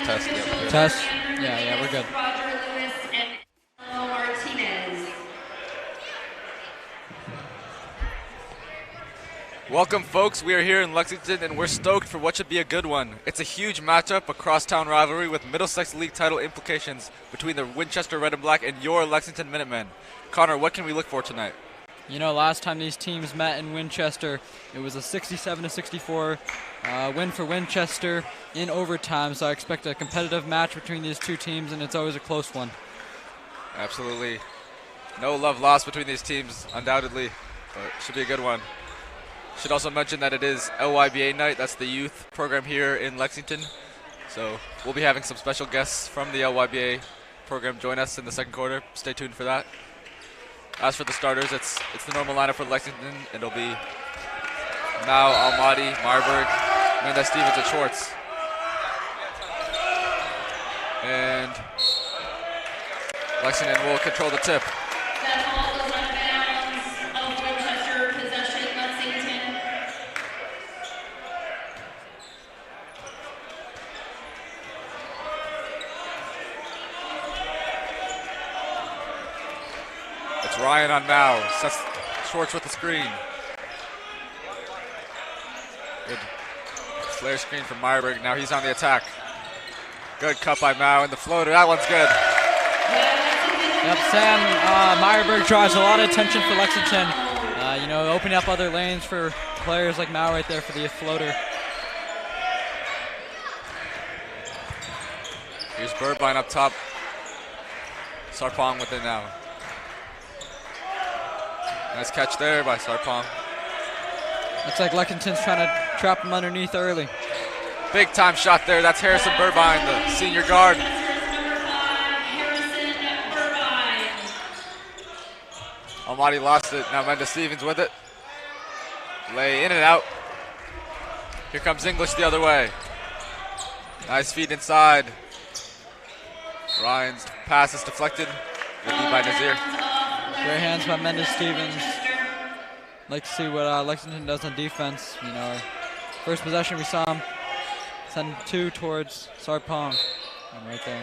Test. Yeah. Test. Yeah, we're good. Welcome, folks. We are here in Lexington, and we're stoked for what should be a good one. It's a huge matchup, a crosstown rivalry with Middlesex League title implications between the Winchester Red and Black and your Lexington Minutemen. Connor, what can we look for tonight? You know, last time these teams met in Winchester, it was a 67-64 win for Winchester in overtime, so I expect a competitive match between these two teams, and it's always a close one. Absolutely. No love lost between these teams, undoubtedly, but it should be a good one. Should also mention that it is LYBA Night. That's the youth program here in Lexington. So we'll be having some special guests from the LYBA program join us in the second quarter. Stay tuned for that. As for the starters, it's the normal lineup for Lexington. It'll be Mao, Almaty, Marburg, Mendez, Stevens, and Schwartz. And Lexington will control the tip. Ryan on Mao, sets Schwartz with the screen. Good flare screen from Meyerberg, now he's on the attack. Good cut by Mao and the floater, that one's good. Yep, Sam, Meyerberg draws a lot of attention for Lexington. You know, opening up other lanes for players like Mao right there for the floater. Here's Birdbein up top. Sarpong with it now. Nice catch there by Sarpong. Looks like Lexington's trying to trap him underneath early. Big time shot there. That's Harrison Birdbein, the senior guard. Almaty lost it. Now Mendez Stevens with it. Lay in and out. Here comes English the other way. Nice feed inside. Ryan's pass is deflected. Good D by Nazir. Great hands by Mendez Stevens. Like to see what Lexington does on defense. You know, first possession we saw him send two towards Sarpong. And right there.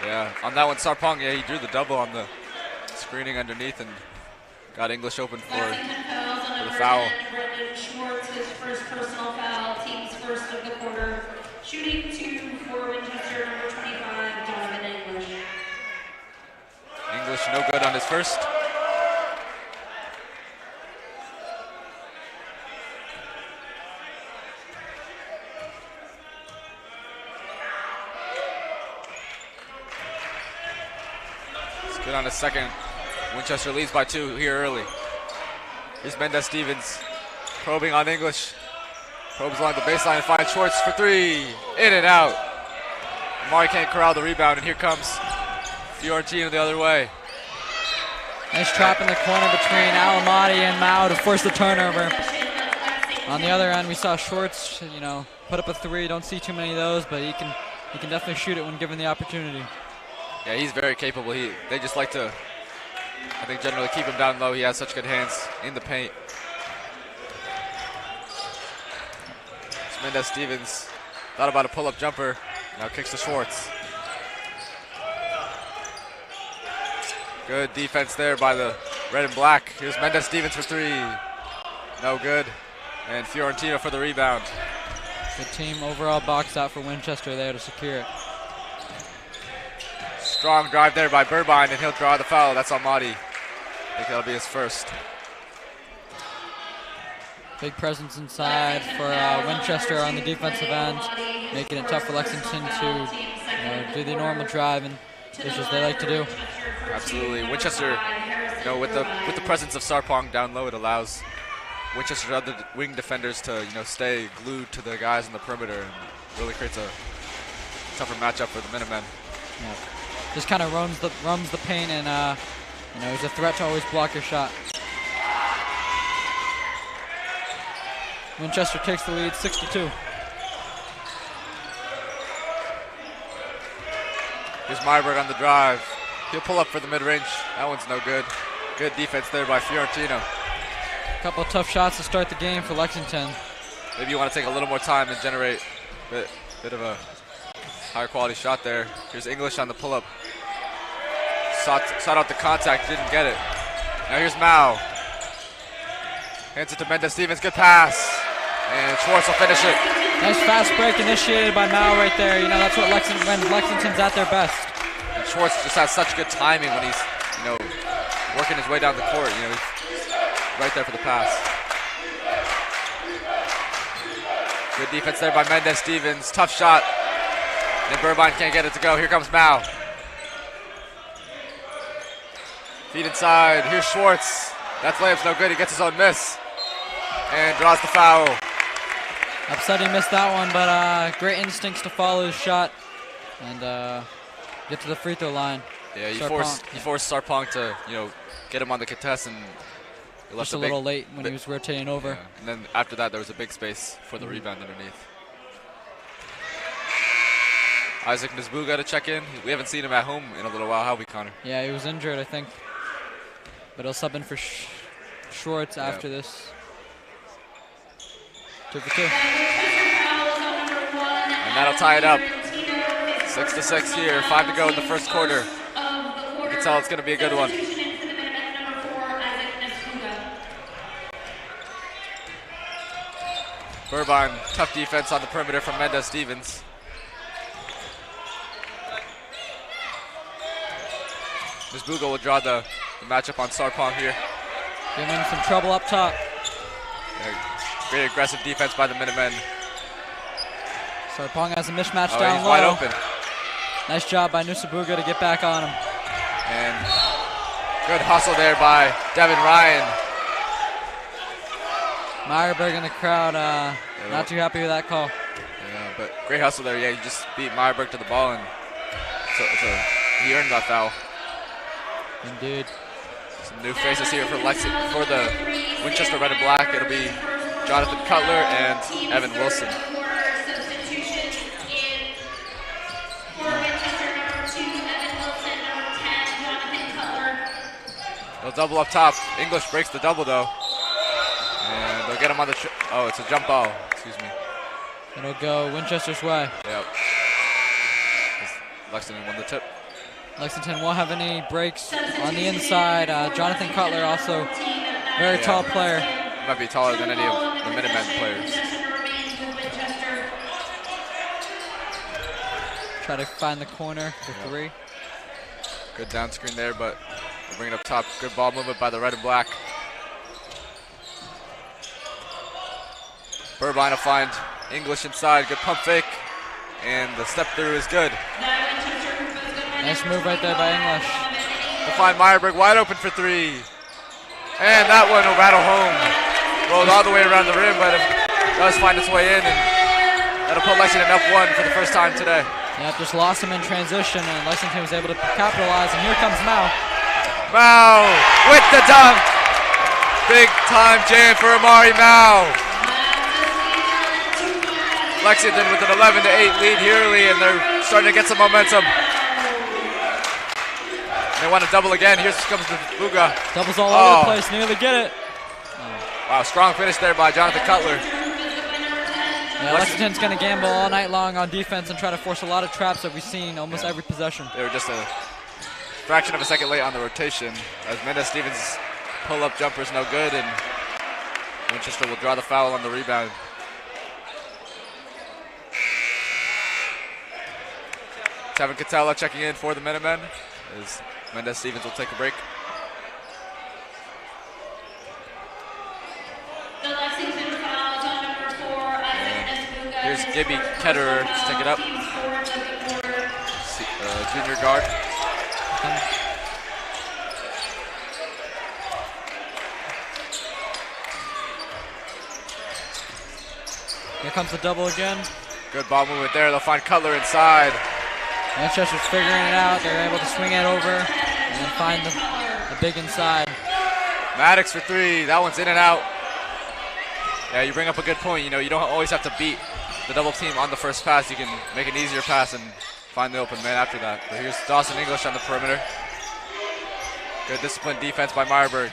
Yeah, on that one, Sarpong, yeah, he drew the double on the screening underneath and got English open for the foul. Schwartz, his first personal foul, team's first of the quarter. Shooting two for Winchester, number 25, Donovan English. English no good on his first. It's good on his second. Winchester leads by 2 here early. Here's Mendez Stevens probing on English. Probes along the baseline and finds Schwartz for 3. In and out. Amari can't corral the rebound, and here comes Fiorentino the other way. Nice trap in the corner between Almaty and Mao to force the turnover. On the other end, we saw Schwartz, you know, put up a 3. Don't see too many of those, but he can definitely shoot it when given the opportunity. Yeah, he's very capable. They just like to, I think, generally keep him down low. He has such good hands in the paint. It's Mendez Stevens thought about a pull-up jumper. Now kicks to Schwartz. Good defense there by the red and black. Here's Mendez Stevens for 3. No good. And Fiorentino for the rebound. Good team overall box out for Winchester there to secure it. Strong drive there by Birdbein, and he'll draw the foul. That's Almaty. I think that'll be his first. Big presence inside for Winchester on the defensive end, making it tough for Lexington to do the normal drive and dishes they like to do. Absolutely. Winchester, with the presence of Sarpong down low, it allows Winchester's other wing defenders to stay glued to the guys in the perimeter, and really creates a tougher matchup for the Minutemen. Yeah. Just kind of roams the paint, and he's a threat to always block your shot. Winchester takes the lead, 6-2. Here's Meyerberg on the drive. He'll pull up for the mid-range. That one's no good. Good defense there by Fiorentino. A couple of tough shots to start the game for Lexington. Maybe you want to take a little more time and generate a bit of a Higher quality shot there. Here's English on the pull-up. Sought out the contact, didn't get it. Now here's Mao. Hands it to Mendez-Stevens, good pass. And Schwartz will finish it. Nice fast break initiated by Mao right there. You know, that's what when Lexington's at their best. And Schwartz just has such good timing when he's, you know, working his way down the court. You know, he's right there for the pass. Good defense there by Mendez-Stevens. Tough shot. And Burbine can't get it to go. Here comes Mao. Feet inside. Here's Schwartz. That layup's no good. He gets his own miss. And draws the foul. Upset he missed that one, but great instincts to follow his shot and get to the free throw line. Yeah, he forced Sarpong to, you know, get him on the contest, and he left just a little late when he was rotating over. Yeah. And then after that, there was a big space for the rebound underneath. Isaac Nisbuga to check in. We haven't seen him at home in a little while, have we, Connor? Yeah, he was injured, I think. But he'll sub in for Schwartz after this. 2 for 2. And that'll tie it up. 6-6 here. 5 to go in the first quarter. You can tell it's going to be a good one. Burbine, tough defense on the perimeter from Mendez-Stevens. Nisbuga will draw the matchup on Sarpong here. Giving him some trouble up top. Great aggressive defense by the Minutemen. Sarpong has a mismatch down he's low. wide open. Nice job by Nisbuga to get back on him. And good hustle there by Devin Ryan. Meyerberg in the crowd, not too happy with that call. Yeah, but great hustle there. Yeah, he just beat Meyerberg to the ball, and so he earned that foul. Indeed. Some new faces here for the Winchester Red and Black. It'll be Jonathan Cutler and Evan Wilson. They'll double up top. English breaks the double though. And they'll get him on the it's a jump ball. Excuse me. It'll go Winchester's way. Yep. Lexington won the tip. Lexington won't have any breaks on the inside. Jonathan Cutler, also very tall player. He might be taller than any of the Minutemen players. Try to find the corner for 3. Good down screen there, but we'll bring it up top. Good ball movement by the Red and Black. Burbine will find English inside. Good pump fake. And the step through is good. Nice move right there by English. We'll find Meyerberg wide open for 3. And that one will rattle home. Rolled all the way around the rim, but it does find its way in. And that'll put Lexington up 1 for the first time today. Yep, just lost him in transition, and Lexington was able to capitalize. And here comes Mao. Mao with the dunk. Big time jam for Amari Mao. Lexington with an 11-8 lead here early, and they're starting to get some momentum. They want to double again. Here comes the Buga. Doubles all over the place, nearly get it. Wow, strong finish there by Jonathan Cutler. Yeah, Lexington's going to gamble all night long on defense and try to force a lot of traps that we've seen almost every possession. They were just a fraction of a second late on the rotation, as Mendez-Stevens' pull-up jumper is no good, and Winchester will draw the foul on the rebound. Tevin Catella checking in for the Minutemen, as Mendez-Stevens will take a break. The Lexington fouls on number 4, Isaac Nisbuga. Here's Gibby Ketterer to take it up. Junior guard. Here comes the double again. Good ball movement there. They'll find Cutler inside. Winchester's figuring it out. They're able to swing it over and then find the big inside. Maddox for 3. That one's in and out. Yeah, you bring up a good point. You know, you don't always have to beat the double team on the first pass. You can make an easier pass and find the open man after that. But here's Dawson English on the perimeter. Good disciplined defense by Meyerberg.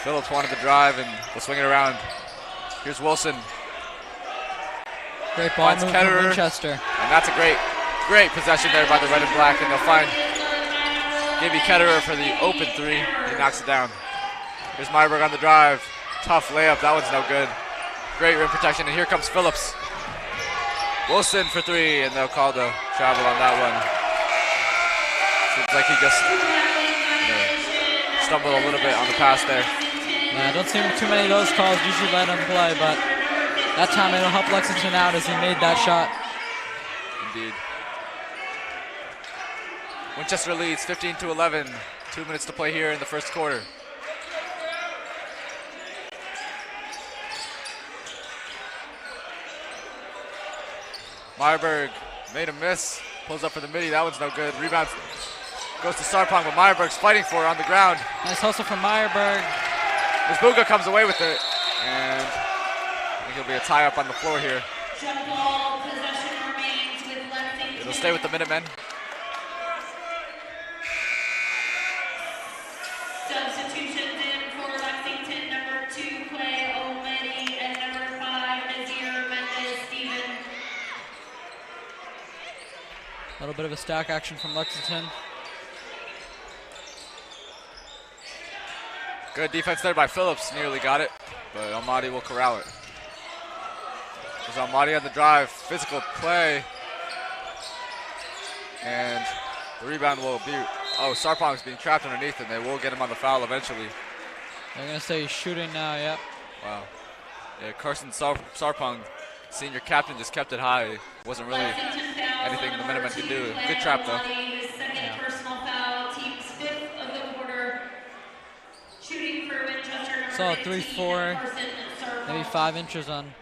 Phillips wanted to drive and will swing it around. Here's Wilson. Great ball Finds move from Ketterer. Winchester. And that's a great possession there by the red and black. And they'll find Gibby Ketterer for the open three. He knocks it down. Here's Meyerberg on the drive. Tough layup. That one's no good. Great rim protection. And here comes Phillips. Wilson for three. And they'll call the travel on that one. Seems like he just stumbled a little bit on the pass there. Yeah, I don't see too many of those calls. Usually let him play, but that time it'll help Lexington out as he made that shot. Indeed. Winchester leads 15-11. 2 minutes to play here in the first quarter. Meyerberg made a miss. Pulls up for the midi. That one's no good. Rebound goes to Sarpong, but Meyerberg's fighting for it on the ground. Nice hustle from Meyerberg. Misbuga comes away with it. And I think it'll be a tie-up on the floor here. Jump ball possession remains with Lexington. It'll stay with the Minutemen. Substitutions in for Lexington, number 2, Clay O'Malley, and number 5, Nazir Mendez-Steven. A little bit of a stack action from Lexington. Good defense there by Phillips. Nearly got it, but Almaty will corral it. There's Almaty on the drive. Physical play. And the rebound will be... Oh, Sarpong's being trapped underneath, and they will get him on the foul eventually. They're going to say he's shooting now, yep. Wow. Yeah, Carson Sarpong, senior captain, just kept it high. Wasn't really anything the Minutemen could do. Good trap, though. His second personal foul, team's 5th of the quarter. Shooting for Winchester, number Saw a 15, 3-4, Carson Sarpong. maybe 5 inches on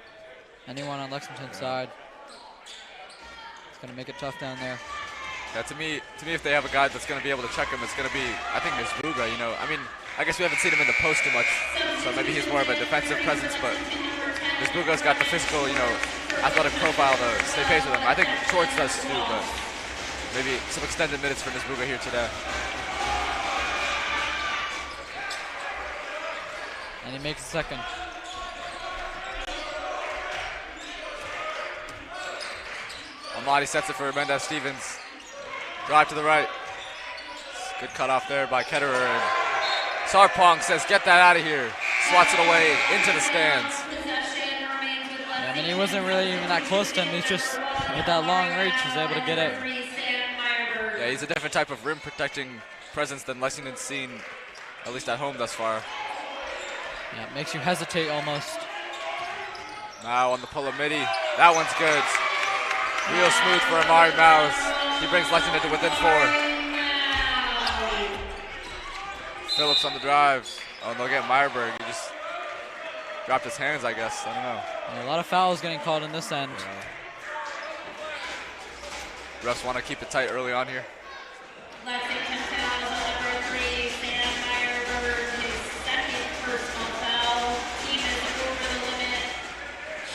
anyone on Lexington's side. It's going to make it tough down there. Yeah, to me, if they have a guy that's going to be able to check him, it's going to be, I think, Misbuga, you know. I mean, I guess we haven't seen him in the post too much, so maybe he's more of a defensive presence, but Misbuga's got the physical, you know, athletic profile to stay pace with him. I think Schwartz does too, but maybe some extended minutes for Misbuga here today. And he makes the second. Almaty sets it for Mendez-Stevens. Drive to the right. Good cutoff there by Ketterer. And Sarpong says, get that out of here. Swats it away into the stands. Yeah, I mean, he wasn't really even that close to him. He's just, with that long reach, he's able to get it. Yeah, he's a different type of rim protecting presence than Lexington's seen, at least at home thus far. Yeah, it makes you hesitate almost. Now on the pull-up midi. That one's good. Real smooth for Amari Mouse. He brings Lexington to within 4. Phillips on the drive. Oh, and they'll get Meyerberg. He just dropped his hands, I guess. I don't know. Yeah, a lot of fouls getting called in this end. Yeah. Refs want to keep it tight early on here. Lexington fouls on number 3, Sam Meyerberg, his second personal foul. Team is over the limit.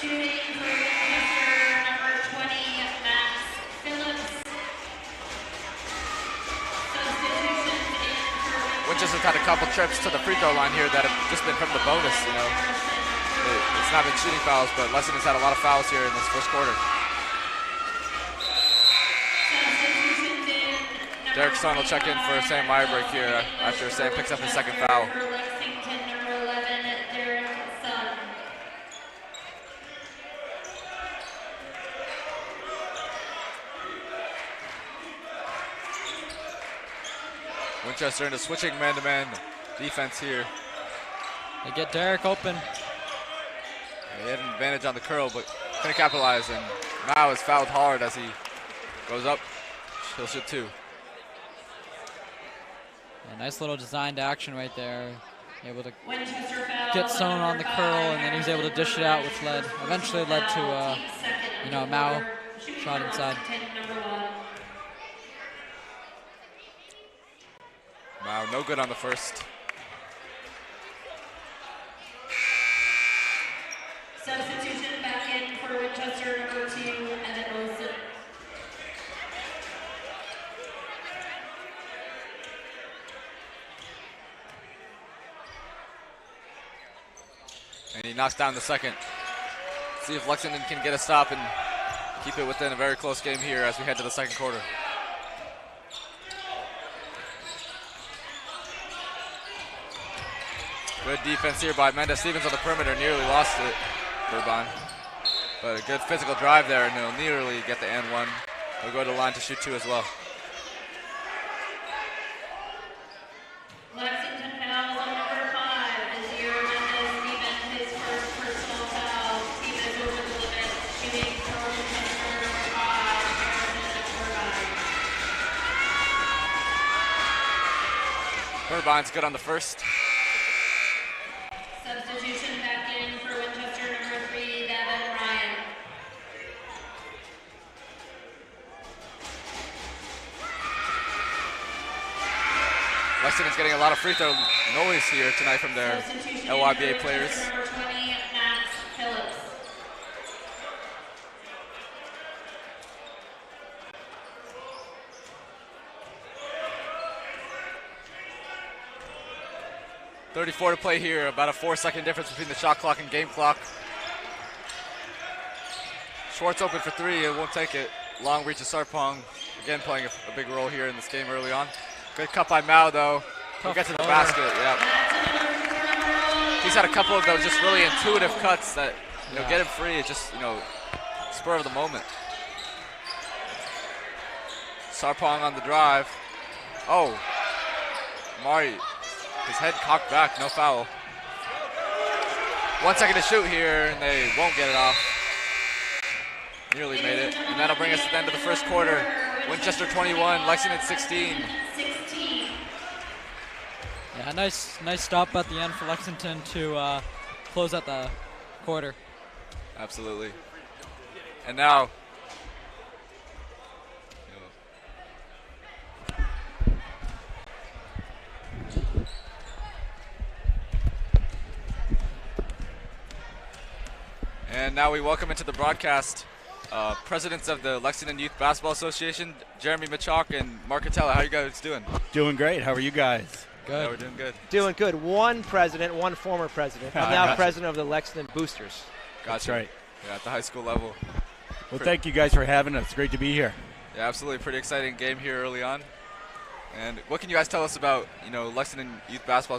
Shooting for Winchester, number 20, Max Phillips. Substitutions in for Winchester's had a couple trips to the free throw line here that have just been from the bonus, you know. It's not been shooting fouls, but Lexington's had a lot of fouls here in this first quarter. Substitutions in. Derek Son will check in for Sam Meyerberg here after Sam picks up his second foul. For Lexington, number 11, Derek Son. Winchester into switching man-to-man defense here. They get Derek open. He had an advantage on the curl, but couldn't capitalize, and Mao is fouled hard as he goes up. He'll shoot 2. A nice little designed action right there. Able to Winchester foul get Son on the number curl, 5, and then he was able to dish it out, which eventually led to team's second you know, Mao quarter. Shooting shot for inside. Lexington, number 1. Mao no good on the first. Substitution back in for Winchester, number 2, Evan Wilson. And he knocks down the second. See if Lexington can get a stop and keep it within a very close game here as we head to the second quarter. Good defense here by Mendez Stevens on the perimeter. Nearly lost it, Burbine. But a good physical drive there, and he'll nearly get the and one. He'll go to the line to shoot 2 as well. Lexington fouls on number 5 this year. Mendez Stevens, his first personal foul. Stevens over the limit, shooting for Winchester number 5, Harrison Burbine. Burbine's good on the first. Substitution back in for Winchester number 3, Devin Ryan. Lexington's getting a lot of free throw noise here tonight from their Substitution LYBA for players. Winchester number 20, Max Phillips. .34 to play here, about a 4-second difference between the shot clock and game clock. Schwartz open for 3, it won't take it. Long reach to Sarpong, again playing a big role here in this game early on. Good cut by Mao though. He'll get to the basket, yeah. He's had a couple of those just really intuitive cuts that, get him free. It's just, spur of the moment. Sarpong on the drive. Oh, Mari. His head cocked back, no foul. 1 second to shoot here, and they won't get it off. Nearly made it, and that'll bring us to the end of the first quarter. Winchester 21, Lexington 16. Yeah, nice stop at the end for Lexington to close out the quarter. Absolutely. And now, we welcome into the broadcast presidents of the Lexington Youth Basketball Association, Jeremy Machok and Mark Catella. How are you guys doing? Doing great. How are you guys? Good. Yeah, we're doing good. Doing good. One president, one former president. I'm now president of the Lexington Boosters. Gotcha. That's right. Yeah, at the high school level. Well, thank you guys for having us. Great to be here. Yeah, absolutely. Pretty exciting game here early on. And what can you guys tell us about, Lexington Youth Basketball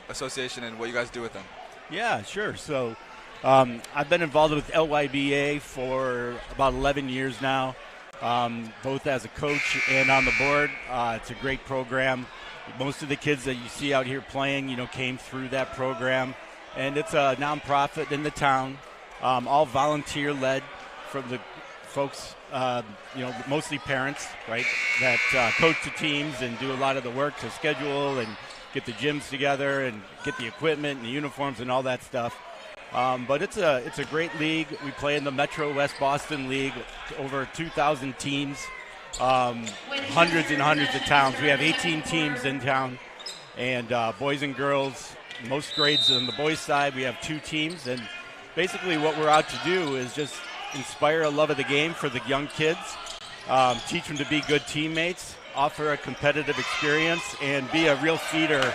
Association and what you guys do with them? Yeah, sure. So I've been involved with LYBA for about 11 years now, both as a coach and on the board. It's a great program. Most of the kids that you see out here playing, came through that program. And it's a nonprofit in the town, all volunteer-led from the folks, mostly parents, right, that coach the teams and do a lot of the work to schedule and get the gyms together and get the equipment and the uniforms and all that stuff. But it's a great league. We play in the Metro West Boston League, over 2,000 teams, hundreds and hundreds of towns. We have 18 teams in town, and boys and girls, most grades on the boys' side. We have 2 teams, and basically what we're out to do is just inspire a love of the game for the young kids, teach them to be good teammates, offer a competitive experience, and be a real feeder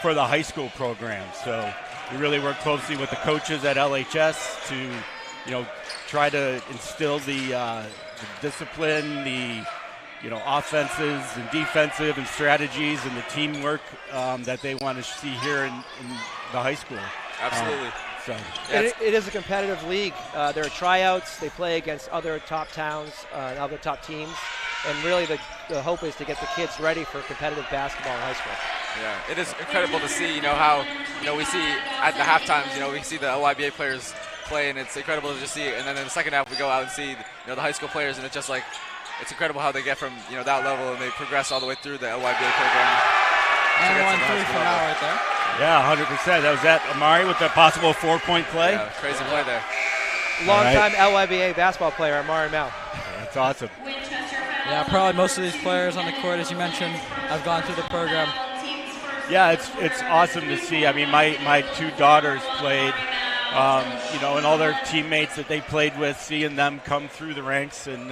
for the high school program. So we really work closely with the coaches at LHS to, try to instill the discipline, the, offenses and defensive and strategies and the teamwork that they want to see here in the high school. Absolutely. It is a competitive league. There are tryouts. They play against other top towns, other top teams. And really the hope is to get the kids ready for competitive basketball in high school. Yeah, it is incredible to see, how, we see at the half times, we see the LYBA players play, and it's incredible to just see it. And then in the second half, we go out and see, the high school players, and it's just like, it's incredible how they get from, that level, and they progress all the way through the LYBA program. And 1-3 for now right there. Yeah, 100%. That was that Amari with the possible 4-point play. Yeah, crazy play there. Long-time LYBA basketball player, Amari Mel. That's awesome. Yeah, probably most of these players on the court, as you mentioned, have gone through the program. Yeah, it's awesome to see. I mean, my 2 daughters played, and all their teammates that they played with, seeing them come through the ranks, and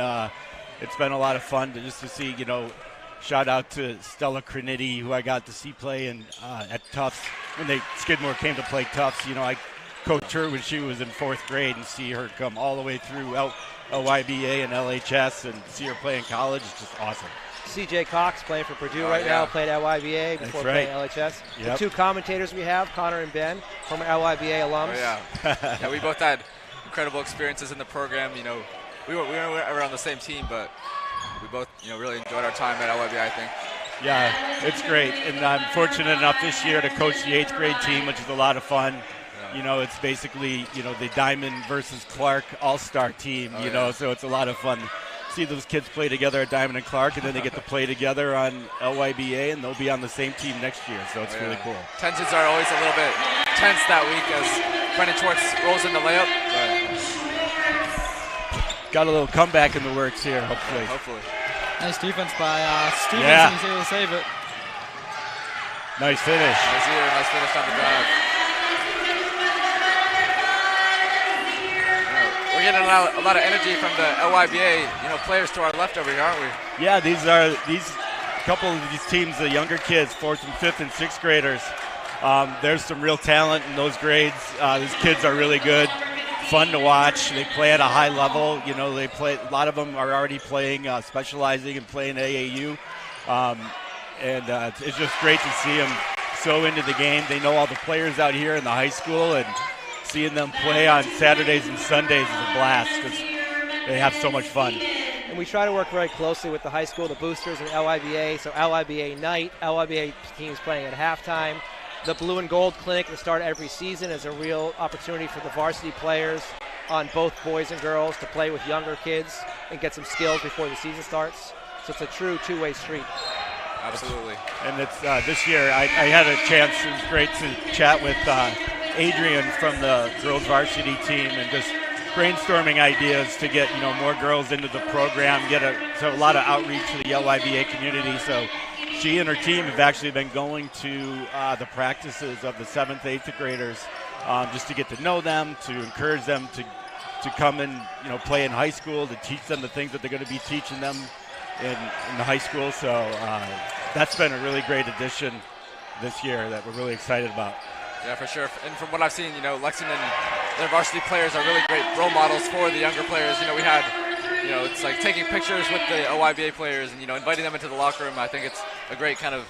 it's been a lot of fun to see, shout out to Stella Crinity, who I got to see play at Tufts when Skidmore came to play Tufts. I coach her when she was in 4th grade and see her come all the way through LYBA and LHS and see her play in college is just awesome. CJ Cox playing for Purdue right now, played at LYBA before playing LHS. Yep. The 2 commentators we have, Connor and Ben, former LYBA alums. Yeah, we both had incredible experiences in the program. You know, we weren't ever on the same team, but we both, really enjoyed our time at LYBA, I think. Yeah, it's great. And I'm fortunate enough this year to coach the 8th grade team, which is a lot of fun. Yeah. It's basically, the Diamond versus Clark all-star team, so it's a lot of fun. See those kids play together at Diamond and Clark, and then they get to play together on LYBA, and they'll be on the same team next year, so it's really cool. Tensions are always a little bit tense that week as Brendan Schwartz rolls in the layup. Got a little comeback in the works here, hopefully. Hopefully. Nice defense by Stevens, and he's able to save it. Nice finish. Nice finish on the drive. We're getting a lot of energy from the LYBA, players to our left over here, aren't we? Yeah, these couple of these teams, the younger kids, 4th and 5th and 6th graders. There's some real talent in those grades. These kids are really good, fun to watch. They play at a high level. They play. A lot of them are already playing, specializing and playing AAU, and it's just great to see them so into the game. They know all the players out here in the high school, and seeing them play on Saturdays and Sundays is a blast because they have so much fun. And we try to work very closely with the high school, the boosters, and LYBA. So LYBA Night, LYBA teams playing at halftime. The Blue and Gold Clinic at the start of every season is a real opportunity for the varsity players on both boys and girls to play with younger kids and get some skills before the season starts. So it's a true two-way street. Absolutely. And it's this year I had a chance. It was great to chat with Adrian from the girls varsity team and just brainstorming ideas to get more girls into the program, get a lot of outreach to the LYBA community. So she and her team have actually been going to the practices of the 7th, 8th graders just to get to know them, to encourage them to come and play in high school, to teach them the things that they're going to be teaching them in the high school. So that's been a really great addition this year that we're really excited about. Yeah, for sure. And from what I've seen, Lexington, their varsity players are really great role models for the younger players. We had, it's like taking pictures with the LYBA players and, inviting them into the locker room. I think it's a great kind of,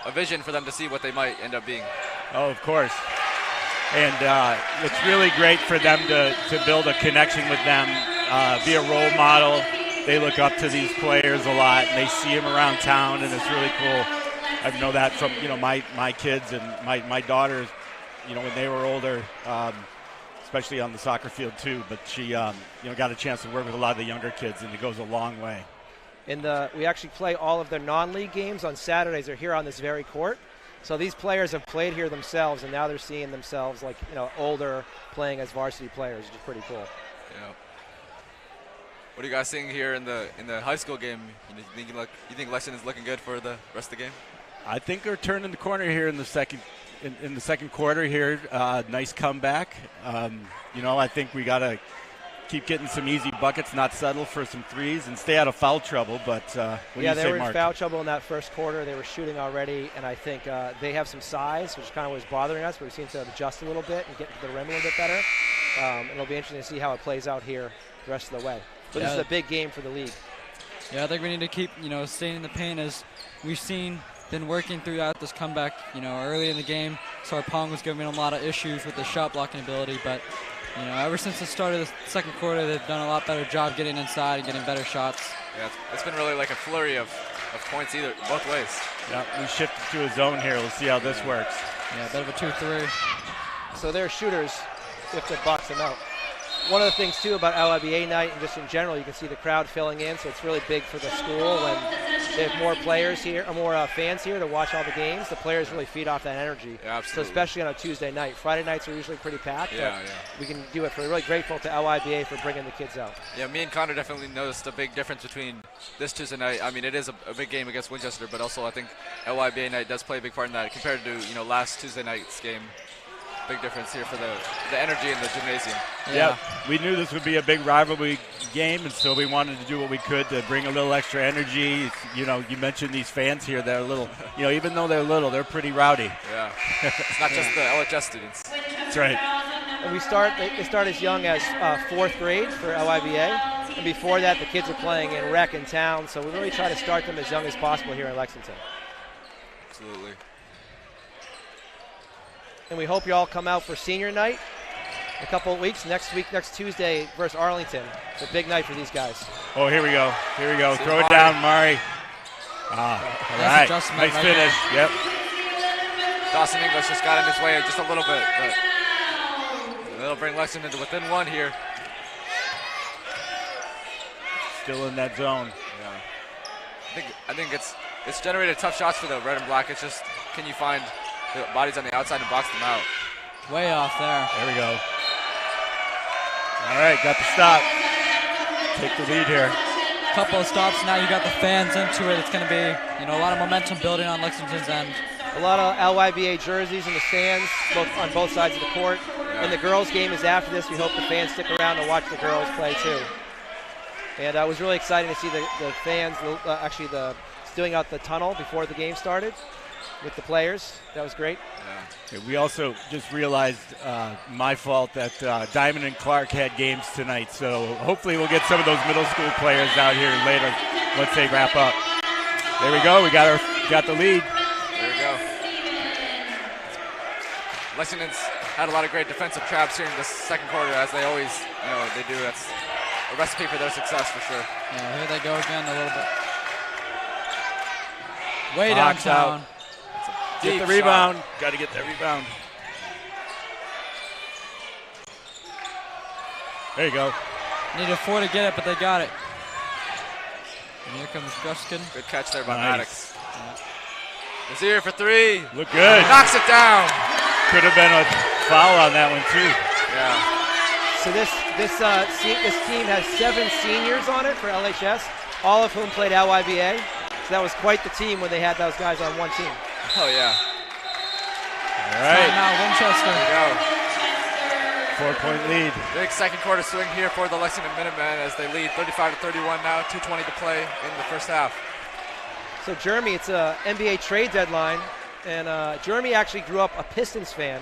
a vision for them to see what they might end up being. Oh, of course. And it's really great for them to build a connection with them, be a role model. They look up to these players a lot, and they see them around town, and it's really cool. I know that from my kids and my daughters, when they were older, especially on the soccer field too. But she got a chance to work with a lot of the younger kids, and it goes a long way. And we actually play all of their non-league games on Saturdays. They're here on this very court. So these players have played here themselves, and now they're seeing themselves like older playing as varsity players, which is pretty cool. Yeah. What are you guys seeing here in the high school game? You think Lexington's looking good for the rest of the game? I think we're turning the corner here in the second quarter here. Nice comeback. I think we got to keep getting some easy buckets, not settle for some threes, and stay out of foul trouble. But they were in foul trouble in that first quarter. They were shooting already, and I think they have some size, which kind of was bothering us, but we seem to adjust a little bit and get to the rim a little bit better. It'll be interesting to see how it plays out here the rest of the way. But this is a big game for the league. Yeah, I think we need to keep, staying in the paint as we've been working throughout this comeback. Early in the game, Sarpong was giving them a lot of issues with the shot blocking ability, but ever since the start of the second quarter, they've done a lot better job getting inside and getting better shots. Yeah, it's been really like a flurry of points both ways. Yeah, we shifted to a zone here. We'll see how this works. Yeah, a bit of a 2-3. So they're shooters if they box them out. One of the things, too, about LYBA Night and just in general, you can see the crowd filling in, so it's really big for the school when they have more players here, or more fans here to watch all the games. The players really feed off that energy. Yeah, absolutely. So especially on a Tuesday night. Friday nights are usually pretty packed, but we can do it. We're really grateful to LYBA for bringing the kids out. Yeah, me and Connor definitely noticed a big difference between this Tuesday night. I mean, it is a big game against Winchester, but also I think LYBA Night does play a big part in that compared to, last Tuesday night's game. Big difference here for the energy in the gymnasium. Yeah, we knew this would be a big rivalry game, and so we wanted to do what we could to bring a little extra energy. You mentioned these fans here that are little, even though they're little, they're pretty rowdy. Yeah, it's not just the LHS students. That's right. And they start as young as 4th grade for LYBA. And before that, the kids are playing in rec in town. So we really try to start them as young as possible here in Lexington. Absolutely. And we hope you all come out for senior night in a couple of weeks. Next Tuesday versus Arlington. It's a big night for these guys. Oh, here we go. Throw it down, Mari. All right. Nice finish. Yep. Dawson English just got in his way just a little bit, but that'll bring Lexington to within 1 here. Still in that zone. Yeah. I think it's generated tough shots for the red and black. It's just, can you find the bodies on the outside and box them out? Way off there. There we go. All right, got the stop. Take the lead here. Couple of stops, now you got the fans into it. It's going to be, a lot of momentum building on Lexington's end. A lot of LYBA jerseys in the stands, on both sides of the court. And the girls' game is after this. We hope the fans stick around and watch the girls play too. And it was really exciting to see the fans doing out the tunnel before the game started with the players. That was great. Yeah. We also just realized, my fault, that Diamond and Clark had games tonight. So hopefully we'll get some of those middle school players out here later once they wrap up. There we go. We got the lead. There we go. Lexington's had a lot of great defensive traps here in the second quarter, as they always, they do. That's a recipe for their success for sure. Yeah, here they go again a little bit. Way Fox downtown. Out. Get the rebound. Got to get that rebound. There you go. Needed 4 to get it, but they got it. And here comes Gruskin. Good catch there by Maddox. He's here for 3. Look good. Knocks it down. Could have been a foul on that one too. Yeah. So this team has 7 seniors on it for LHS, all of whom played LYBA. So that was quite the team when they had those guys on one team. Oh yeah. All right. Now Winchester. There we go. 4-point lead. Big second quarter swing here for the Lexington Minutemen as they lead 35-31 now. 2:20 to play in the first half. So Jeremy, it's a NBA trade deadline, and Jeremy actually grew up a Pistons fan.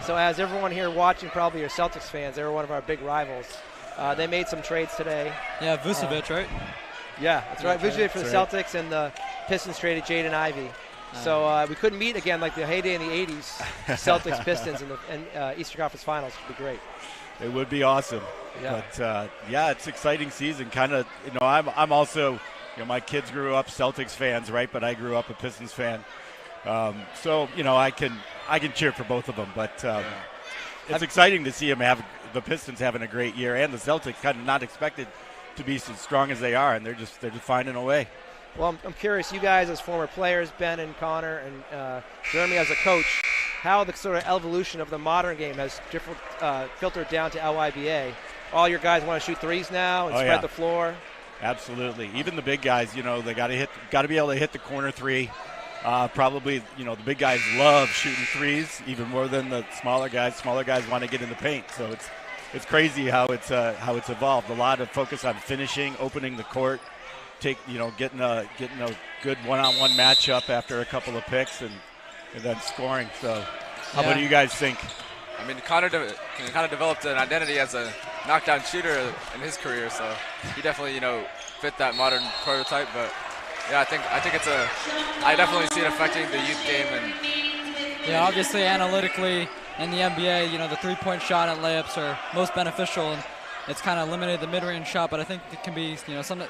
So as everyone here watching probably are Celtics fans, they were one of our big rivals. They made some trades today. Yeah, Vucevic, right? Yeah, that's right. Vucevic for the Celtics, and the Pistons traded Jaden Ivey. So we couldn't meet again like the heyday in the 80s, Celtics, Pistons, in the Eastern Conference Finals. Would be great. It would be awesome. Yeah. But, it's exciting season. Kind of, I'm also, my kids grew up Celtics fans, right? But I grew up a Pistons fan. So, I can cheer for both of them. But it's exciting to see them have the Pistons having a great year, and the Celtics kind of not expected to be as strong as they are, and they're just finding a way. Well, I'm curious, you guys as former players, Ben and Connor, and Jeremy as a coach, how the sort of evolution of the modern game has filtered down to LYBA. All your guys want to shoot threes now and spread the floor. Absolutely. Even the big guys, they got to be able to hit the corner three. Probably, the big guys love shooting threes even more than the smaller guys. Smaller guys want to get in the paint. So it's crazy how it's evolved. A lot of focus on finishing, opening the court, getting a good one-on-one matchup after a couple of picks and then scoring. So how about you guys think? I mean, Connor kind of developed an identity as a knockdown shooter in his career, so he definitely fit that modern prototype. But yeah, I think I definitely see it affecting the youth game. And yeah, obviously analytically in the NBA, the 3-point shot and layups are most beneficial, and it's kind of limited the mid-range shot. But I think it can be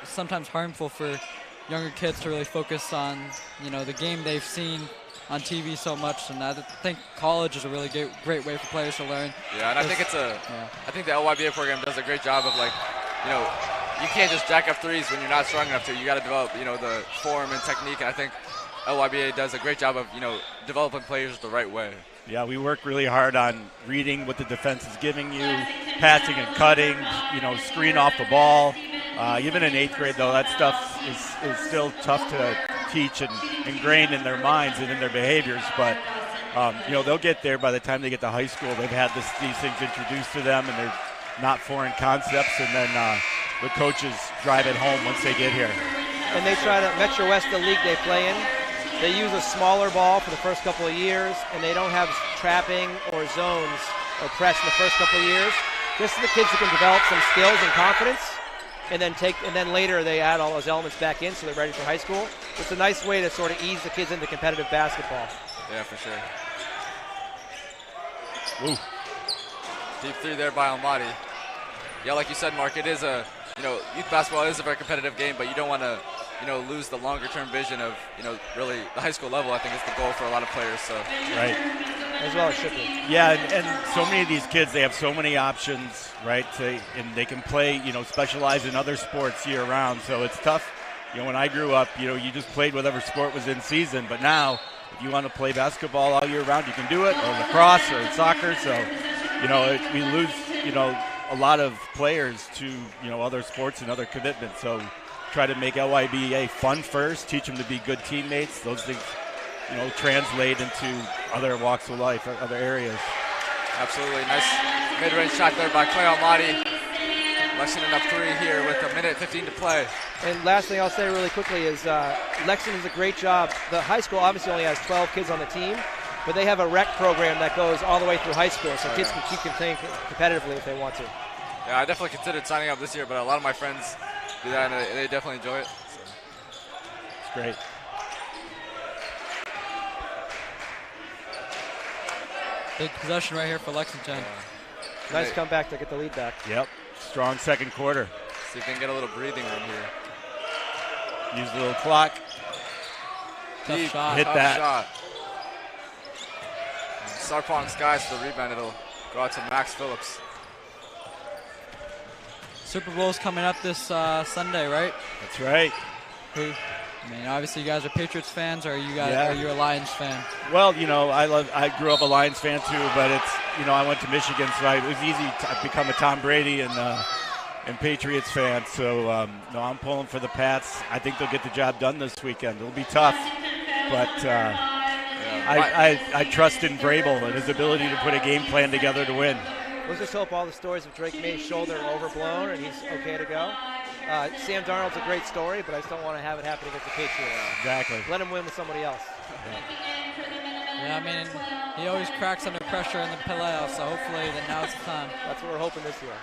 sometimes harmful for younger kids to really focus on the game they've seen on TV so much, and I think college is a really great way for players to learn. Yeah, and I think I think the LYBA program does a great job of you can't just jack up threes when you're not strong enough to. You got to develop the form and technique, and I think LYBA does a great job of developing players the right way. Yeah, we work really hard on reading what the defense is giving you, passing and cutting, screen off the ball. Even in 8th grade, though, that stuff is still tough to teach and ingrained in their minds and in their behaviors. But, they'll get there by the time they get to high school. They've had these things introduced to them, and they're not foreign concepts. And then the coaches drive it home once they get here. And they try to Metro West, the league they play in. They use a smaller ball for the first couple of years, and they don't have trapping or zones or press in the first couple of years, just so the kids can develop some skills and confidence, and then later they add all those elements back in so they're ready for high school. It's a nice way to sort of ease the kids into competitive basketball. Yeah, for sure. Woo. Deep three there by Almaty. Yeah, like you said, Mark, it is youth basketball is a very competitive game, but you don't want to, lose the longer-term vision of, really the high school level. I think is the goal for a lot of players. So. Right. As well as should be. Yeah, and so many of these kids, they have so many options, right? And they can play, specialize in other sports year-round. So it's tough. When I grew up, you just played whatever sport was in season. But now, if you want to play basketball all year round, you can do it, or lacrosse, or soccer. So, we lose, a lot of players to, other sports and other commitments. So try to make LYBA fun first, teach them to be good teammates. Those things, translate into other walks of life, other areas. Absolutely. Nice mid-range shot there by Clay Almaty. Lexington up 3 here with 1:15 to play. And last thing I'll say really quickly is Lexington does a great job. The high school obviously only has 12 kids on the team, but they have a rec program that goes all the way through high school, so kids can keep playing competitively if they want to. Yeah, I definitely considered signing up this year, but a lot of my friends do that, and they definitely enjoy it. So. It's great. Big possession right here for Lexington. Nice comeback to get the lead back. Yep. Strong second quarter. See if they can get a little breathing room here. Use the little clock. Tough shot. Hit that. Shot. Sarpong skies for the rebound. It'll go out to Max Phillips. Super Bowl's coming up this Sunday, right? That's right. Obviously you guys are Patriots fans, or are you a Lions fan? Well, I grew up a Lions fan too, but it's, I went to Michigan, so it was easy to become a Tom Brady and Patriots fan. So, I'm pulling for the Pats. I think they'll get the job done this weekend. It'll be tough, but I trust in Vrabel and his ability to put a game plan together to win. Let's just hope all the stories of Drake May's shoulder are overblown and he's okay to go. Sam Darnold's a great story, but I just don't want to have it happen against the Patriots. Exactly. Let him win with somebody else. Yeah, he always cracks under pressure in the playoffs, so hopefully now's the time. That's what we're hoping this year.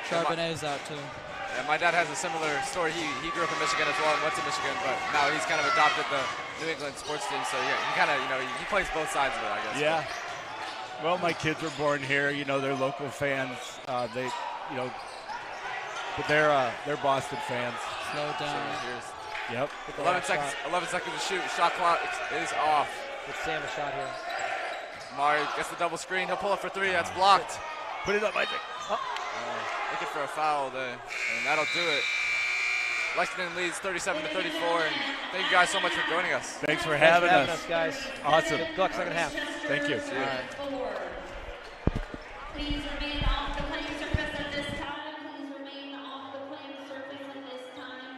Charbonnet's out too. Yeah, my dad has a similar story. He grew up in Michigan as well and went to Michigan, but now he's kind of adopted the New England sports team. So yeah, he kind of he plays both sides of it, I guess. Yeah. Well, my kids were born here. They're local fans. But they're Boston fans. Slow down. Yep. 11 seconds to shoot. Shot clock is off. Give Sam a shot here. Mari gets the double screen. He'll pull up for 3. That's blocked. Put it up, Isaac. Looking for a foul there, and that'll do it. Lexington leads 37-34, and thank you guys so much for joining us. Thanks for having us, guys. Awesome. Good luck second half. Thank you. See you. Please remain off the playing surface at this time. Please remain off the playing surface at this time.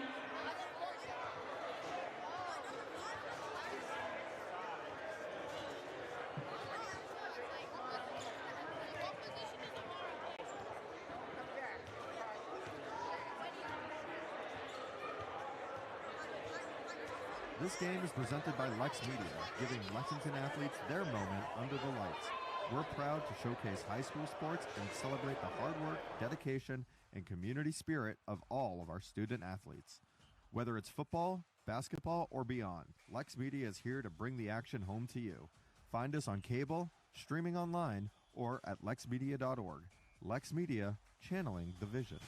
This game is presented by LexMedia, giving Lexington athletes their moment under the lights. We're proud to showcase high school sports and celebrate the hard work, dedication, and community spirit of all of our student athletes. Whether it's football, basketball, or beyond, LexMedia is here to bring the action home to you. Find us on cable, streaming online, or at lexmedia.org. LexMedia, channeling the vision.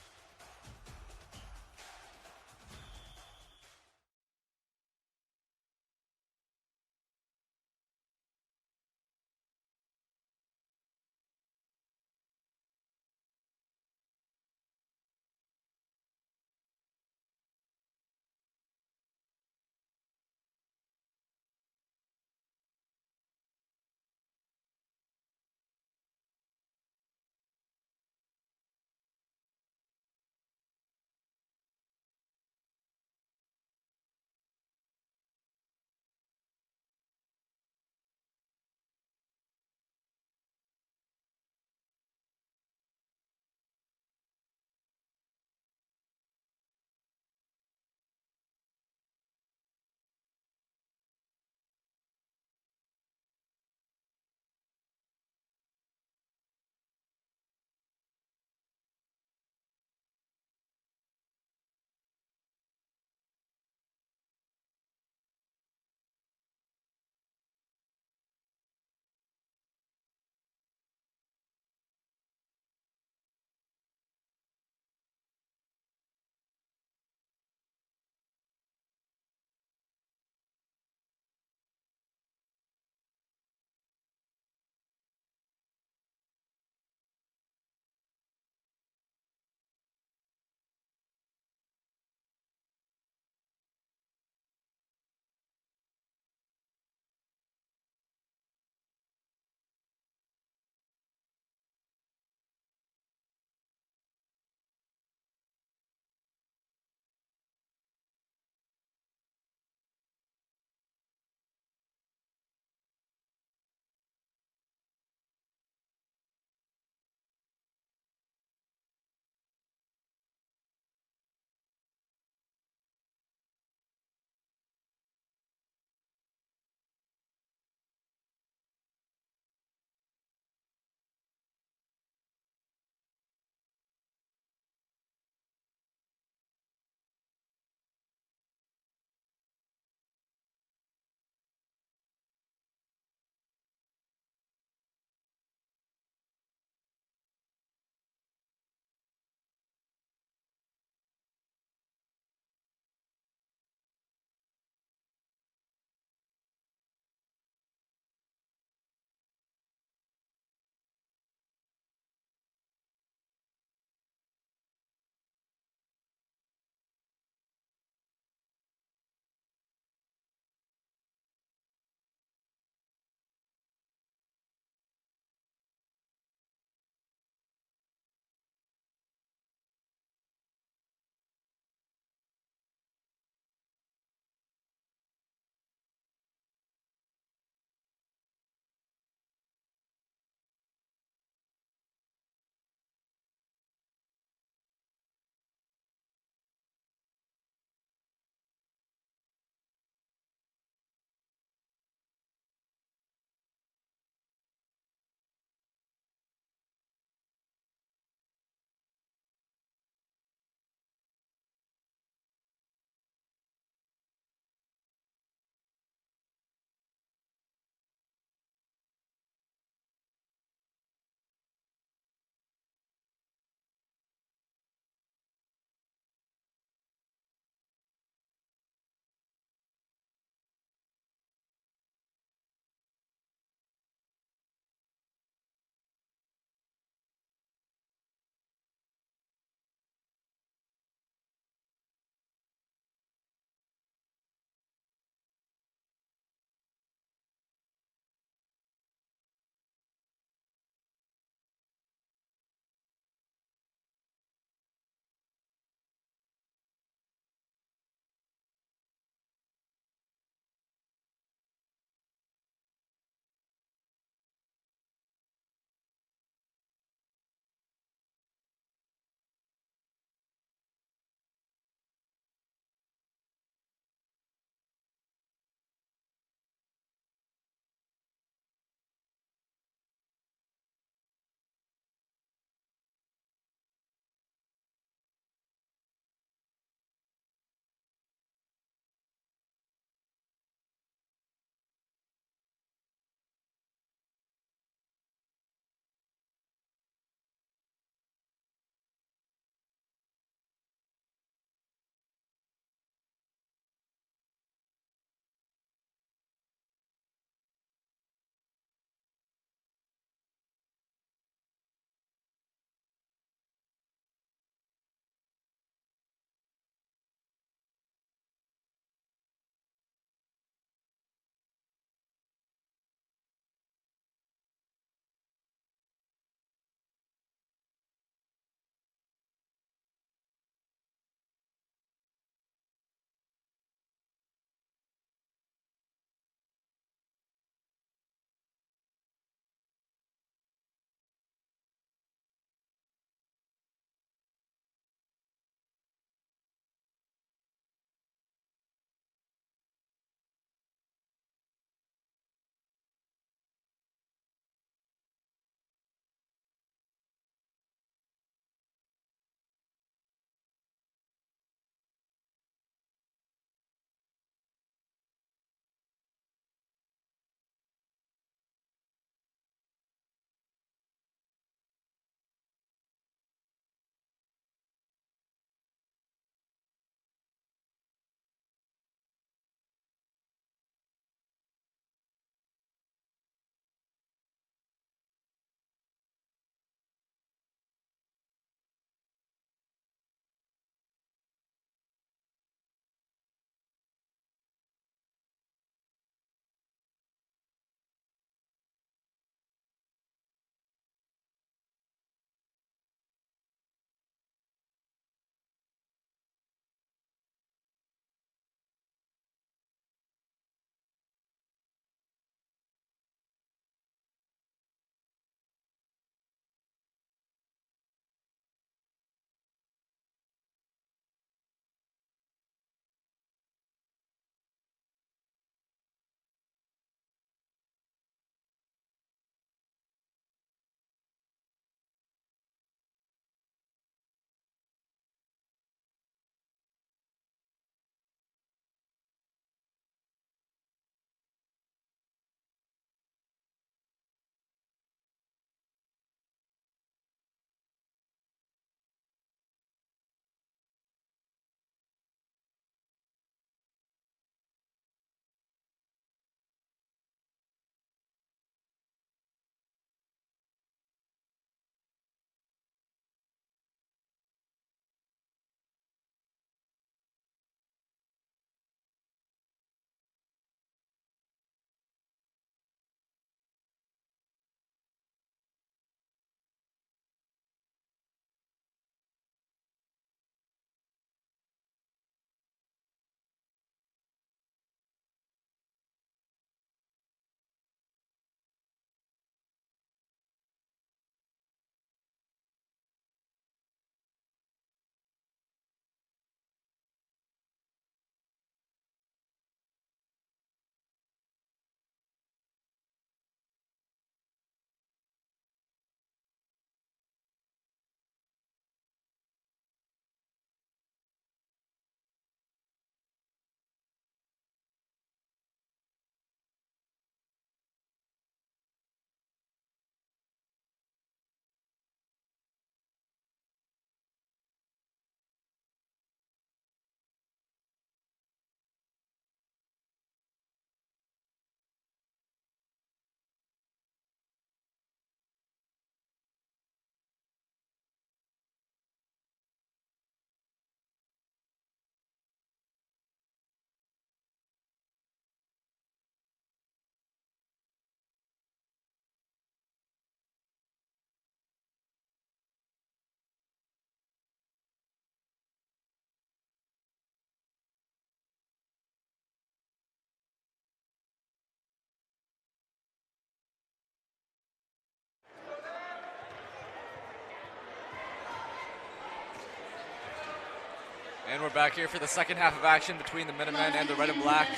we're back here for the second half of action between the Minutemen and the red and black.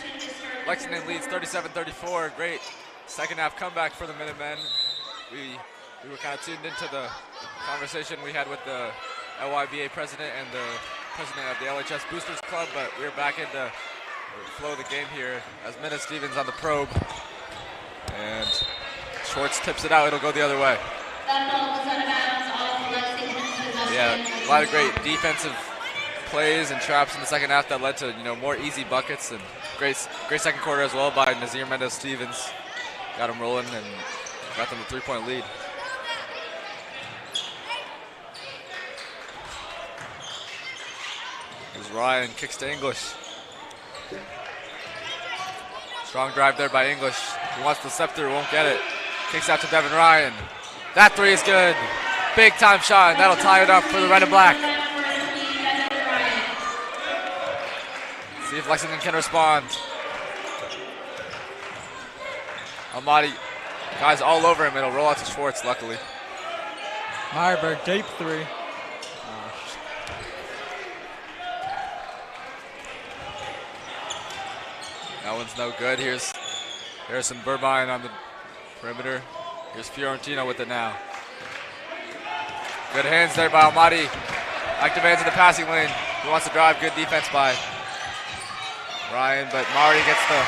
Lexington leads 37-34. Great second half comeback for the Minutemen. We were kind of tuned into the conversation we had with the LYBA president and the president of the LHS Boosters Club, but we're back into the flow of the game here as Minna Stevens on the probe. And Schwartz tips it out. It'll go the other way. That ball was out of bounds off Lexington's possession. Yeah, a lot of great defensive plays and traps in the second half that led to more easy buckets, and great second quarter as well by Nazir Mendez Stevens. Got him rolling and got them a 3-point lead. Here's Ryan, kicks to English. Strong drive there by English. He wants to step through, won't get it. Kicks out to Devin Ryan. That three is good. Big time shot, and that'll tie it up for the red and black. See if Lexington can respond. Almaty, guys all over him. It'll roll out to Schwartz, luckily. Meyerberg, deep three. That one's no good. Here's Harrison Burbine on the perimeter. Here's Fiorentino with it now. Good hands there by Almaty. Active hands in the passing lane. He wants to drive. Good defense by Ryan, but Mari gets the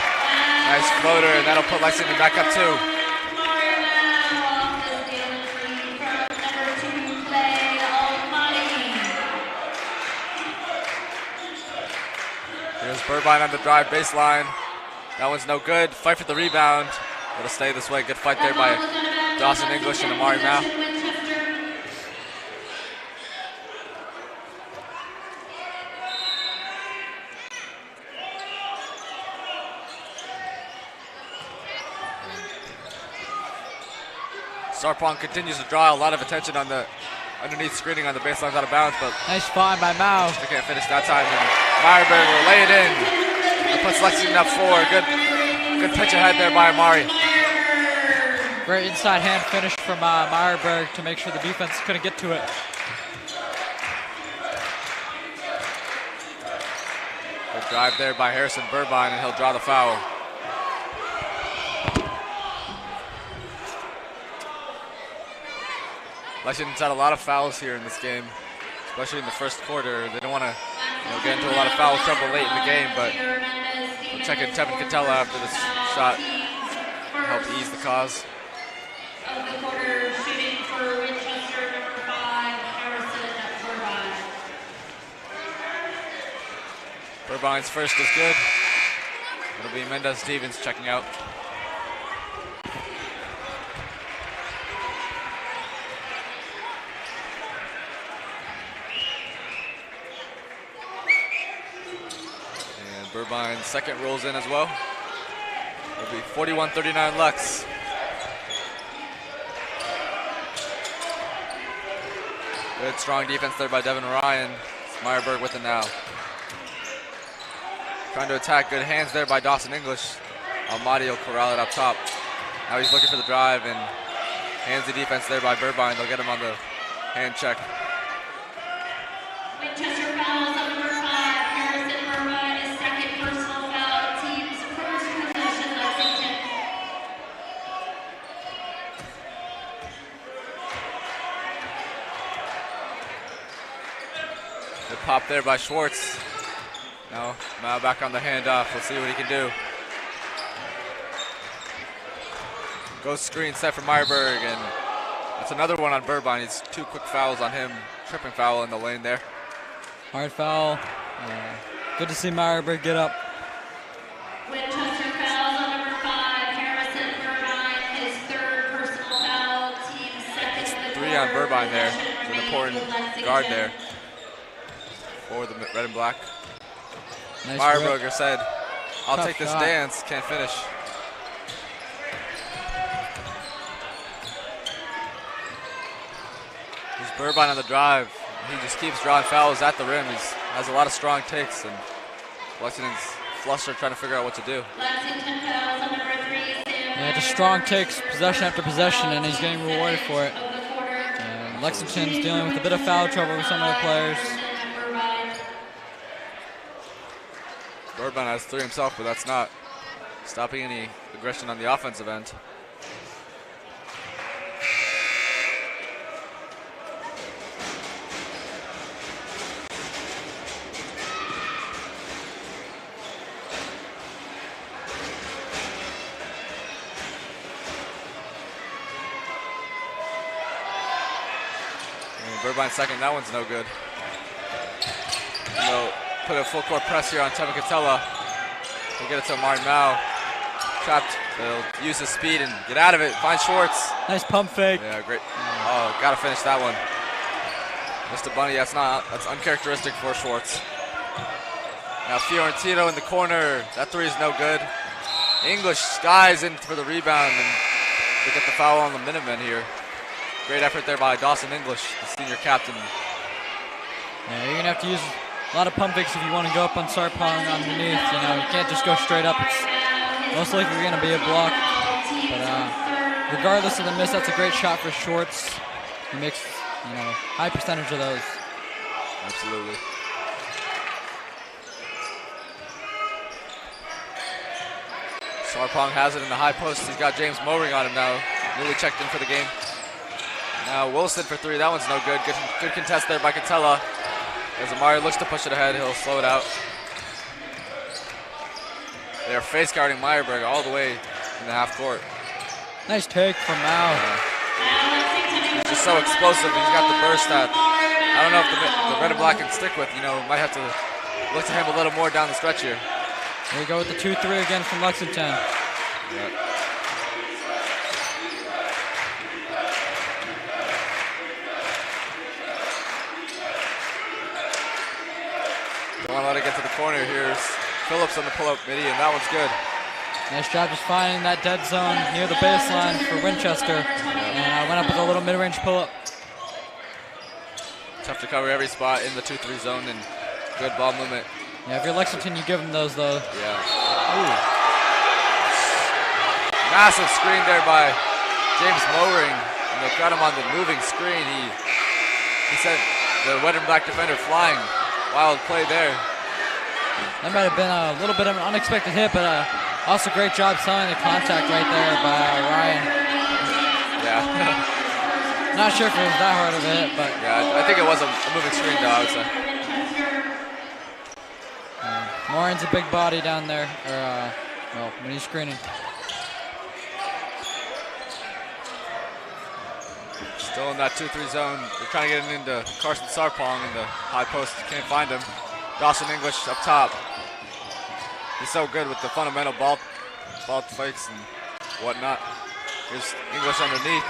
nice floater, and that'll put Lexington back up two. Here's Burbine on the drive baseline. That one's no good. Fight for the rebound. It'll stay this way. Good fight there by Dawson English and Amari Mao. Sarpong continues to draw a lot of attention on the underneath screening on the baselines out of bounds, but Nice find by Mao. they can't finish that time. And Meyerberg will lay it in. That puts Lexington up 4. Good pitch ahead there by Amari. Great inside hand finish from Meyerberg to make sure the defense couldn't get to it. Good drive there by Harrison Burbine, and he'll draw the foul. Lexington's had a lot of fouls here in this game, especially in the first quarter. They don't want to get into a lot of foul trouble late in the game, but we'll check in Tevin Catella after this shot to help ease the cause. Of the quarter, shooting for Winchester, number 5, Harrison Burbine. Burbine's first is good. It'll be Mendez Stevens checking out. Burbine's second rolls in as well. It'll be 41-39 Lux. Good strong defense there by Devin Ryan. It's Meyerberg with it now. Trying to attack, good hands there by Dawson English. Almaty will corral it up top. Now he's looking for the drive and hands the defense there by Burbine. They'll get him on the hand check. Winchester fouls on number 5, Harrison Burbine, his second personal foul, team's first possession, Lexington. Good pop there by Schwartz. Now back on the handoff. We'll see what he can do. Goes screen set for Meyerberg, and that's another one on Burbine. He's 2 quick fouls on him. Tripping foul in the lane there. Hard foul. Good to see Meyerberg get up. Winchester fouls on number 5, Harrison Burbine, his third personal foul, team's second of the 3 on quarter. Burbine there. Possession It's an remaining important with Lexington. guard there for the red and black. Nice Meyerberger grip. said, I'll Tough take this shot. dance. Can't finish. Here's Burbine on the drive. He just keeps drawing fouls at the rim. He has a lot of strong takes, and Lexington's flustered trying to figure out what to do. Lexington fouls on number 3, Sam Yeah, just strong takes, possession after possession, and he's getting rewarded for it. of the quarter. And Lexington's dealing with a bit of foul trouble with some of the players. Birdman has 3 himself, but that's not stopping any aggression on the offensive end. Birdbine's second, that one's no good. No, put a full court press here on Tevin Catella. He'll get it to Martin Mao. Trapped, he'll use his speed and get out of it. Find Schwartz. Nice pump fake. Yeah, great. Oh, gotta finish that one. Mr. Bunny, that's uncharacteristic for Schwartz. Now Fiorentino in the corner. That 3 is no good. English skies in for the rebound, and they get the foul on the Minutemen here. Great effort there by Dawson English, the senior captain. Yeah, you're gonna have to use a lot of pump fakes if you want to go up on Sarpong underneath. You know, you can't just go straight up. It's most likely gonna be a block. But regardless of the miss, that's a great shot for Schwartz. He makes, you know, high percentage of those. Absolutely. Sarpong has it in the high post. He's got James Mowring on him now. Newly checked in for the game. Now Wilson for 3. That one's no good. Good contest there by Catella. As Amari looks to push it ahead, he'll slow it out. They are face guarding Meyerberg all the way in the half court. Nice take from Mao. He's just so explosive. He's got the burst that I don't know if the red and black can stick with. You know, might have to look to him a little more down the stretch here. There you go with the 2-3 again from Lexington. Yeah. Don't want to let it get to the corner. Here's Phillips on the pull-up midi, and that one's good. Nice job just finding that dead zone near the baseline for Winchester. And went up with a little mid-range pull-up. Tough to cover every spot in the 2-3 zone, and good ball movement. Yeah, if you're Lexington, you give them those, though. Yeah. Ooh. Massive screen there by James Mowring, and they got him on the moving screen. He sent the red and black defender flying. Wild play there. That might have been a little bit of an unexpected hit, but also great job selling the contact right there by Ryan. Yeah. Not sure if it was that hard of a hit, but yeah, I think it was a moving screen, though, I would say. Morin's a big body down there, or well, when he's screening. Still in that 2-3 zone. They're trying to get it into Carson Sarpong in the high post. Can't find him. Dawson English up top. He's so good with the fundamental ball fakes and whatnot. Here's English underneath.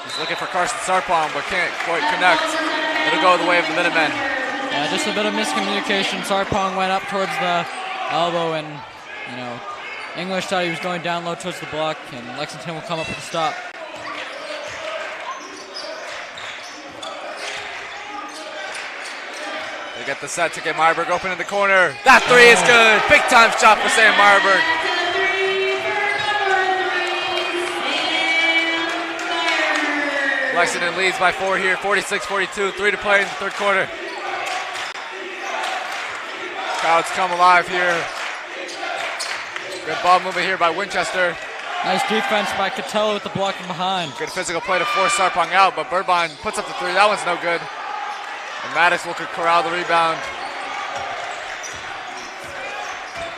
He's looking for Carson Sarpong, but can't quite connect. It'll go the way of the Minutemen. Yeah, just a bit of miscommunication. Sarpong went up towards the elbow, and you know, English thought he was going down low towards the block, and Lexington will come up with a stop. They get the set to get Meyerberg open in the corner. That 3 is good. Big time shot for Sam Meyerberg. Lexington leads by 4 here, 46-42, 3 to play in the third quarter. Crowds come alive here. Good ball movement here by Winchester. Nice defense by Catella with the block from behind. Good physical play to force Sarpong out, but Birdbine puts up the 3. That one's no good. And Maddox will corral the rebound.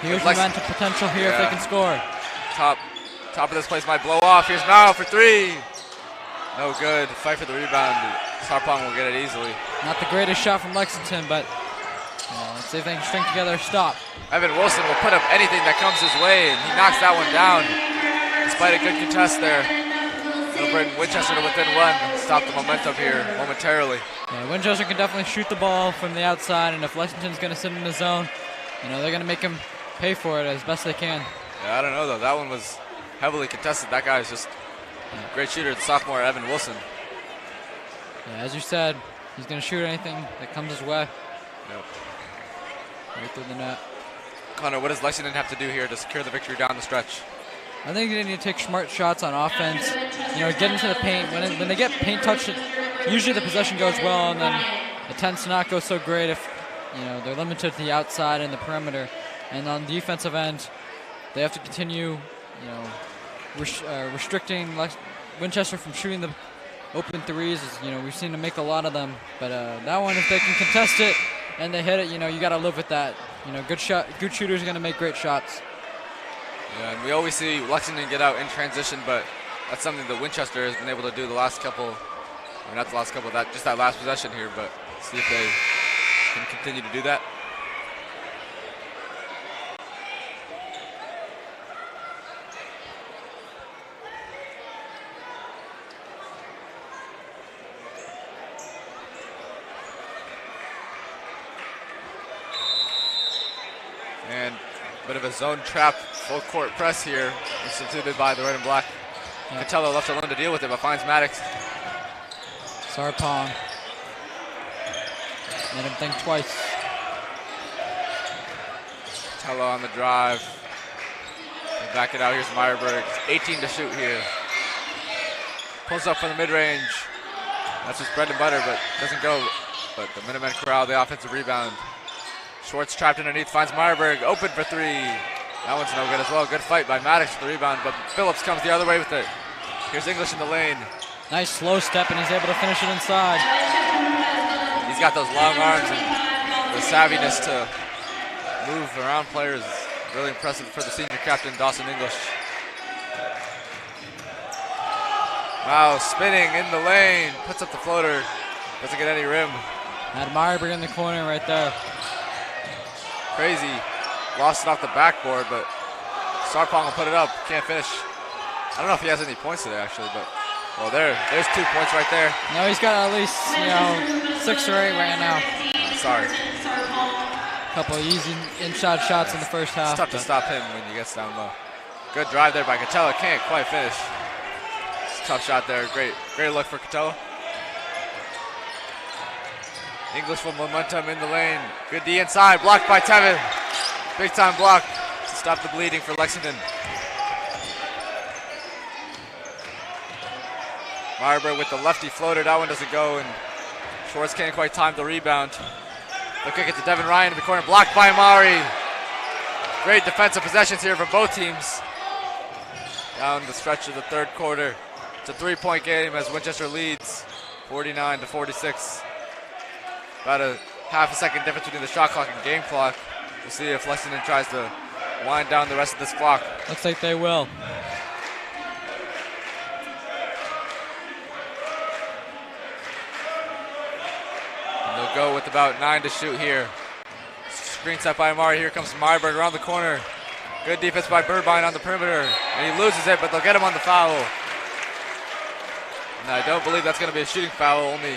Huge momentum potential here if they can score. Top of this place might blow off. Here's Mao for 3. No good. Fight for the rebound. Sarpong will get it easily. Not the greatest shot from Lexington, but let's see if they can string together a stop. Evan Wilson will put up anything that comes his way, and he knocks that one down. Despite a good contest there, it'll bring Winchester to within 1. Stop the momentum here momentarily. Yeah, Winchester can definitely shoot the ball from the outside, and if Lexington's going to sit in the zone, they're going to make him pay for it as best they can. Yeah, I don't know, though. That one was heavily contested. That guy is just a great shooter, the sophomore Evan Wilson. Yeah, as you said, he's going to shoot anything that comes his way. Yep. Right through the net. Connor, what does Lexington have to do here to secure the victory down the stretch? I think they need to take smart shots on offense. Get into the paint. When they get paint touched, usually the possession goes well, and then it tends to not go so great if they're limited to the outside and the perimeter. And on the defensive end, they have to continue restricting Winchester from shooting the open threes. We've seen them make a lot of them, but that one, if they can contest it and they hit it, you got to live with that. Good shooters are going to make great shots. Yeah, and we always see Lexington get out in transition, but that's something that Winchester has been able to do the last couple, or not the last couple, just that last possession here, but see if they can continue to do that. And a bit of a zone trap full court press here, instituted by the red and black. Yeah. Catello left alone to deal with it, but finds Maddox. Sarpong made him think twice. Catello on the drive. They back it out. Here's Meyerberg. 18 to shoot here. Pulls up for the mid-range. That's his bread and butter, but doesn't go. But the Minutemen corral the offensive rebound. Schwartz trapped underneath, finds Meyerberg, open for three. That one's no good as well. Good fight by Maddox for the rebound, but Phillips comes the other way with it. Here's English in the lane. Nice slow step, and he's able to finish it inside. He's got those long arms and the savviness to move around players. Really impressive for the senior captain, Dawson English. Wow, spinning in the lane, puts up the floater, doesn't get any rim. Had Meyerberg in the corner right there. Crazy. Lost it off the backboard, but Sarpong will put it up. Can't finish. I don't know if he has any points today, actually, but well, there's 2 points right there. No, he's got at least 6 or 8 right now. Sorry. A couple of easy inside shots in the first half. It's tough to stop him when he gets down low. Good drive there by Catello. Can't quite finish. It's a tough shot there. Great look for Catello. English with momentum in the lane. Good D inside, blocked by Tevin. Big time block to stop the bleeding for Lexington. Meyerberg with the lefty floater, that one doesn't go, and Schwartz can't quite time the rebound. The kick it to Devin Ryan in the corner, blocked by Amari. Great defensive possessions here from both teams. Down the stretch of the third quarter. It's a 3-point game as Winchester leads 49-46. About a half a second difference between the shot clock and game clock. We'll see if Lexington tries to wind down the rest of this clock. Looks like they will. And they'll go with about 9 to shoot here. Screen set by Amari. Here comes Meyerberg around the corner. Good defense by Burbine on the perimeter. And he loses it, but they'll get him on the foul. And I don't believe that's going to be a shooting foul. Only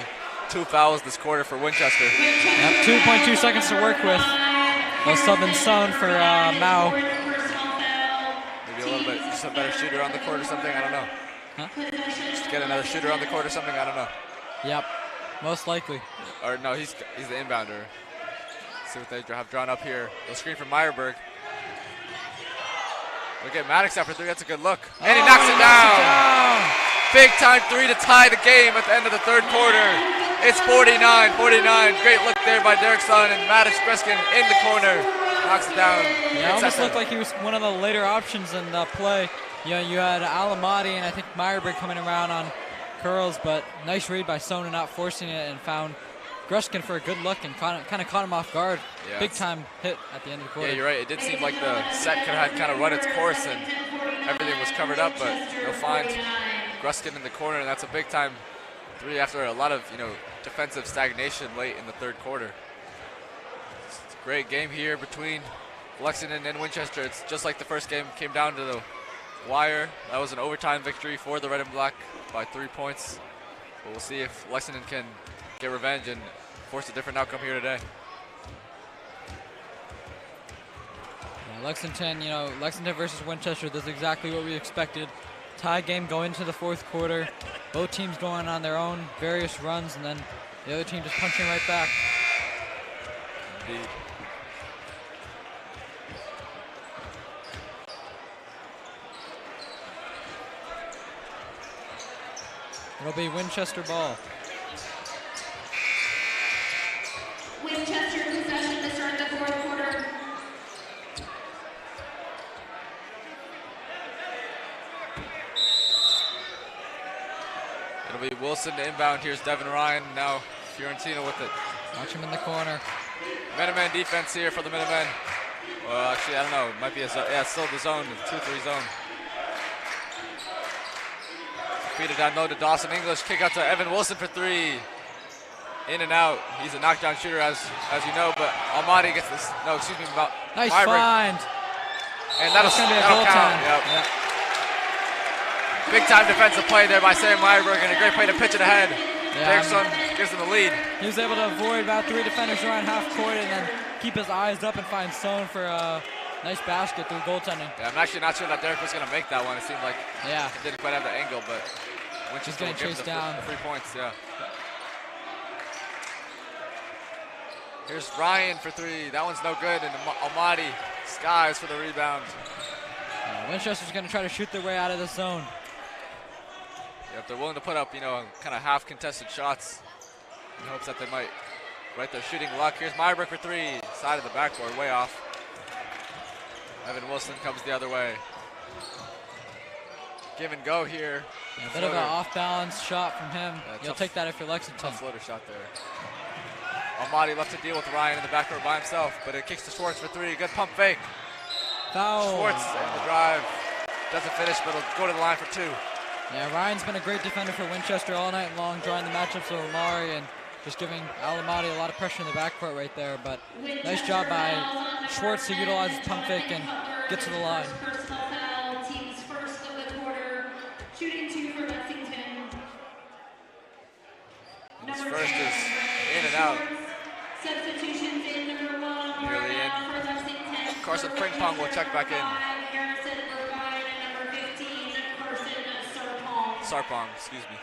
2 fouls this quarter for Winchester. Yep, 2.2 seconds to work with. No sub and Son for Mao. Maybe a little bit, just a better shooter on the court or something, I don't know. Huh? Just get another shooter on the court or something, I don't know. Yep, most likely. Or no, he's the inbounder. See what they have drawn up here. They'll screen from Meyerberg. They'll get Maddox after 3, that's a good look. And he knocks it down! Big time 3 to tie the game at the end of the third quarter. It's 49-49. Great look there by Derek Son, and Maddox Greskin in the corner. Knocks it down. Yeah, it almost looked like he was one of the later options in the play. You had Alamati and I think Meyerberg coming around on curls, but nice read by Son and not forcing it, and found Greskin for a good look and kind of caught him off guard. Yeah, big time hit at the end of the quarter. Yeah, you're right. It did seem like the set had kind of run its course and everything was covered up, but they'll find Greskin in the corner, and that's a big time 3 after a lot of defensive stagnation late in the third quarter. It's a great game here between Lexington and Winchester. It's just like the first game, came down to the wire. That was an overtime victory for the red and black by 3 points. But we'll see if Lexington can get revenge and force a different outcome here today. Yeah, Lexington versus Winchester, this is exactly what we expected. Tie game going into the fourth quarter. Both teams going on their own various runs, and then the other team just punching right back. Indeed. It'll be Winchester ball. Wilson to inbound. Here's Devin Ryan. Now Fiorentina with it. Watch him in the corner. Minutemen defense here for the Minutemen. Well, actually, I don't know. It might be a zone. Yeah, it's still the zone, the 2-3 zone. Feed it down low to Dawson English. Kick out to Evan Wilson for three. In and out. He's a knockdown shooter, as you know, but Almaty gets this. No, excuse me. Nice Myrick. find. And that'll count. Yep. Yeah. Big time defensive play there by Sam Myberg, and a great play to pitch it ahead. Yeah, Dixon gives him the lead. He was able to avoid about 3 defenders around half court and then keep his eyes up and find Stone for a nice basket through goaltending. Yeah, I'm actually not sure that Derek was going to make that one. It seemed like it didn't quite have the angle, but Winchester getting chased down. The 3 points, yeah. Here's Ryan for three. That one's no good, and Almaty skies for the rebound. Winchester's going to try to shoot their way out of the zone. Yeah, if they're willing to put up, kind of half contested shots in hopes that they might write their shooting luck. Here's Myberg for three. Side of the backboard, way off. Evan Wilson comes the other way. Give and go here. Yeah, a bit of an off-balance shot from him. You'll take that if you're Lexington. Tough floater shot there. Almaty left to deal with Ryan in the backcourt by himself, but it kicks to Schwartz for three. Good pump fake. Foul. Schwartz in the drive. Doesn't finish, but he'll go to the line for two. Yeah, Ryan's been a great defender for Winchester all night long, drawing the matchups with Omari and just giving Almaty a lot of pressure in the backcourt right there. But nice job by Schwartz to utilize his pump fake and get to the line. Personal foul, team's first of the quarter. Shooting two for Lexington. His first is in and out. Substitutions in number 1. Nearly in. For Lexington. Carson Frimpong will check back in. Harrison Irvine and number 15, Carson Sarpong. Sarpong, excuse me.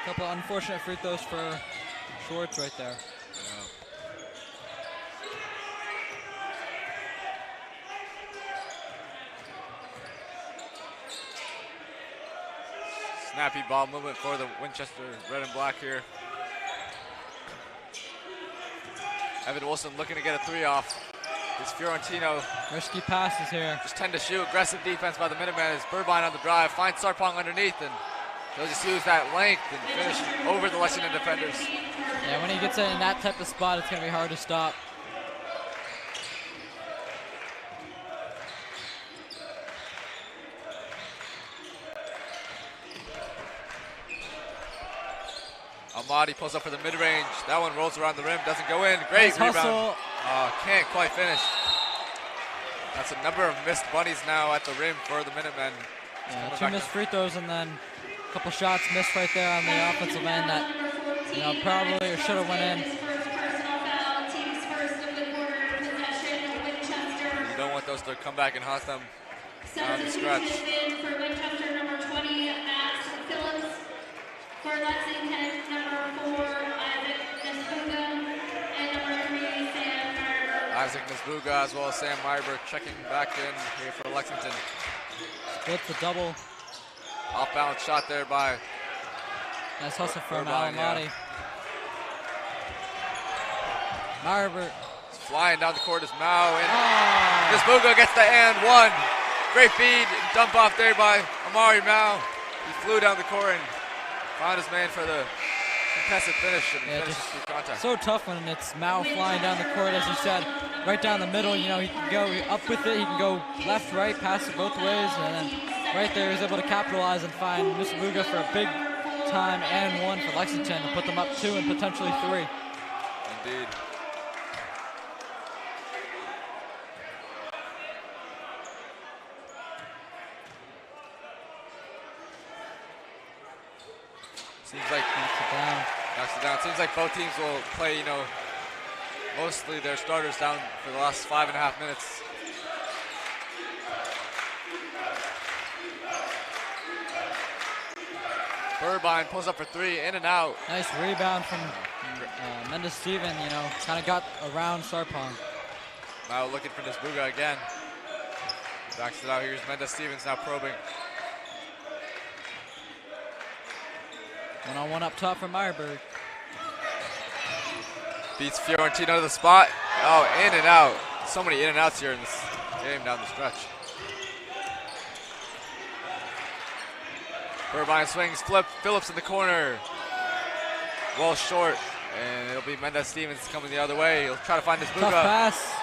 Couple of unfortunate free throws for Schwartz right there. Snappy ball movement for the Winchester red and black here. Evan Wilson looking to get a three off. It's Fiorentino. Risky passes here. Just 10 to shoot. Aggressive defense by the Minutemen as Burbine on the drive. Finds Sarpong underneath, and he'll just use that length and finish over the Lexington defenders. Yeah, when he gets in that type of spot, it's going to be hard to stop. Almaty pulls up for the mid-range. That one rolls around the rim, doesn't go in. Great nice rebound. Hustle. Can't quite finish. That's a number of missed bunnies now at the rim for the Minutemen. Yeah, 2 missed free throws and then a couple shots missed right there on the offensive end that probably or should have went in. You don't want those to come back and haunt them down the stretch. For Winchester, number 20, Max Phillips. For Lexington, number 4, Isaac Nesbuga. And number 3, Sam Myberg. Isaac Nesbuga as well as Sam Myberg checking back in here for Lexington. Split the double. Off balance shot there by nice hustle from Burbine, Almaty. Myberg. Flying down the court is Mao, and Nesbuga gets the and one. Great feed and dump off there by Amari Mao. He flew down the court and found his man for the contested finish and finishes through contact. So tough when it's Mao flying down the court, as you said, right down the middle. He can go up with it, he can go left, right, pass it both ways, and then right there he's able to capitalize and find Nesbuga for a big time and one for Lexington to put them up 2 and potentially 3. Indeed. Seems like knocks it down. Seems like both teams will play, mostly their starters down for the last 5.5 minutes. Burbine pulls up for three, in and out. Nice rebound from Mendes Steven, kind of got around Sarpong. Now looking for Nesbuga again. Backs it out. Here's Mendes Stevens now probing. 1-on-1 up top for Myberg. Beats Fiorentino to the spot. Oh, in and out. So many in and outs here in this game down the stretch. Burbine swings, flip, Phillips in the corner. Well short, and it'll be Mendez Stevens coming the other way. He'll try to find this Tough pass.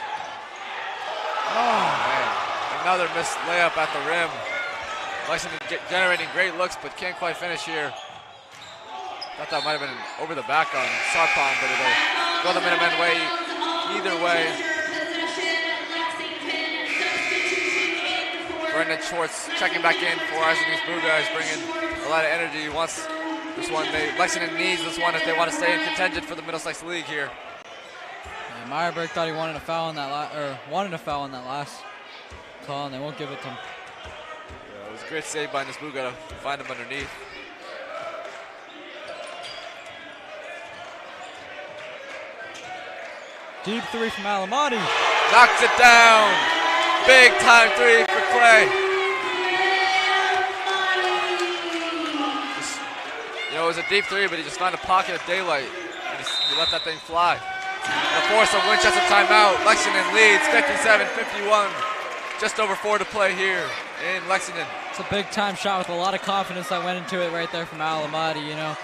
Oh, man. Another missed layup at the rim. Lexington generating great looks, but can't quite finish here. Thought that might have been over the back on Sarpong, but it'll go the Minutemen way either way. Brendan Schwartz checking back in for Arsenal's Buga. He's bringing a lot of energy. He wants this one. Lexington needs this one if they want to stay in contention for the Middlesex League here. Yeah, Meyerberg thought he wanted a foul on that last call, and they won't give it to him. Yeah, it was a great save by Nisbuga to find him underneath. Deep three from Alamati. Knocks it down. Big time three for Clay. You know, it was a deep three, but he just found a pocket of daylight, and he let that thing fly. The force of Winchester timeout. Lexington leads 57-51. Just over 4 to play here in Lexington. It's a big time shot with a lot of confidence that went into it right there from Alamati, you know.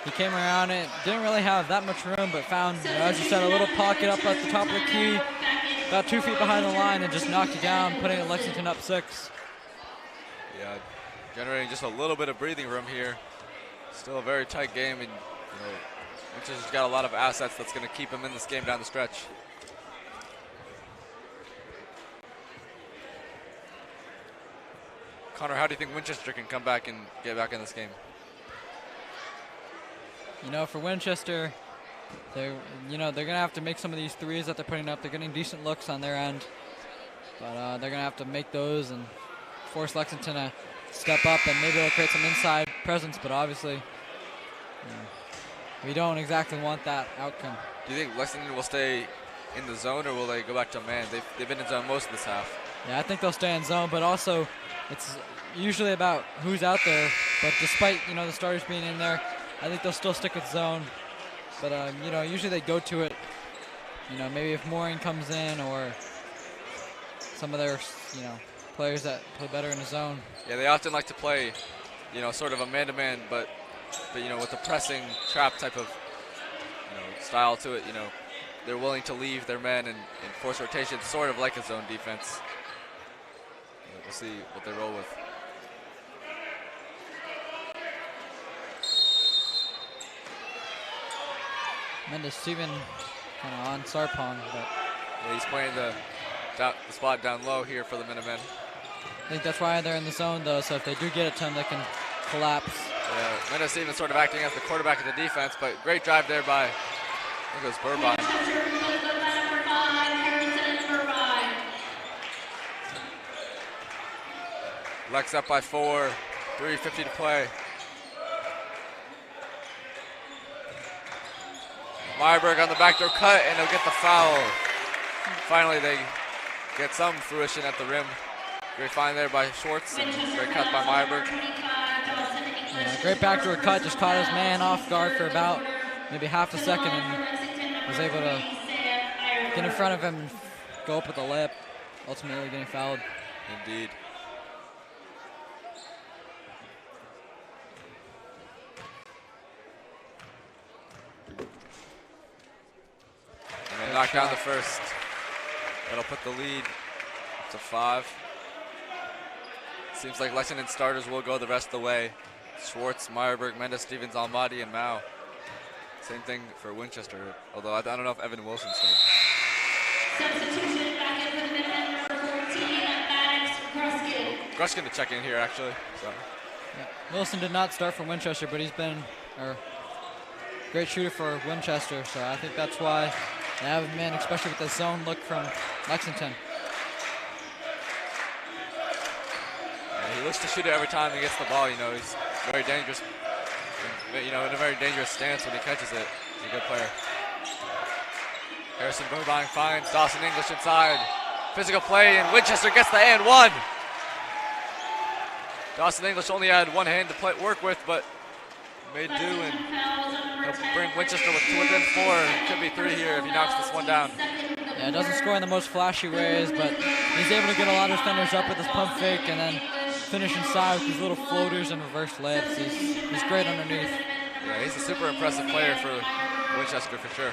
He came around it, didn't really have that much room, but found, you know, as you said, a little pocket up at the top of the key, about 2 feet behind the line, and just knocked it down, putting Lexington up 6. Yeah, generating just a little bit of breathing room here. Still a very tight game, and you know, Winchester's got a lot of assets that's going to keep him in this game down the stretch. Connor, how do you think Winchester can come back and get back in this game? You know, for Winchester, they're going to have to make some of these threes that they're putting up. They're getting decent looks on their end, but they're going to have to make those and force Lexington to step up, and maybe they'll create some inside presence, but obviously, you know, we don't exactly want that outcome. Do you think Lexington will stay in the zone, or will they go back to man? They've been in zone most of this half. Yeah, I think they'll stay in zone, but also it's usually about who's out there. But despite, you know, the starters being in there, I think they'll still stick with zone. But, you know, usually they go to it, you know, maybe if Mooring comes in or some of their, you know, players that play better in the zone. Yeah, they often like to play, you know, sort of a man-to-man, but you know, with a pressing trap type of, you know, style to it. You know, they're willing to leave their men and force rotation, sort of like a zone defense. You know, we'll see what they roll with. Mendez Steven kind of on Sarpong, but yeah, he's playing the spot down low here for the Minutemen. I think that's why they're in the zone, though, so if they do get it to him, they can collapse. Yeah, Mendez Steven sort of acting as the quarterback of the defense, but great drive there by, I think it was Burbine. Lex up by 4, 3:50 to play. Meyerberg on the backdoor cut, and he'll get the foul. Finally, they get some fruition at the rim. Great find there by Schwartz, and great cut by Meyerberg. Yeah, great backdoor cut, just caught his man off guard for about maybe half a second, and was able to get in front of him and go up with the layup, ultimately getting fouled. Indeed. And they knock down the first. That'll put the lead up to 5. Seems like Lexington starters will go the rest of the way. Schwartz, Meyerberg, Mendez, Stevens, Almaty, and Mao. Same thing for Winchester, although I don't know if Evan Wilson started. Substitution back in for the Minutemen, number 14, Maddox Gruskin. Gruskin to check in here, actually. So. Yeah. Wilson did not start for Winchester, but he's been a great shooter for Winchester, so I think that's why they have him in, especially with the zone look from Lexington. Yeah, he looks to shoot it every time he gets the ball. You know, he's very dangerous. You know, in a very dangerous stance when he catches it. He's a good player. Harrison Burbine finds Dawson English inside. Physical play, and Winchester gets the and one. Dawson English only had one hand to work with, but made do, and he'll bring Winchester within 4. Could be 3 here if he knocks this one down. Yeah, doesn't score in the most flashy ways, but he's able to get a lot of defenders up with his pump fake and then finish inside with these little floaters and reverse layups. He's great underneath. Yeah, he's a super impressive player for Winchester for sure.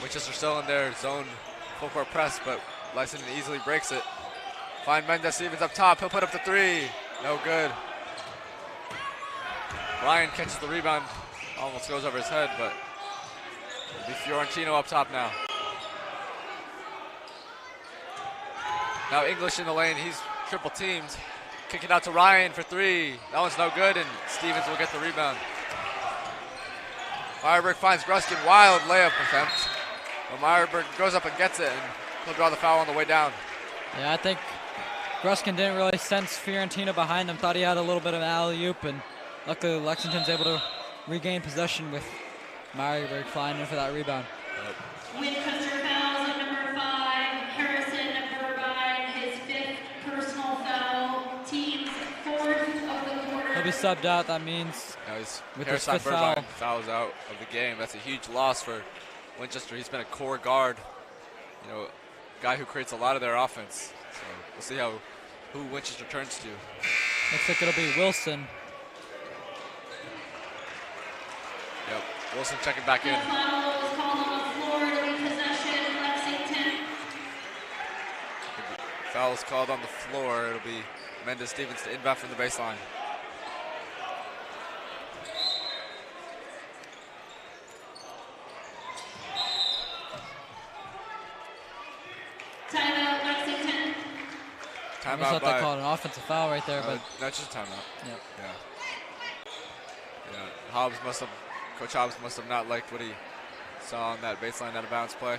Winchester still in their zone full court press, but Lexington easily breaks it. Find Mendez Stevens up top. He'll put up the three. No good. Ryan catches the rebound. Almost goes over his head, but it'll be Fiorentino up top now. Now English in the lane. He's triple teamed. Kick it out to Ryan for three. That one's no good, and Stevens will get the rebound. Meyerberg finds Gruskin. Wild layup attempt. But Meyerberg goes up and gets it, and he'll draw the foul on the way down. Yeah, I think Gruskin didn't really sense Fiorentina behind him. Thought he had a little bit of an alley-oop, and luckily Lexington's able to regain possession with Meyerberg flying in for that rebound. Winchester fouls on number 5, Harrison Burbine, his 5th personal foul, team's 4th of the quarter. He'll be subbed out. That means with his Harrison 5th foul. Burbine fouls out of the game. That's a huge loss for Winchester. He's been a core guard, you know, guy who creates a lot of their offense. So we'll see who Winchester turns to. Looks like it'll be Wilson. Yep, Wilson checking back in. The foul was called on the floor to be possession, Lexington. Foul is called on the floor. It'll be Mendez Stevens to inbound from the baseline. Timeout, Lexington. I Timeout thought by. they called an offensive foul right there, but That's just a timeout. yep. Yeah. Coach Hobbs must have not liked what he saw on that baseline out of bounds play.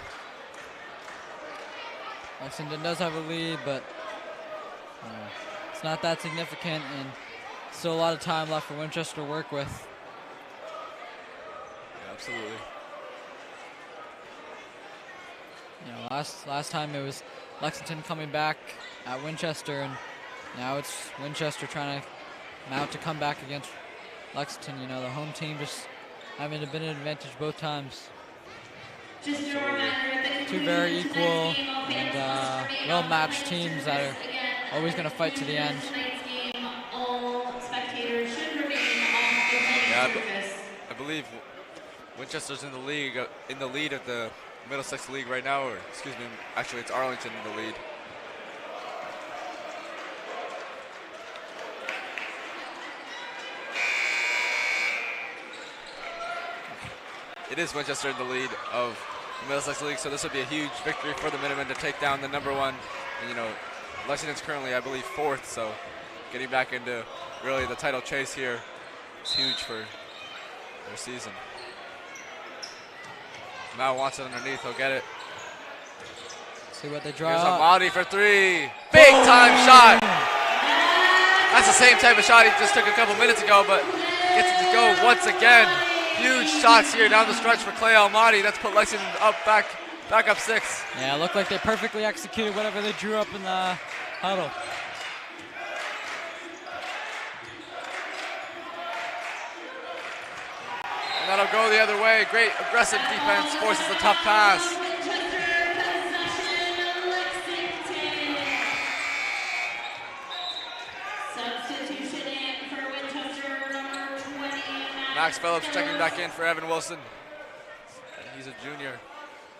Lexington does have a lead, but it's not that significant, and still a lot of time left for Winchester to work with. Yeah, absolutely. You know, last time it was Lexington coming back at Winchester, and now it's Winchester trying to mount a comeback against Lexington. You know, the home team just having a bit of an advantage both times. Just a reminder, at the Two very conclusion of equal tonight's game, all and fans remain well-matched off teams campus. that are Again, always going to fight to the end. tonight's game, all spectators should remain off the playing Yeah, surface. I believe Winchester's in the lead of the Middlesex League right now, or excuse me, actually it's Arlington in the lead. It is Winchester in the lead of the Middlesex League, so this would be a huge victory for the Minutemen to take down the number one. And, you know, Lexington's currently, I believe, 4th, so getting back into really the title chase here is huge for their season. Mao wants it underneath, he'll get it. See what they draw Here's up. Amadi for three. Big time shot. That's the same type of shot he just took a couple minutes ago, but gets it to go once again. Huge shots here down the stretch for Clay Almaty. That's put Lexington up back up 6. Yeah, it looked like they perfectly executed whatever they drew up in the huddle. And that'll go the other way. Great aggressive defense, forces a tough pass. Winchester possession, Lexington. Substitution in for Winchester, number 20, Max Phillips checking back in for Evan Wilson. He's a junior.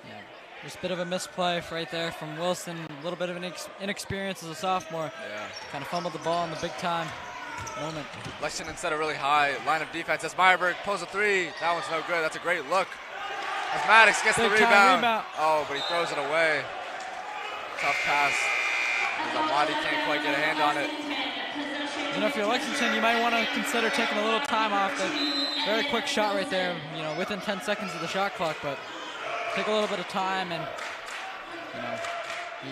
Yeah, just a bit of a misplay right there from Wilson. A little bit of an inexperience as a sophomore. Yeah. Kind of fumbled the ball in the big time moment. Lexington set a really high line of defense as Meyerberg pulls a three. That one's no good. That's a great look. As Maddox gets the Big time rebound. rebound. Oh, but he throws it away. Tough pass. As Almaty can't quite get a hand on it. You know, if you're Lexington, you might want to consider taking a little time off. The very quick shot right there, you know, within 10 seconds of the shot clock, but take a little bit of time, and, you know,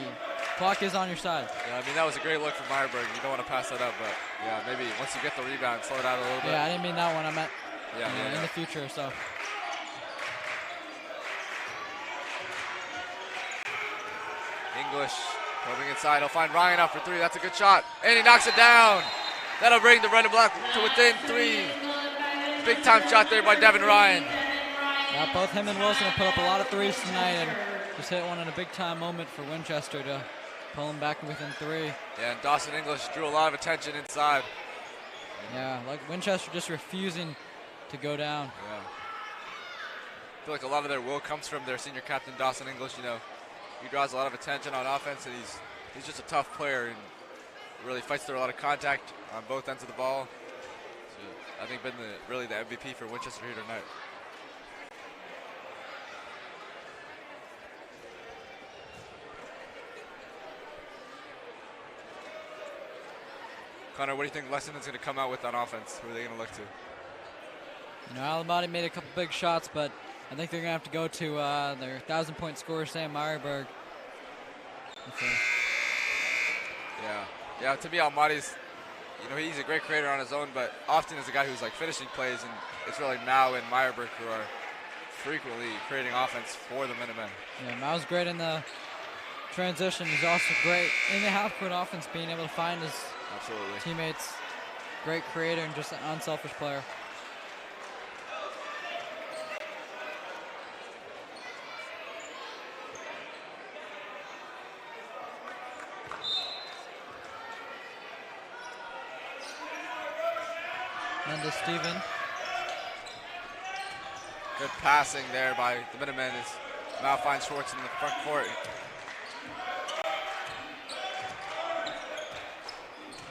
the clock is on your side. Yeah, I mean, that was a great look from Meyerberg. You don't want to pass that up, but yeah, maybe once you get the rebound, slow it out a little bit. Yeah, I didn't mean that one. I meant Yeah, in the future, so. English moving inside. He'll find Ryan out for three. That's a good shot. And he knocks it down. That'll bring the Red and Black to within three. Big time shot there by Devin Ryan. Yeah, both him and Wilson have put up a lot of threes tonight and just hit one in a big time moment for Winchester to pull him back within three. Yeah, and Dawson English drew a lot of attention inside. Yeah, like Winchester just refusing to go down. Yeah. I feel like a lot of their will comes from their senior captain, Dawson English. You know, he draws a lot of attention on offense, and he's just a tough player and really fights through a lot of contact on both ends of the ball. So I think been really the MVP for Winchester here tonight. Connor, what do you think Lexington's going to come out with on offense? Who are they going to look to? You know, LYBA Night made a couple big shots, but I think they're going to have to go to their 1,000-point scorer, Sam Meyerberg. Yeah. To me, Almaty's, you know, he's a great creator on his own, but often is a guy who's like finishing plays, and it's really Mao and Meyerberg who are frequently creating offense for the Minutemen. Yeah, Mao's great in the transition. He's also great in the half-court offense, being able to find his teammates. Great creator and just an unselfish player. Mendez Steven. Good passing there by the Minutemen as Mao finds Schwartz in the front court.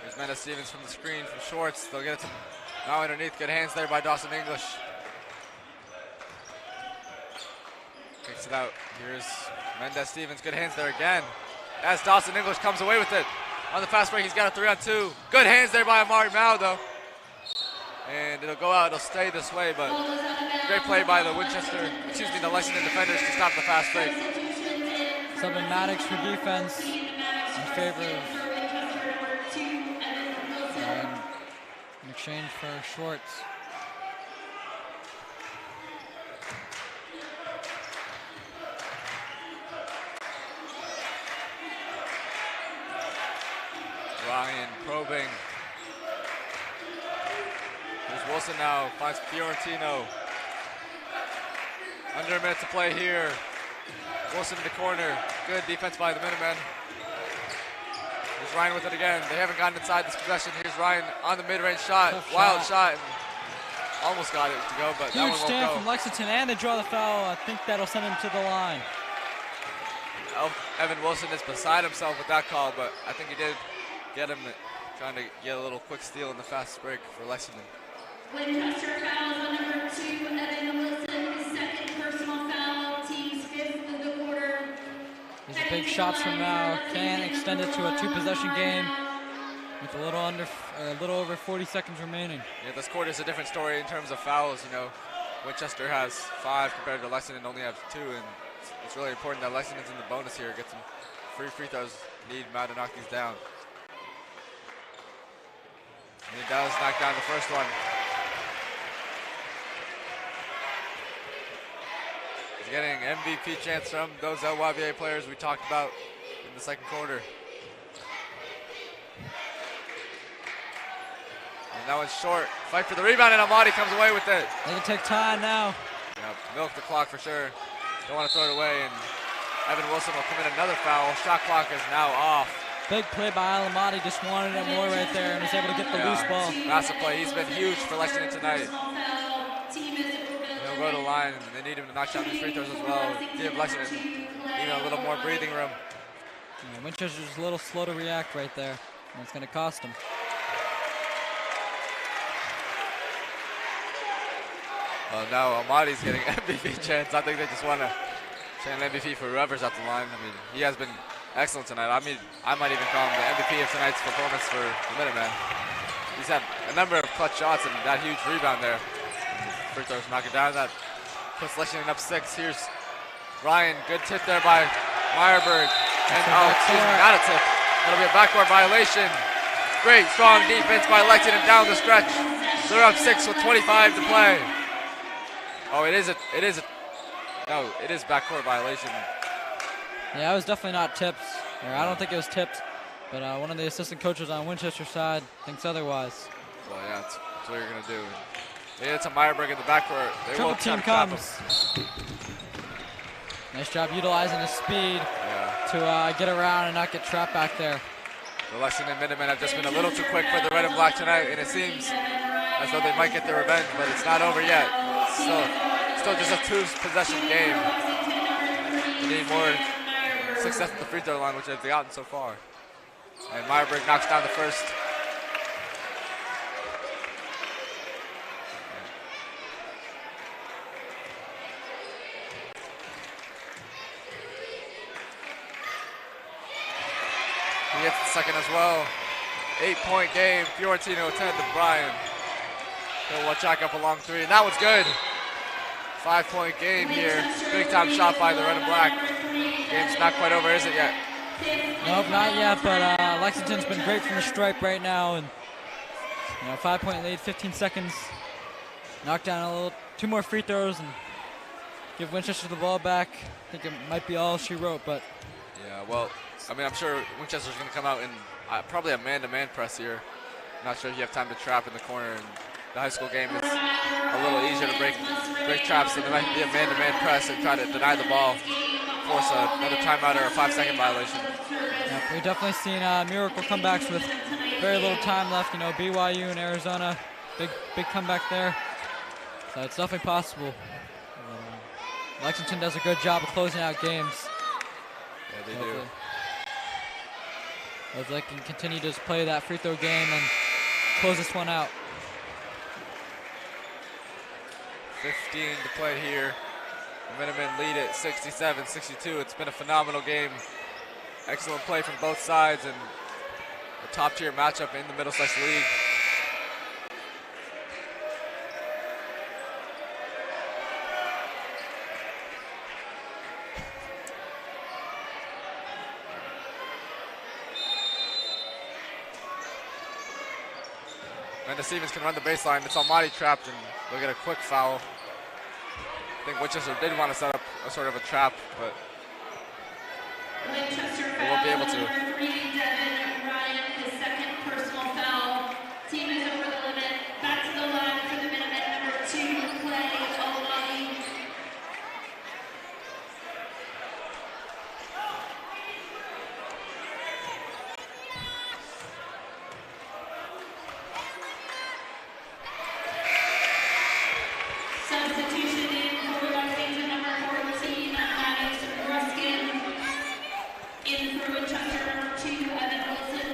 There's Mendez Stevens from the screen from Schwartz. They'll get it to Mao underneath. Good hands there by Dawson English. Kicks it out. Here's Mendez Stevens. Good hands there again. As Dawson English comes away with it. On the fast break, he's got a 3-on-2. Good hands there by Amari Mao, though. And it'll go out, it'll stay this way, but great play by the the Lexington defenders to stop the fast break. Subbing Maddox for defense in favor of in exchange for Schwartz. Ryan probing. There's Wilson now, finds Fiorentino. Under a minute to play here. Wilson in the corner. Good defense by the Minutemen. Here's Ryan with it again. They haven't gotten inside this possession. Here's Ryan on the mid-range shot. Wild shot. And almost got it to go, but that one won't go. Huge stand from Lexington, and they draw the foul. I think that'll send him to the line. Evan Wilson is beside himself with that call, but I think he did get him trying to get a little quick steal in the fast break for Lexington. Winchester fouls on number 2, Evan Wilson, second personal foul, team's 5th of the quarter. These are big shots from Mao. Can extend it to a 2-possession game with a little over 40 seconds remaining. Yeah, this quarter is a different story in terms of fouls. You know, Winchester has 5 compared to Lexington only have 2, and it's really important that Lexington's in the bonus here. Get some free throws. Need Mao to knock these down. And he does knock down the first one. He's getting MVP chance from those LYBA players we talked about in the second quarter. And that one's short. Fight for the rebound, and Amati comes away with it. They can take time now. Yeah, milk the clock for sure. Don't want to throw it away, and Evan Wilson will commit another foul. Shot clock is now off. Big play by Alamati, just wanted it more right there and was able to get the loose ball. Massive play. He's been huge for Lexington tonight. He'll go to the line, and they need him to knock down these free throws as well. Give Lexington even a little more breathing room. Yeah, Winchester's a little slow to react right there, and it's going to cost him. Well, now Amati's getting MVP chance. I think they just want to chant MVP for whoever's at the line. I mean, he has been excellent tonight. I mean, I might even call him the MVP of tonight's performance for the Minutemen. He's had a number of clutch shots and that huge rebound there. Free throws knock it down. That puts Lexington up 6. Here's Ryan. Good tip there by Meyerberg. And not a tip. That'll be a backcourt violation. Great, strong defense by Lexington down the stretch. They're up 6 with 25 to play. Oh, it is backcourt violation. Yeah, it was definitely not tips. Or I don't think it was tipped, but one of the assistant coaches on Winchester side thinks otherwise. Well, yeah, that's what you're going to do. They hit to Meyerberg in the backcourt. They Triple will team trap him. comes. Nice job utilizing his speed to get around and not get trapped back there. The Lexington Minutemen have just been a little too quick for the red and black tonight, and it seems as though they might get their revenge, but it's not over yet. Still just a 2-possession game. They need more success at the free throw line, which they've gotten so far. And Meyerberg knocks down the first. He hits the second as well. 8-point game. Fiorentino 10 to Bryan. He'll jack up a long three, and that one's good. 5-point game here. Big time shot by the red and black. Game's not quite over, is it yet? Nope, not yet, but Lexington's been great from the stripe right now, and 5-point lead, 15 seconds. Knock down 2 more free throws and give Winchester the ball back. I think it might be all she wrote, but. Yeah, well, I mean, I'm sure Winchester's going to come out in probably a man-to-man press here. Not sure if you have time to trap in the corner. In the high school game, it's a little easier to break traps, so there might be a man-to-man press and try to deny the ball, force another timeout or a 5-second violation. Yeah, we've definitely seen miracle comebacks with very little time left. BYU and Arizona, big comeback there. So it's definitely possible. Lexington does a good job of closing out games. Yeah, they do. As they can continue to just play that free throw game and close this one out. 15 to play here. The Minutemen lead it 67-62. It's been a phenomenal game. Excellent play from both sides and a top-tier matchup in the Middlesex League. And the Stevens can run the baseline. It's Almighty trapped, and they'll get a quick foul. I think Winchester did want to set up a sort of a trap, but they won't be able to. Number 3, Devin Ryan, his second personal foul. Team is over the limit. Back to the line for the Minutemen. Number 2, play Olay. Substitution in for Lexington, number 14, Maddox Ruskin. In for Winchester, number 2, Evan Wilson.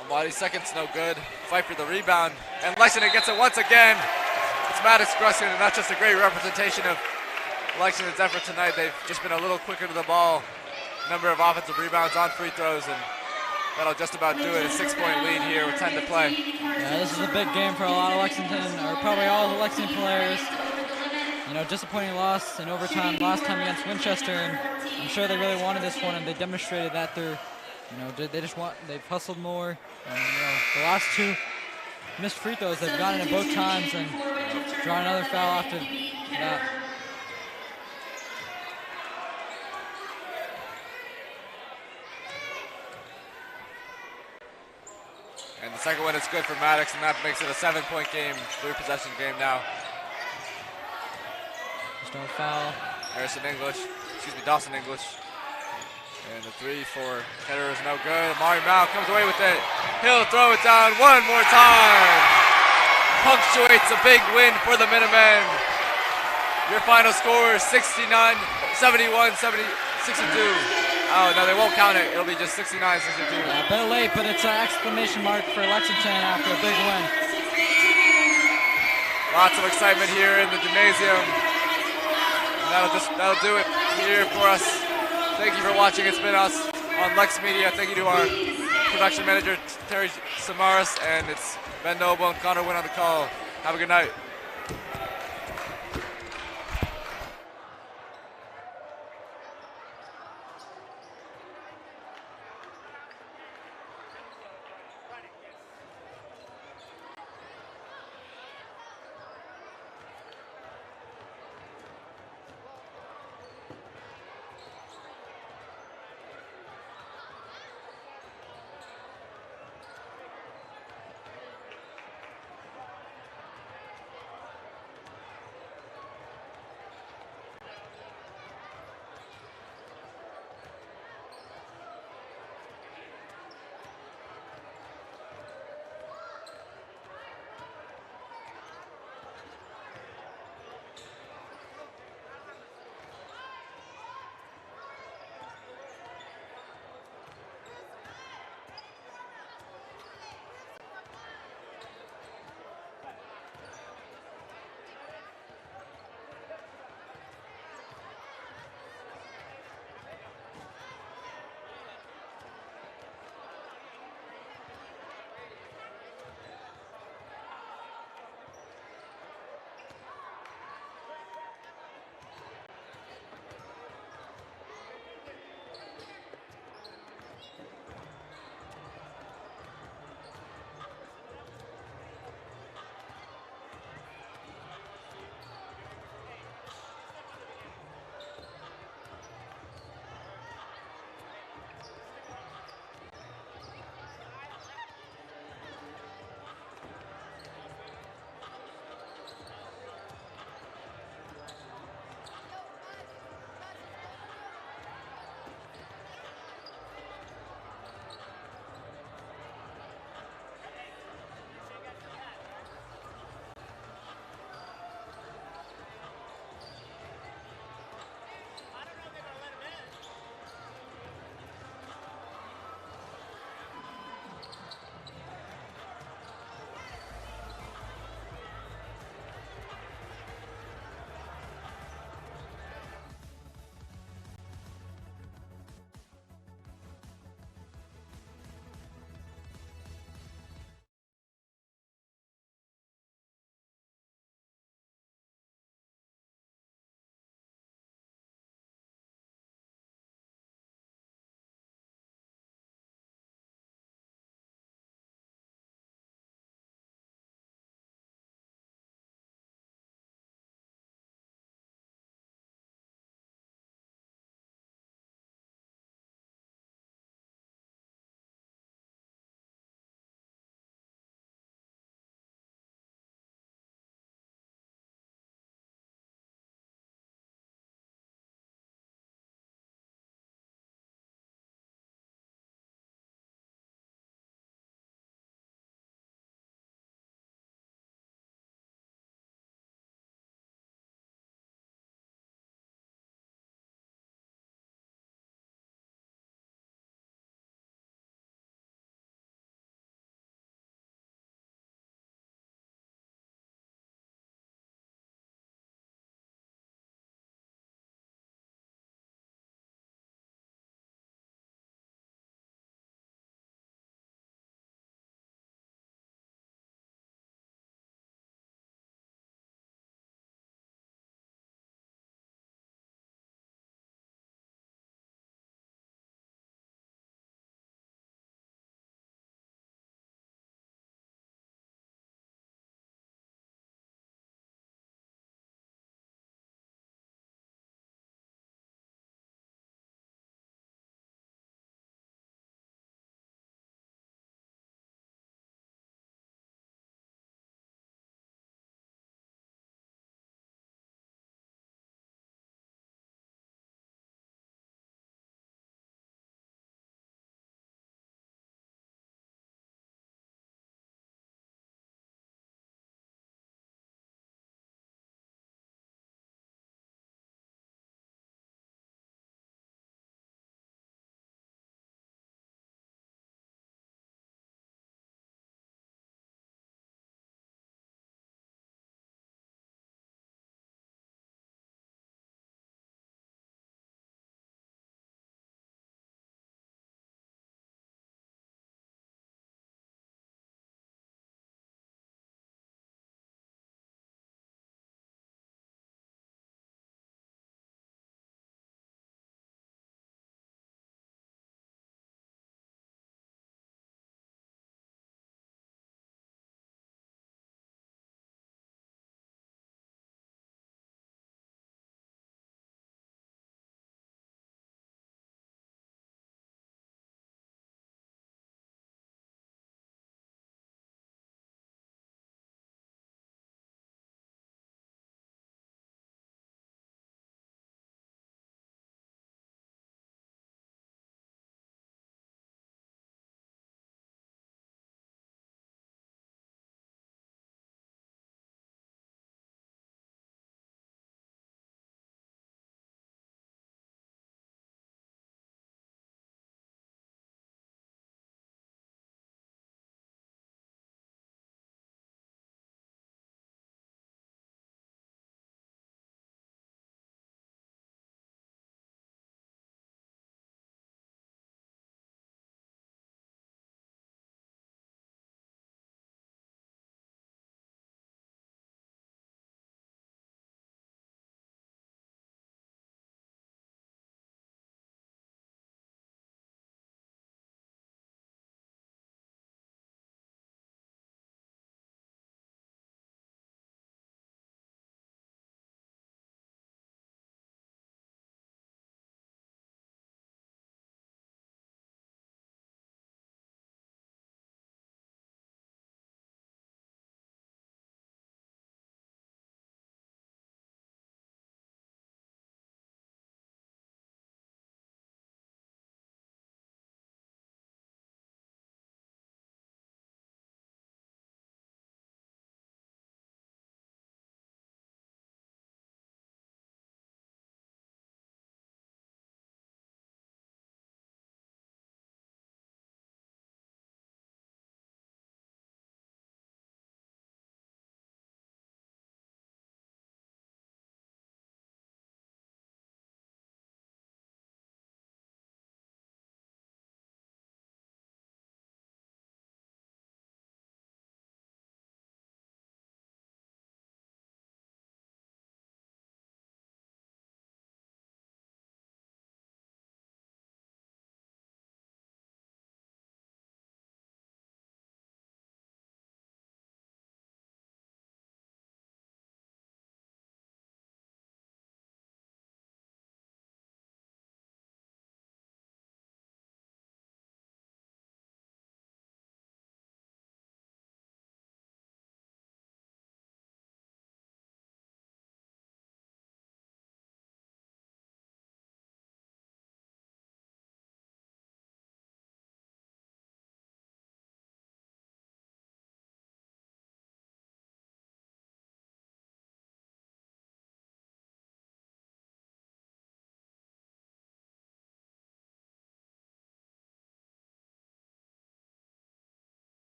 Almighty second's no good. Fight for the rebound, and Lexington gets it once again. It's Maddox Gruskin, and that's just a great representation of Lexington's effort tonight. They've just been a little quicker to the ball. Number of offensive rebounds on free throws, and that'll just about do it. A 6-point lead here with 10 to play. Yeah, this is a big game for a lot of Lexington, or probably all the Lexington players. Disappointing loss in overtime last time against Winchester, and I'm sure they really wanted this one, and they demonstrated that they've hustled more. And, the last 2 missed free throws, they've gotten it both times, and drawn another foul after that. And the second one is good for Maddox, and that makes it a 7-point game, 3-possession game now. Just no foul. Dawson English. And the 3 for Ketter is no good. Amari Mao comes away with it. He'll throw it down one more time. Punctuates a big win for the Minutemen. Your final score is 69, 71, 62. Oh, no, they won't count it. It'll be just 69, 62. Yeah, a bit late, but it's an exclamation mark for Lexington after a big win. Lots of excitement here in the gymnasium. And that'll do it here for us. Thank you for watching. It's been us on LexMedia. Thank you to our production manager, Terry Samaras, and it's Ben Noble and Connor Wynn on the call. Have a good night.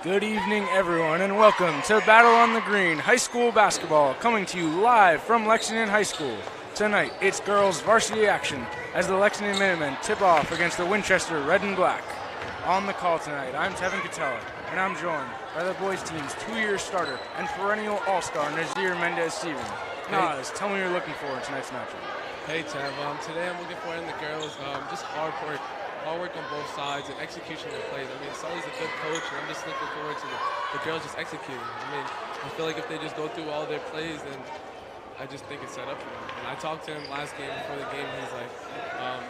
Good evening, everyone, and welcome to Battle on the Green High School Basketball, coming to you live from Lexington High School. Tonight, it's girls varsity action as the Lexington Minutemen tip off against the Winchester Red and Black. On the call tonight, I'm Tevin Catella, and I'm joined by the boys' team's 2-year starter and perennial all-star Nazir Mendez-Steven. Naz, tell me what you're looking for in tonight's matchup. Hey, Tev. Today I'm looking for in the girls just hard work on both sides and execution of plays. I mean, Sully's a good coach, and I'm just looking forward to the girls just executing. I mean, I feel like if they just go through all their plays, then I just think it's set up for them. And I talked to him last game before the game, and he's like,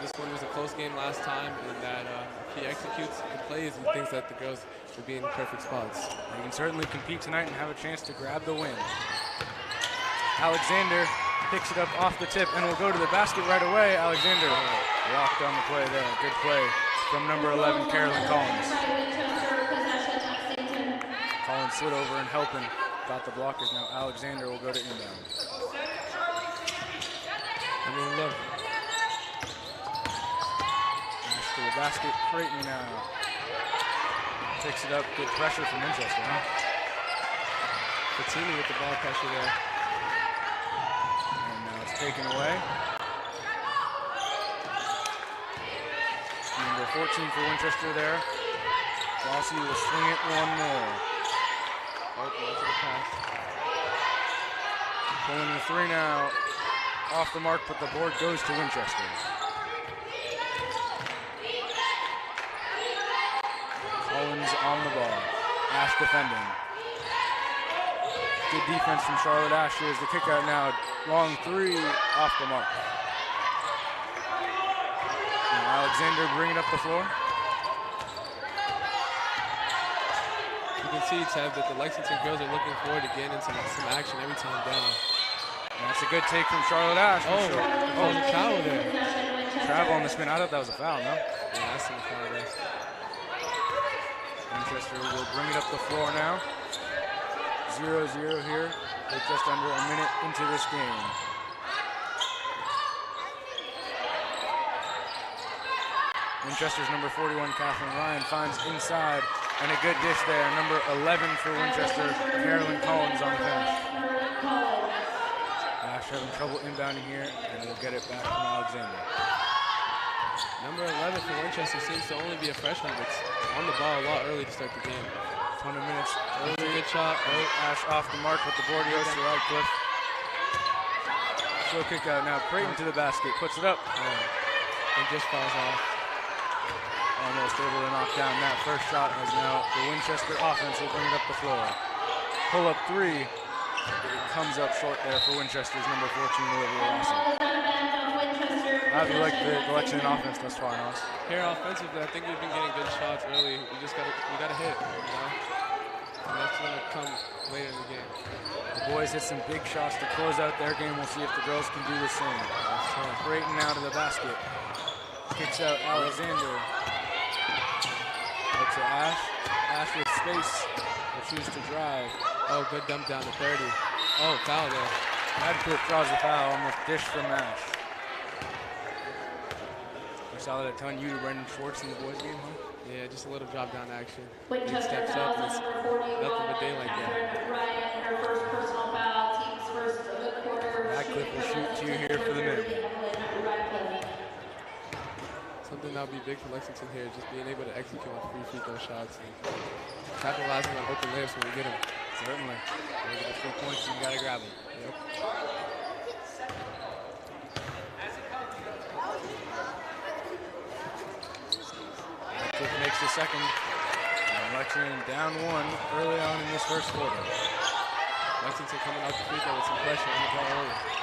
this one was a close game last time, and that if he executes the plays, he thinks that the girls will be in perfect spots. They can certainly compete tonight and have a chance to grab the win. Alexander picks it up off the tip and will go to the basket right away. Alexander locked on the play there. Good play from number 11, Carolyn Collins. Collins slid over and helping. Got the blockers. Now Alexander will go to inbound. I mean, look. Nice to the basket. Creighton now picks it up. Good pressure from Winchester, huh? Continue with the ball pressure there. And now it's taken away. Number 14 for Winchester there. Rossi will swing it one more. Oh, to the pass. Pulling the three now. Off the mark, but the board goes to Winchester. Collins on the ball. Ash defending. Good defense from Charlotte Asher as the kick out now. Long three off the mark. Now Alexander bringing up the floor. You can see, Tev, that the Lexington girls are looking forward to getting into some action every time down. And that's a good take from Charlotte Ash. Oh, the foul there. Travel on the spin. I thought that was a foul, no? Yeah, that's the foul there. Winchester will bring it up the floor now. 0-0 here. They're just under a minute into this game. Winchester's number 41, Catherine Ryan, finds inside, and a good dish there. Number 11 for Winchester, Carolyn Collins on the finish. Ash having trouble inbounding here, and we'll get it back from Alexander. Number 11 for Winchester seems to only be a freshman, but on the ball a lot early to start the game. 20 minutes early. Good shot. Ash off the mark, but the board goes to Radcliffe. Slow kick out now. Creighton to the basket, puts it up. And just falls off. Almost able to knock down that first shot as now the Winchester offense will bring it up the floor. Pull up three. It comes up short there for Winchester's number 14, Olivia Lawson. How do you like the Lexington offense thus far, Noss? Here offensively, I think we've been getting good shots early. We gotta hit, you know? And that's gonna come later in the game. The boys hit some big shots to close out their game. We'll see if the girls can do the same. Creighton now to the basket. Kicks out Alexander. Out to Ash. Ash with space. Will choose to drive. Oh, good dump down to 30. Oh, foul there. Radcliffe draws the foul on the dish from Ash. We saw that a ton you to Brendan Schwartz in the boys game, huh? Yeah, just a little drop down action. He steps up and it's nothing but day like that. Radcliffe will shoot two here for the minute. Something that'll be big for Lexington here, just being able to execute on free throw shots and capitalizing on open layups when we get them. Certainly. Those are the 3 points, you gotta grab them. Yep. Radcliffe makes the second. And Lexington down one early on in this first quarter. Lexington coming out the free throw with some pressure on the ball early.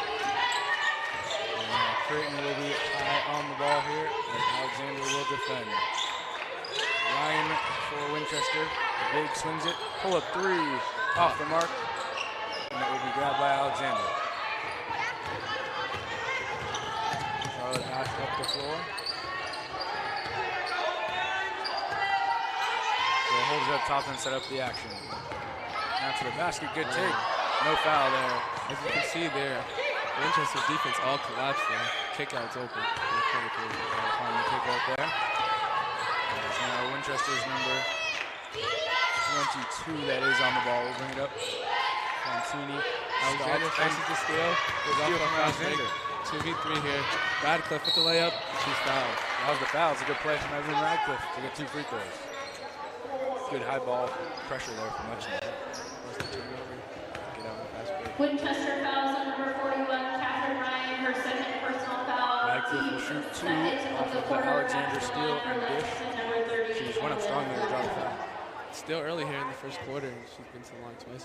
Creighton will be high on the ball here, and Alexander will defend. Ryan for Winchester. The big swings it. Pull up three off the mark. And it will be grabbed by Alexander. Charlotte Ash up the floor. So holds it up top and set up the action. Now to the basket. Good take. No foul there. As you can see there, Winchester's defense all collapsed there. Kickout's open. On the kick out there. Now Winchester's number 22 that is on the ball. We'll bring it up. Fontini. Alexander faces the steal. Goes off the fast break. 2v3 here. Radcliffe with the layup. She's fouled. That was the foul. It's a good play from Evelyn Radcliffe to get 2 free throws. Good high ball pressure there from Lexington. Get out on the fast break. Winchester fouls on number 41, Catherine Ryan, her second personal foul. Radcliffe will shoot 2 off of the Alexander steal and dish. She just went up strong there to draw the foul. It's still early here in the first quarter, and she's been to the line twice.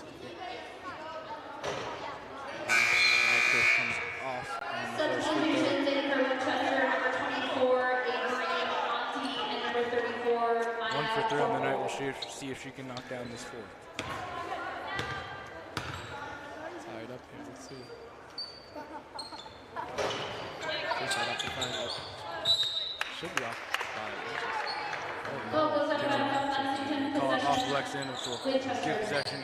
Radcliffe comes off on the first free throw. Substitutions in for Winchester, number 24, Avery Monty, and number 34, Maya. 1 for 3 on the night. We'll see if she can knock down this 4th. Tied up here. Let's see. First right off the front. Should be off by Winchester. Goes up from Lexington Call it off possession. Lexington for give possession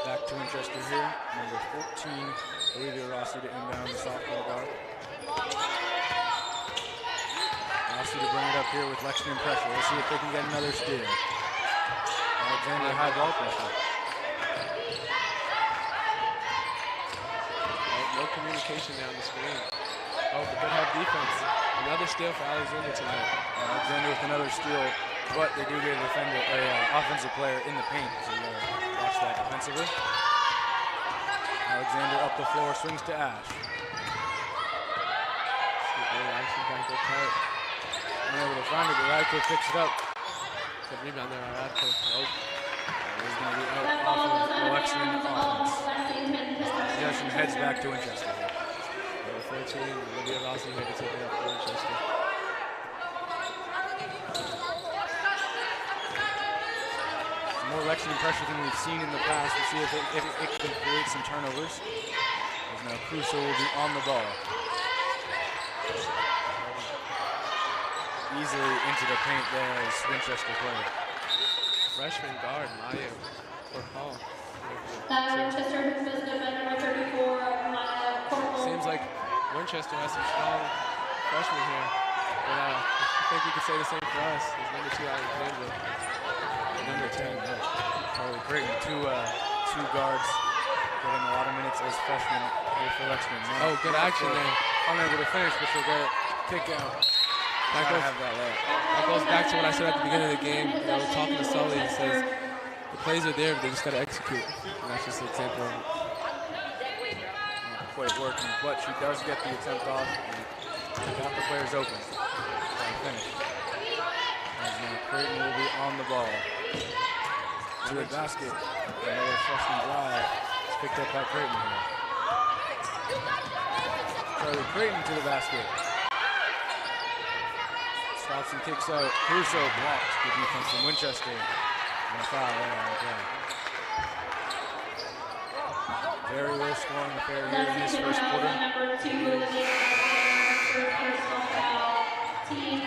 back to Winchester here. Number 14, Olivia Rossi to inbound the sophomore guard. Rossi to bring it up here with Lexington pressure. Let's see if they can get another steal. Alexander high ball pressure. No communication down the screen. Oh, but good help defense. Another steal for Alexander tonight. Alexander with another steal, but they do get an offensive player in the paint, so you gotta watch that defensively. Alexander up the floor, swings to Ash. Unable to find it, but Radcliffe picks it up. Good rebound there by Radcliffe. Oh, It's going to be out off of the Lexington offense. Possession heads back to Winchester. number 14, Olivia Rossi here to take it up for Winchester. More Lexington pressure than we've seen in the past. We'll see if it can create some turnovers. As now Crusoe will be on the ball. Easily into the paint there as Winchester player. Freshman guard, Maya Corpal. Winchester has missed event number 34, Maya Corpal. Seems like Winchester has some strong freshmen here. But I think we could say the same for us. There's number 2 Alexander. Number 10, Charlie Creighton, two guards getting a lot of minutes as freshmen here for Lexington. Oh, good action there. Unable to finish, but she'll get it kick out. That goes back to what I said at the beginning of the game. I was talking to Sully. He says the plays are there, but they just got to execute. And that's just an example of it. Not quite working, but she does get the attempt off and got the players open. And finish. As now Creighton will be on the ball. To the basket. Another freshman drive. It's picked up by Creighton here. Charlie Creighton to the basket. Stops and kicks out. Crusoe blocked. Good defense from Winchester. And a foul there on the play. Very low scoring affair here in this first quarter. Number 2, Olivia Rossi, personal foul. Teams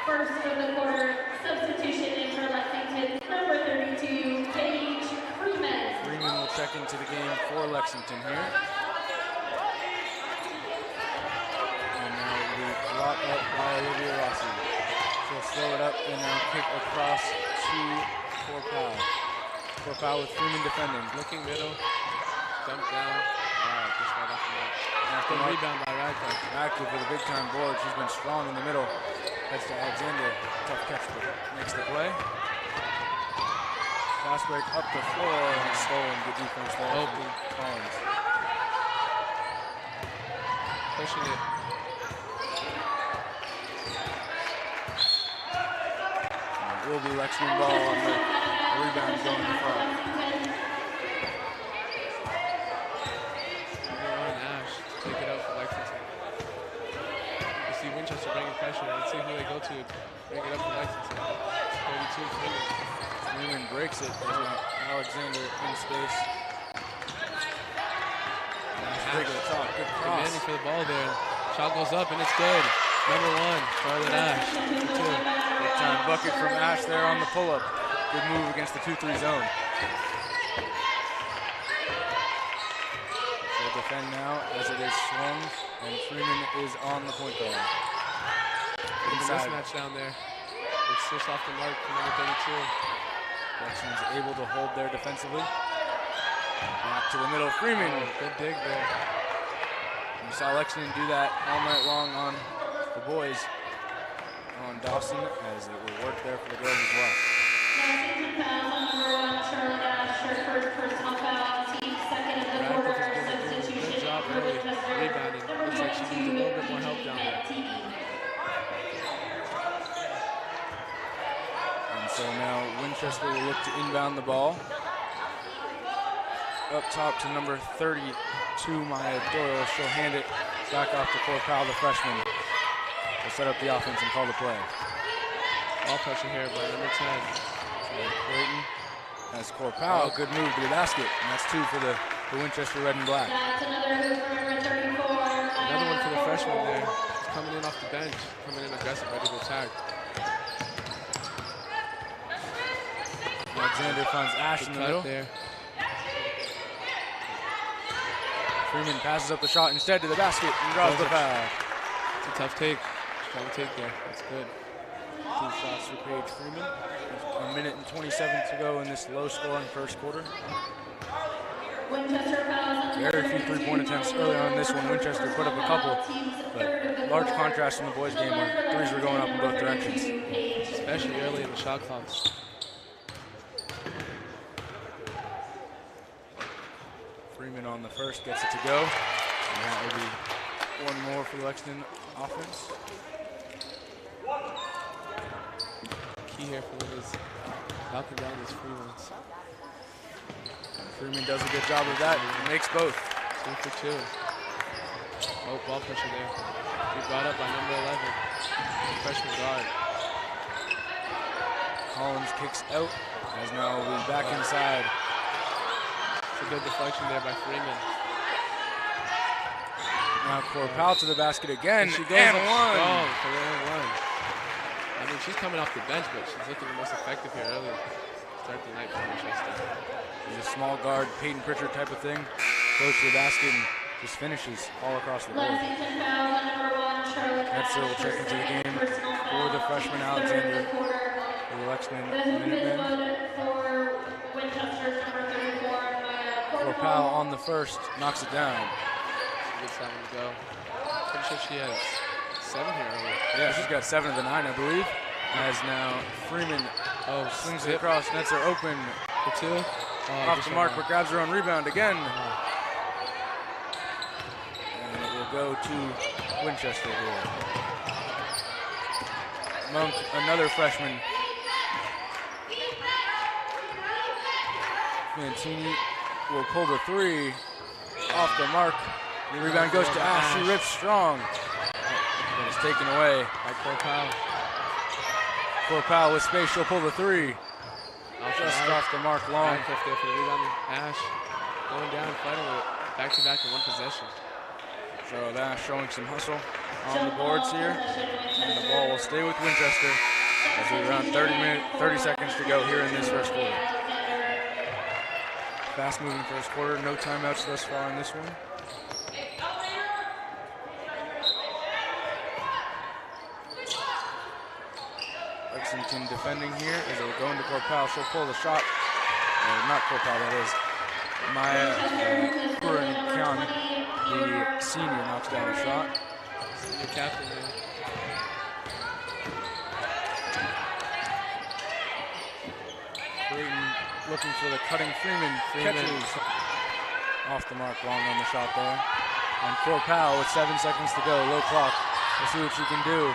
first of the quarter. Substitution in for Lexington. Number 32, Paige Freeman. Freeman will check into the game for Lexington here. And now will be brought up by Olivia Rossi. She'll slow it up and now kick across to Corpal. Corpal with Freeman defending. Looking middle. Dump down. Wow, just right off the mark. Good rebound by Radcliffe. Radcliffe with a big time board. She's been strong in the middle. Heads to Alexander. Tough catch, but makes the play. Fast break up the floor and stolen. Good defense there. Open. Collins. Pushing it. And it will be Lexington ball on the rebound going in front. Take it out for Lexington. You see Winchester bringing pressure. Let's see who they go to. Bring it up for Lexington. 32 Freeman. Freeman breaks it. Alexander in space. Good top. Good cross. Demanding for the ball there. Shot goes up and it's good. Number 1, Charlotte Ash. Big time bucket from Ash there on the pull-up. Good move against the 2-3 zone. Defend now as it is swung, and Freeman is on the point guard. Inside. Mismatch down there. It's just off the mark from number 32. Lexington's able to hold there defensively. Back to the middle, Freeman. Oh, good dig there. We saw Lexington do that all night long on the boys, on Dawson, as it will work there for the girls as well. Lexington fouls on number 1, Charlotte Ash, her first personal foul, team second of the quarter, substitution Good job for early Winchester. rebounding. Looks like she needs a little bit more help down there. And so now Winchester will look to inbound the ball. Up top to number 32, Maya Doyle. She'll hand it back off to Cora Powell, the freshman. Will set up the offense and call the play. Ball pressure here by number 10. Clayton has Cora Powell. Good move to the basket. And that's 2 for the Winchester red and black. That's another move for number 34. Another one for the freshman there. She's coming in off the bench, coming in aggressive, ready to attack. Alexander finds Ash in the middle. There. Freeman passes up the shot instead to the basket and draws the foul. It's a tough take. Strong take there. That's good. 2 shots for Paige Freeman. A minute and 27 to go in this low-scoring first quarter. Very few three-point attempts early on in this one. Winchester put up a couple, but large contrast in the boys' game where threes were going up in both directions. Especially early in the shot clocks. Freeman on the first gets it to go. And that will be one more for the Lexington offense. Key here for them is knocking down these free ones. Freeman does a good job of that. He makes both. 2 for 2. Oh, ball pressure there. Be brought up by number 11, freshman guard. Collins kicks out, as now we'll be back inside. It's a good deflection there by Freeman. Now Cora Powell to the basket again, She goes and up one. strong for the and one. I mean, she's coming off the bench, but she's looking the most effective here early. Start the night for Winchester. He's a small guard, Peyton Pritchard type of thing. Goes to the basket and just finishes all across the board. Lexington fouls on number 1, Charlotte Ash. Netzer will check into the game for the freshman Alexander for the Lexington Minutemen. For Winchester's number 34, Maya Cora Powell on the first, knocks it down. Good 7 to go. Pretty sure she has 7 here early. Yeah, she's got 7 of the 9, I believe. As now Freeman swings it across. Netzer open for 2. Off the mark, but grabs her own rebound again. And it will go to Winchester here. Monk, another freshman. Fantini will pull the 3 off the mark. The rebound goes to Ash. She rips strong. But it's taken away by Cora Powell. Cora Powell with space. She'll pull the 3. Just off the mark long. Back there for the rebound. Ash going down, fighting it. Back-to-back in one possession. So Ash showing some hustle on the boards here. And the ball will stay with Winchester as we're around 30 seconds to go here in this first quarter. Fast-moving first quarter. No timeouts thus far in this one. Lexington defending here as they go into Cora Powell. She'll pull the shot. Not Cora Powell, that is. Maya Kuran, the senior, knocks down a shot. Senior captain there. Creighton looking for the cutting Freeman. Catches off the mark long on the shot there. And Cora Powell with 7 seconds to go, low clock. We'll see what she can do.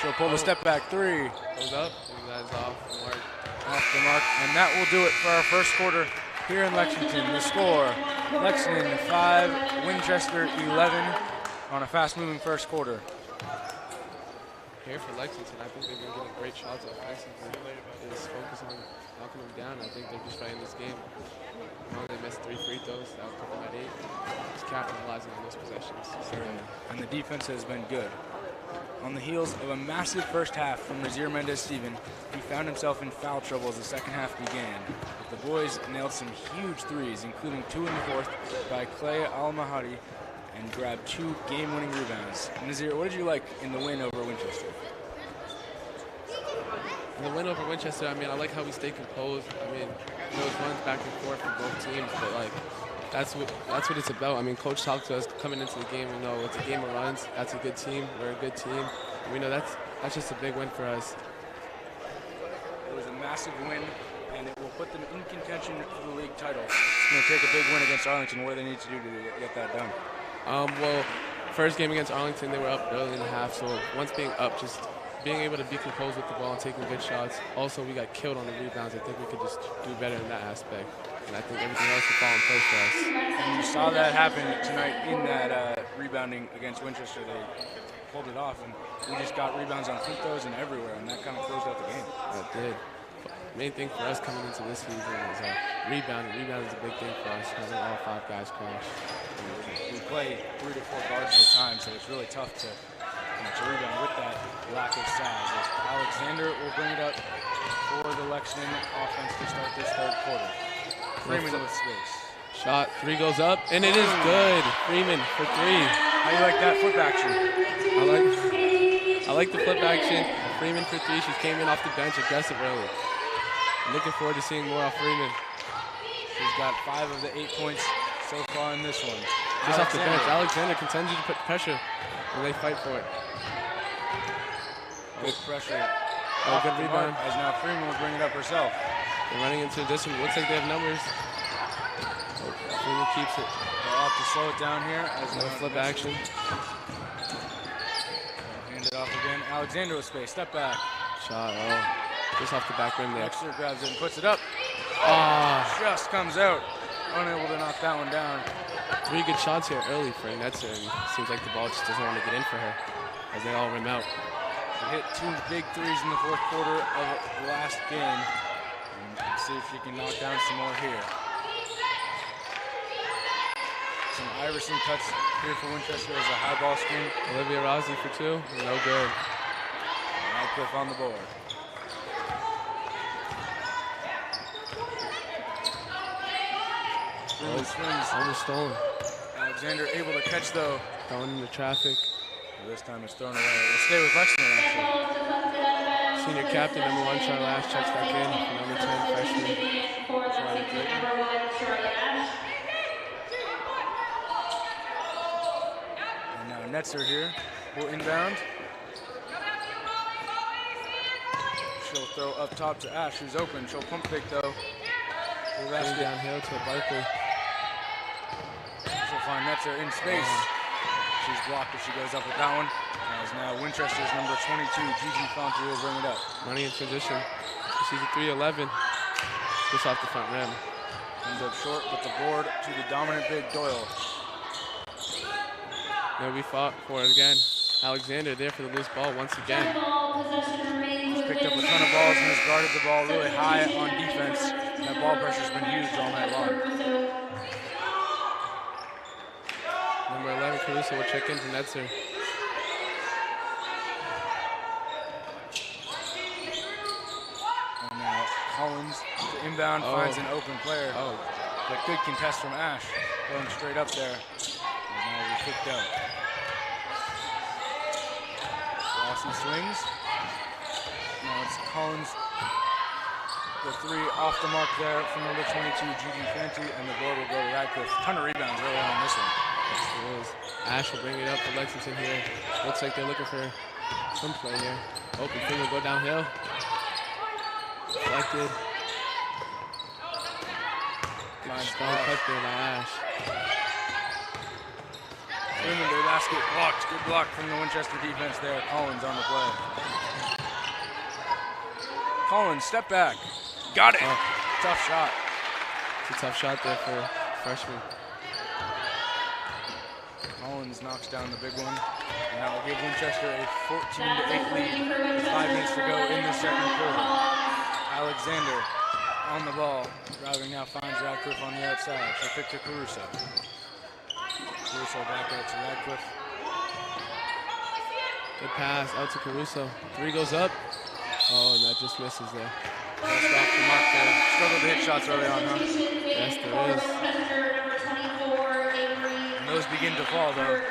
She'll pull the step back 3. Goes up, and that is off the mark. Off the mark, and that will do it for our first quarter here in Lexington. The score, Lexington 5, Winchester 11 on a fast-moving first quarter. Here for Lexington, I think they've been getting great shots off Lexington. They just focus on knocking them down. I think they're just right in this game. They missed 3 free throws. That would put them at 8. Just capitalizing on those possessions. And the defense has been good. On the heels of a massive first half from Nazir Mendez-Steven, he found himself in foul trouble as the second half began. But the boys nailed some huge threes, including 2 in the fourth by Clay Al-Mahadi, and grabbed 2 game-winning rebounds. Nazir, what did you like in the win over Winchester? The win over Winchester, I mean, I like how we stay composed. I mean, those runs back and forth from both teams, but like, that's what it's about. I mean, Coach talked to us coming into the game. We know it's a game of runs. That's a good team. We're a good team. And we know that's just a big win for us. It was a massive win, and it will put them in contention for the league title. It's going to take a big win against Arlington. What do they need to do to get that done? Well, first game against Arlington, they were up early in the half. So once being up, just being able to be composed with the ball and taking good shots. Also, we got killed on the rebounds. I think we could just do better in that aspect. And I think everything else will fall in place for us. And you saw that happen tonight in that rebounding against Winchester. They pulled it off, and we just got rebounds on free throws and everywhere, and that kind of closed out the game. That did. Main thing for us coming into this season is rebounding. Rebounding is a big thing for us, having all 5 guys crash. We play 3 to 4 guards at a time, so it's really tough to rebound with that lack of size. As Alexander will bring it up for the Lexington offense to start this third quarter. Freeman with space. Shot, 3 goes up, and it is good. Freeman for 3. How do you like that flip action? I like the flip action. Freeman for 3. She came in off the bench aggressive early. I'm looking forward to seeing more off Freeman. She's got 5 of the 8 points so far in this one. Just off the bench. Alexander continues to put pressure, and they fight for it. Good pressure. Oh, good rebound. As now Freeman will bring it up herself. They're running into a distance. Looks like they have numbers. Oh, Freeman keeps it. They'll have to slow it down here. As no flip action. Hand it off again. Alexander with space. Step back. Shot. Oh, just off the back rim there. Dexter grabs it and puts it up. Just comes out. Unable to knock that one down. 3 good shots here early for Netzer, and it seems like the ball just doesn't want to get in for her as they all rim out. She hit 2 big threes in the fourth quarter of the last game. And let's see if she can knock down some more here. Some Iverson cuts here for Winchester as a high ball screen. Olivia Rossi for 2. No good. Radcliffe on the board. Swings. Almost stolen. Alexander able to catch though. Going into traffic. This time it's thrown away. We'll stay with Lexington actually. Senior captain, number 1, Charlie Ash checks back in. Number 10, freshman. And now Netzer here will inbound. She'll throw up top to Ash, who's open. She'll pump fake though. Going downhill to Barkley. She'll find Netzer in space. She's blocked if she goes up with that one. As now Winchester's number 22, Gigi Fonte, will bring it up. Running in transition. She's a 3-11. Just off the front rim. Comes up short with the board to the dominant big Doyle. Now we fought for it again. Alexander there for the loose ball once again. He's picked up a ton of balls and has guarded the ball really high on defense. That ball pressure's been huge all night long. Number 11, Caruso will check in from Netzer. And now Collins to inbound finds an open player. But good contest from Ash. Going straight up there. And now he's kicked out. Rossi swings. Now it's Collins. The 3 off the mark there from number 22, Gigi Fanti, and the board will go to Radcliffe. Ton of rebounds early on in this one. Yes, there is. Ash will bring it up for Lexington here. Looks like they're looking for some play here. Open finger, go downhill. Deflected. Good strong cut there by Ash. Freeman to the basket, blocked. Good block from the Winchester defense there. Collins on the play. Collins, step back. Got it. Tough shot. It's a tough shot there for freshman. Collins knocks down the big one. And that will give Winchester a 14-8 lead with 5 minutes to go in the second quarter. Alexander on the ball. Driving now finds Radcliffe on the outside. She'll pick to Caruso. Caruso back out to Radcliffe. Good pass out to Caruso. 3 goes up. Oh, and that just misses there. Just off the mark there. Struggled to hit shots early on, huh? Yes, there is. And those begin to fall, though.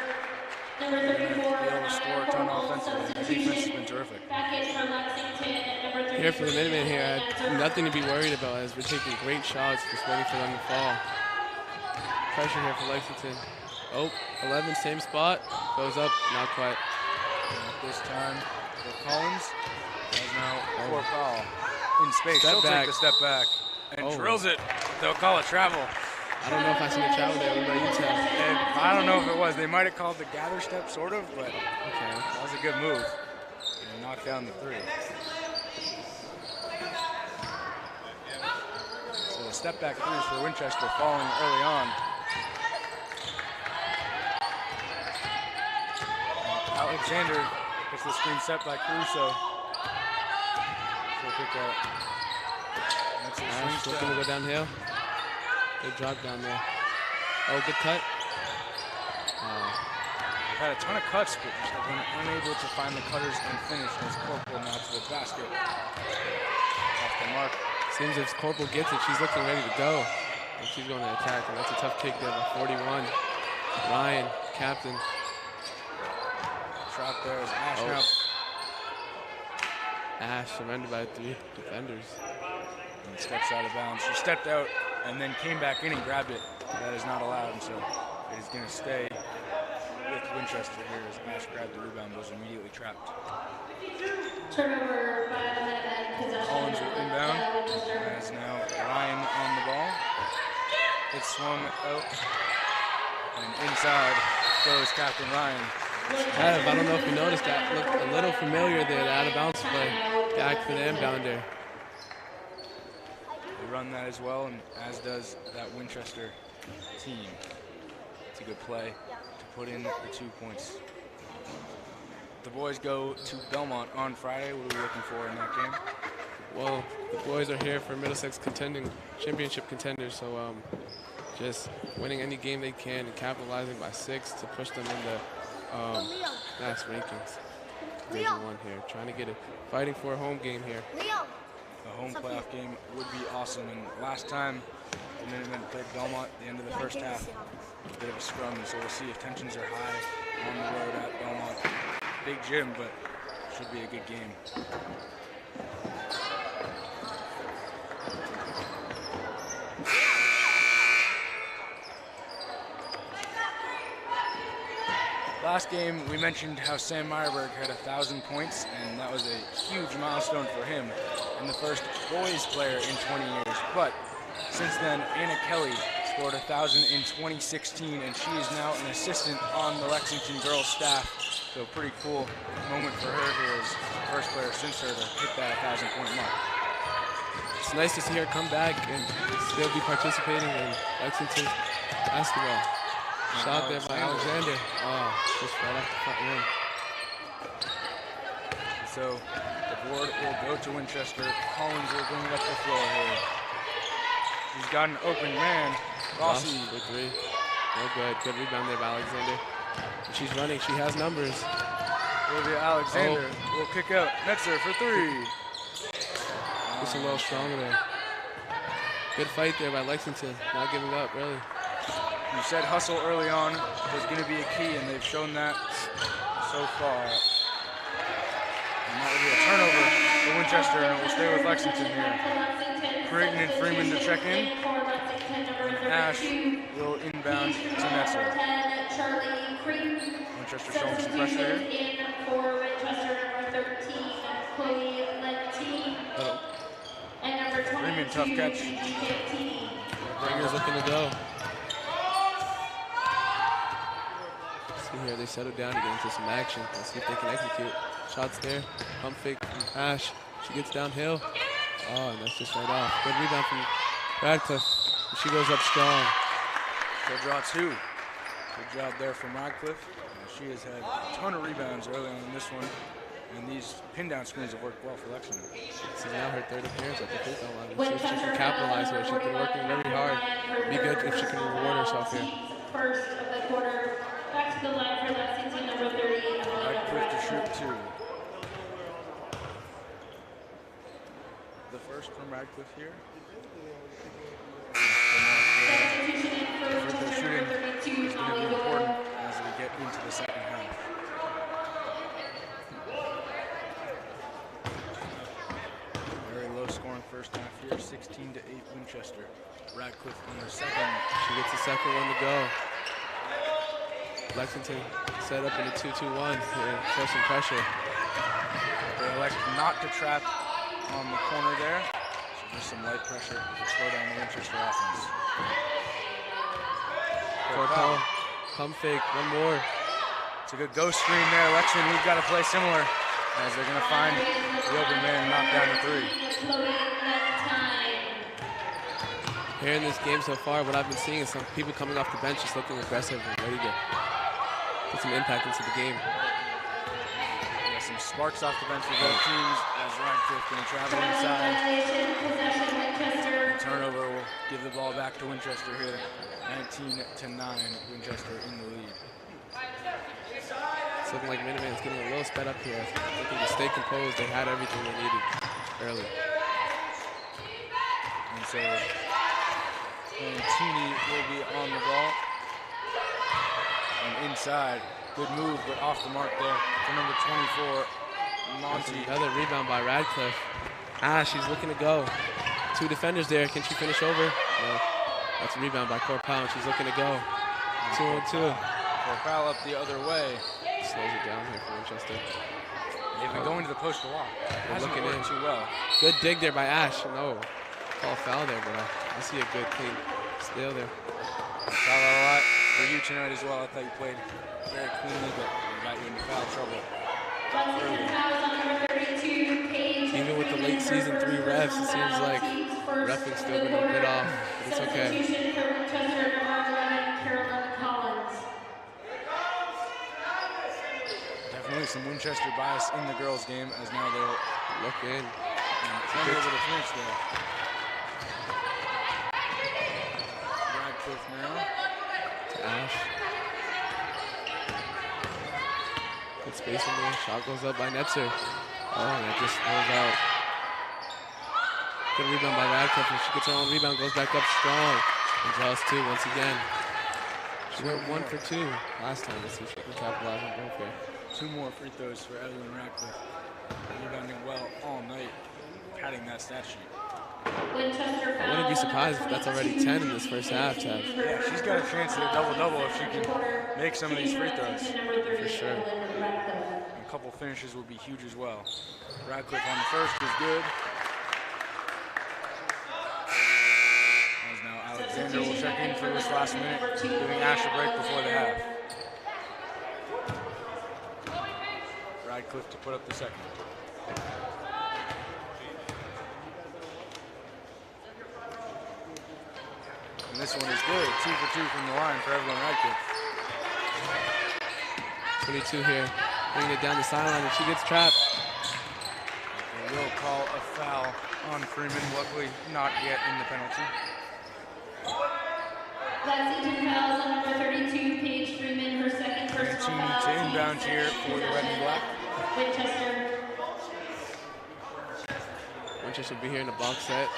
They're going to be able to score ton offensively. The defense has been terrific. Back in for Lexington, number 3. Here for the Minutemen here, I have nothing to be worried about as we're taking great shots, just waiting for them to fall. Pressure here for Lexington. Oh, 11, same spot. Goes up, not quite. And this time for Collins. Has now poor foul in space. Step She'll back. take the step back and Oh. drills it. They'll call it travel. I don't know if I seen a travel there. What about you, Ted? And I don't know if it was. They might have called the gather step, sort of, but Okay. that was a good move. And knocked down the 3. So the step back threes for Winchester falling early on. Alexander gets the screen set by Caruso. So pick out. That's a swing Ash step. looking to go downhill. Good drop down there. Oh, good cut. They've had a ton of cuts, but just have been unable to find the cutters and finish as Corporal now to the basket. Off the mark. Seems if Corporal gets it, she's looking ready to go. And she's going to attack, and that's a tough kick there by 41. Ryan, captain. Shot there is Ash Oh. now. Ash surrendered by 3 defenders. And steps out of bounds. She stepped out and then came back in and grabbed it. That is not allowed, and so it is going to stay with Winchester here as Ash grabbed the rebound, was immediately trapped. Turnover by the Minutemen. Possession. Collins will inbound. Winchester. As now Ryan on the ball. It's swung out. And inside goes Captain Ryan. Ev, I don't know if you noticed that. Looked a little familiar there, the out of bounds play. Back for the inbounder. They run that as well, and as does that Winchester team. It's a good play to put in the 2 points. The boys go to Belmont on Friday. What are we looking for in that game? Well, the boys are here for Middlesex contending, championship contenders, so just winning any game they can and capitalizing by 6 to push them in the mass rankings. Division 1 here, trying to get it, fighting for a home game here. The home playoff game would be awesome. And last time the Minutemen played Belmont at the end of the first half, a bit of a scrum, so we'll see if tensions are high on the road at Belmont. Big gym, but should be a good game. Last game, we mentioned how Sam Meyerberg had 1,000 points, and that was a huge milestone for him and the first boys player in 20 years. But since then, Anna Kelly scored 1,000 in 2016, and she is now an assistant on the Lexington girls staff. So pretty cool moment for her here as the first player since her to hit that 1,000-point mark. It's nice to see her come back and still be participating in Lexington basketball. Shot there by Alexander. Oh, just right off the front rim. So the board will go to Winchester. Collins will bring it up the floor here. She's got an open man. Rossi. For 3. No good. Good rebound there by Alexander. And she's running. She has numbers. Olivia Alexander will kick out. Netzer for 3. Just a little stronger there. Good fight there by Lexington. Not giving up, really. You said hustle early on was going to be a key, and they've shown that so far. And that will be a turnover for Winchester, and it will stay with Lexington here. Creighton and Freeman to check in. And Ash will inbound to Netzer. Winchester showing some pressure here. For Winchester, number 13, Chloe Lentine. And number 22, Freeman, tough catch. 15. Bringer's looking to go. See here, they settle down to get into some action. Let's see if they can execute. Shots there. Pump fake from Ash. She gets downhill. Oh, and that's just right off. Good rebound from Radcliffe. And she goes up strong. She'll draw 2. Good job there from Radcliffe. She has had a ton of rebounds early on in this one. And these pin down screens have worked well for Lexington. This is now her third appearance at the free throw line. Let's see if she can capitalize here. She's been working very hard. Be good if she can reward herself here. First of the quarter. Back to the line for Lexington, number 30. Radcliffe to shoot 2. The first from Radcliffe here. Substitution in for Free throw shooting number 32, is going to be important as we get into the second half. 16-8 Winchester. Radcliffe on the second. She gets the second one to go. Lexington set up in a 2-2-1 here, show some pressure. They elect not to trap on the corner there. So just some light pressure to slow down the Winchester offense. Foul. Pump fake, one more. It's a good ghost screen there. Lexington, we've got to play similar as they're going to find the open man and knock down the three. Here in this game so far, what I've been seeing is some people coming off the bench just looking aggressive and ready to put some impact into the game. Yeah, some sparks off the bench for both teams as Radcliffe going to travel inside. Turnover will give the ball back to Winchester here. 19-9, Winchester in the lead. It's looking like Minutemen's getting a little sped up here. Looking to stay composed. They had everything they needed early. And so Tini will be on the ball. And inside, good move, but off the mark there for number 24, Monty. Another rebound by Radcliffe. She's looking to go. Two defenders there. Can she finish over? No. That's a rebound by Corpal. She's looking to go. 2-on-2. Corpal up the other way. Slows it down here for Winchester. They've been going to the post a lot. They're looking in too well. Good dig there by Ash. No. Call foul there, but I see a good clean steal there. Foul out a lot for you tonight as well. I thought you played very cleanly, but you got you into foul trouble. Even with the late season 3 refs, it seems like reffing's still been a bit off, but it's okay. Definitely some Winchester bias in the girls' game as now they'll look in. And able to finish there. Radcliffe now. To Ash. Good space in there. Shot goes up by Netzer. Oh, and it just rolls out. Good rebound by Radcliffe. And she gets her own rebound, goes back up strong. And draws 2 once again. She went 1 for 2 last time. Let's see if she can capitalize on both here. 2 more free throws for Evelyn Radcliffe. Rebounding well all night, padding that stat sheet. I wouldn't be surprised if that's already 10 in this first half, Tev. Yeah, she's got a chance at a double-double if she can make some of these free throws. For sure. And a couple finishes would be huge as well. Radcliffe on the first is good. As now Alexander will check in for this last minute, giving Ash a break before the half. Radcliffe to put up the second. And this one is good. 2 for 2 from the line for Evelyn Radcliffe. 22 here, bringing it down the sideline, and she gets trapped. They will call a foul on Freeman. Luckily, not yet in the penalty. Lexington fouls on number 32, Paige Freeman, her second personal foul. To inbound here for the red and black. Winchester. Winchester will be here in the box set.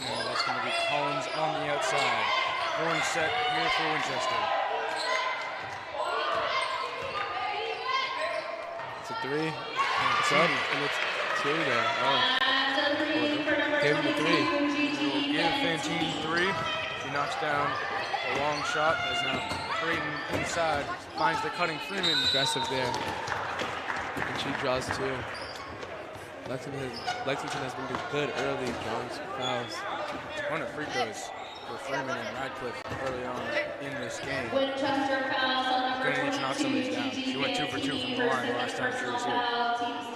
That's going to be Collins on the outside. Horn set here for Winchester. It's a 3. It's up, and it's 2 there. Oh. Give him the 3. Give Fantini 3. She knocks down a long shot as now Creighton inside finds the cutting Freeman. Aggressive there. And she draws 2. Lexington has been good early, drawing some fouls. A ton of free throws for Freeman and Radcliffe early on in this game. Winchester fouls on number 22. Gonna need to knock some of these down. She went 2 for 2 from the line the last time she was here.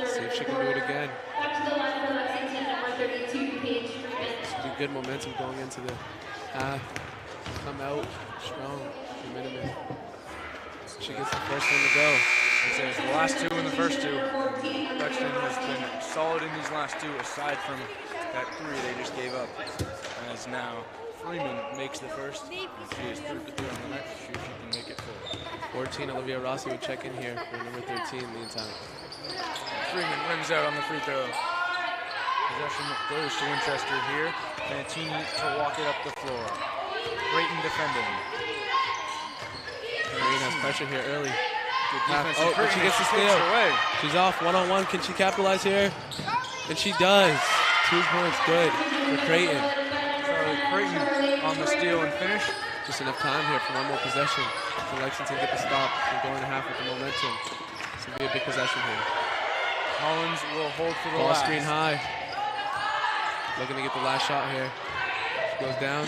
See if she can do it again. Back to the line for Lexington, number 32, Paige Freeman. This will be good momentum going into the half. Come out strong for Minutemen. She gets the first one to go. It's the last 2 and the first 2. Lexington has been solid in these last 2, aside from that 3 they just gave up. As now Freeman makes the first. She is 3 for 3 on the night. See if she can make it full. 14, Olivia Rossi would check in here for number 13 in the meantime. Freeman rims out on the free throw. Possession goes to Winchester here. Fantini to walk it up the floor. Creighton defending. Creighton has pressure here early. Good half. defense. Oh, but she gets the steal. Away. She's off one-on-one. Can she capitalize here? And she does. 2 points, good for Creighton. Charlie Creighton on the steal and finish. Just enough time here for one more possession to Lexington get the stop and go in a half with the momentum. This will be a big possession here. Collins will hold for the Ball last. screen high. Looking to get the last shot here. She goes down.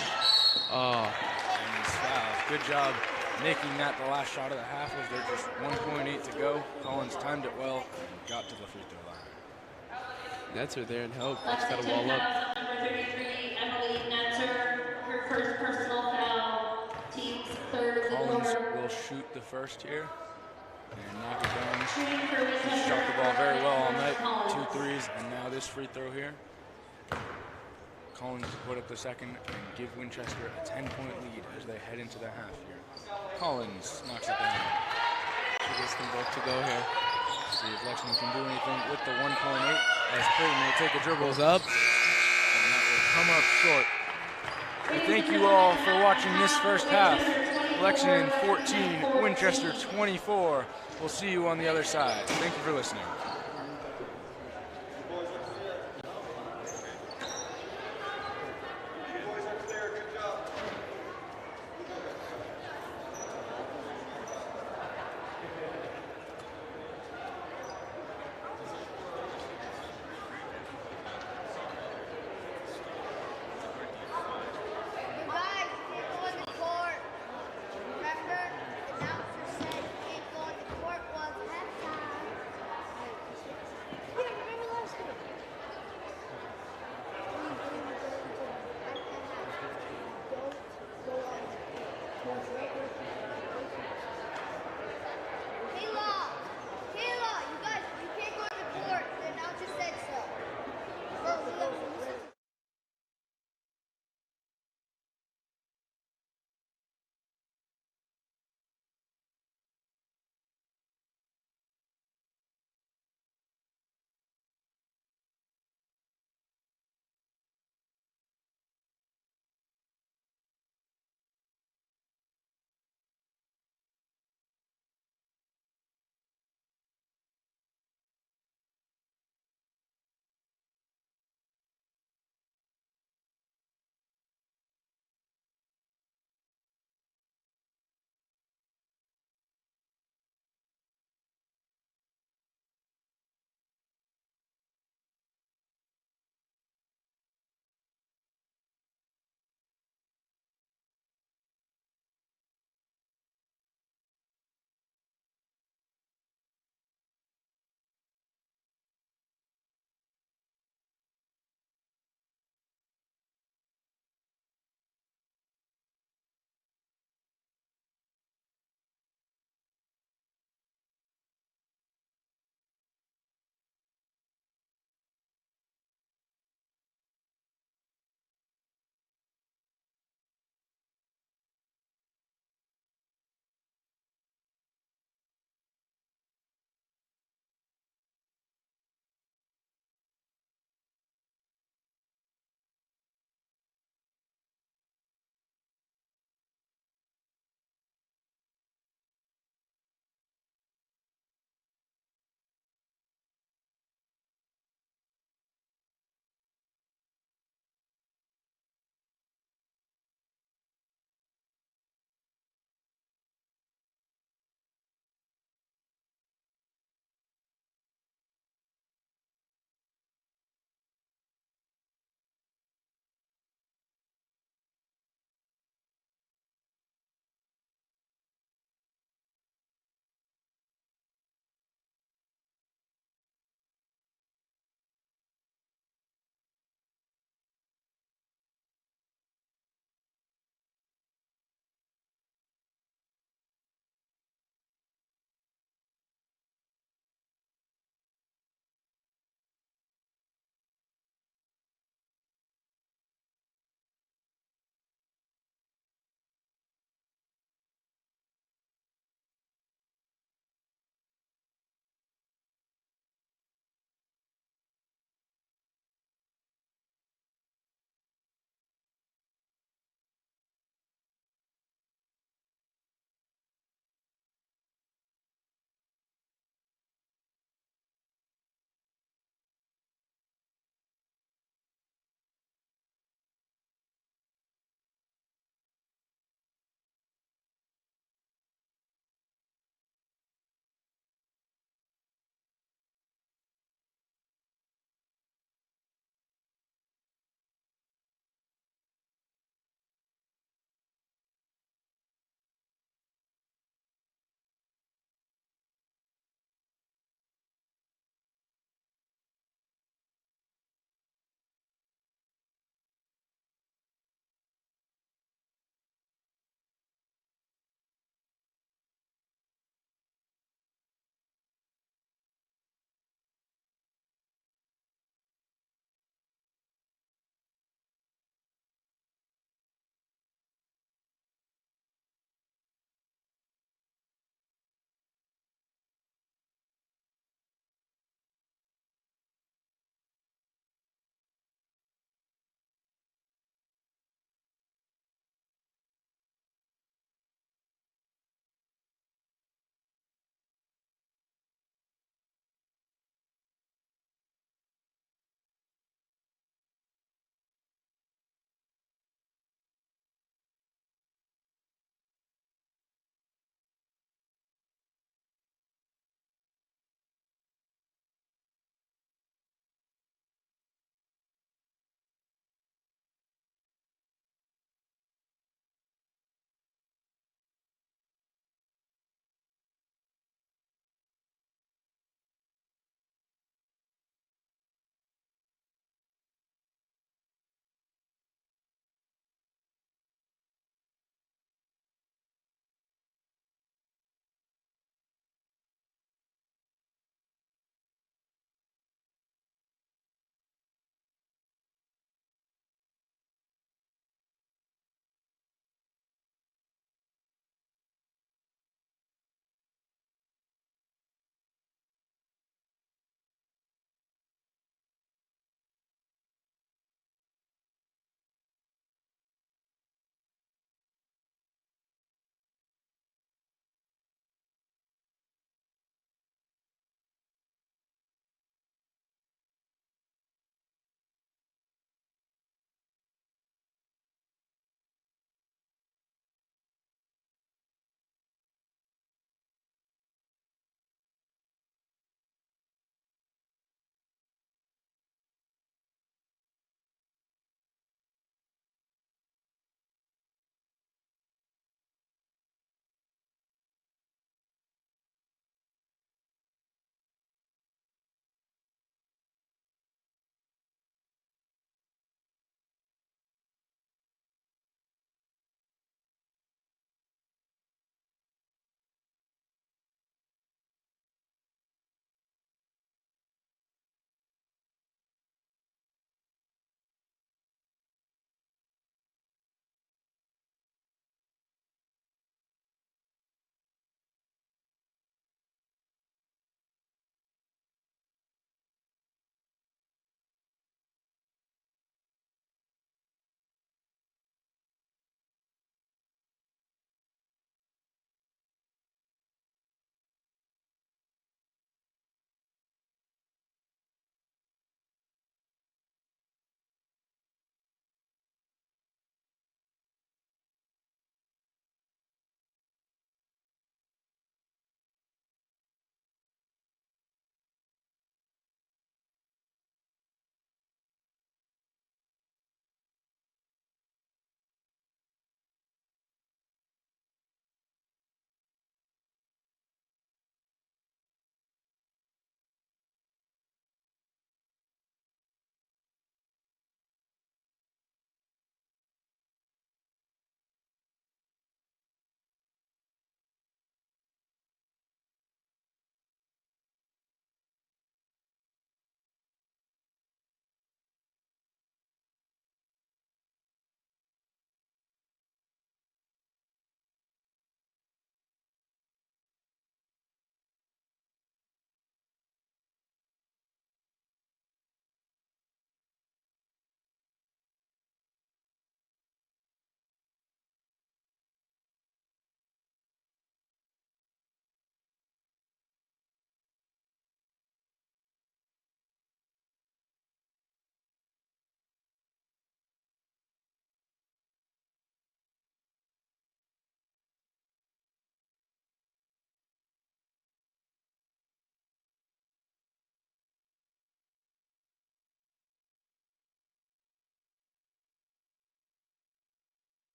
Oh, And foul. Good job making that the last shot of the half as there's just 1.8 to go. Collins timed it well and got to the free throw line. Nets are there and help. Just got to wall up. Number 33, Emily Netzer, her first personal foul. Team's third of the Collins quarter. will shoot the first here and knock it down. Shooting for She's Winchester. shot the ball very well all night. Collins. 2 threes, and now this free throw here. Collins put up the second and give Winchester a 10-point lead as they head into the half here. Collins knocks it down. She gets them both to go here. See if Lexington can do anything with the 1.8 as Creighton will take a dribble. Goes up. And that will come up short. We thank you all for watching this first half. Lexington 14, Winchester 24. We'll see you on the other side. Thank you for listening.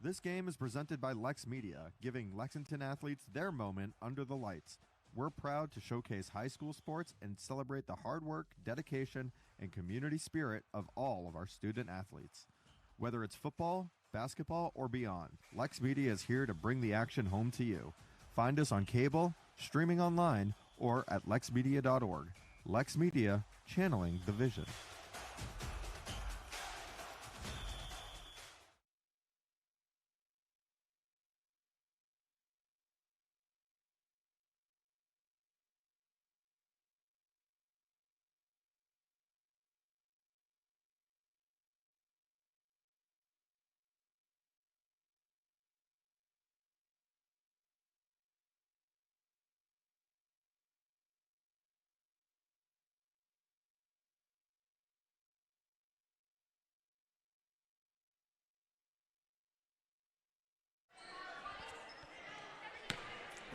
This game is presented by LexMedia, giving Lexington athletes their moment under the lights. We're proud to showcase high school sports and celebrate the hard work, dedication, and community spirit of all of our student athletes. Whether it's football, basketball, or beyond, LexMedia is here to bring the action home to you. Find us on cable, streaming online, or at lexmedia.org. LexMedia, channeling the vision.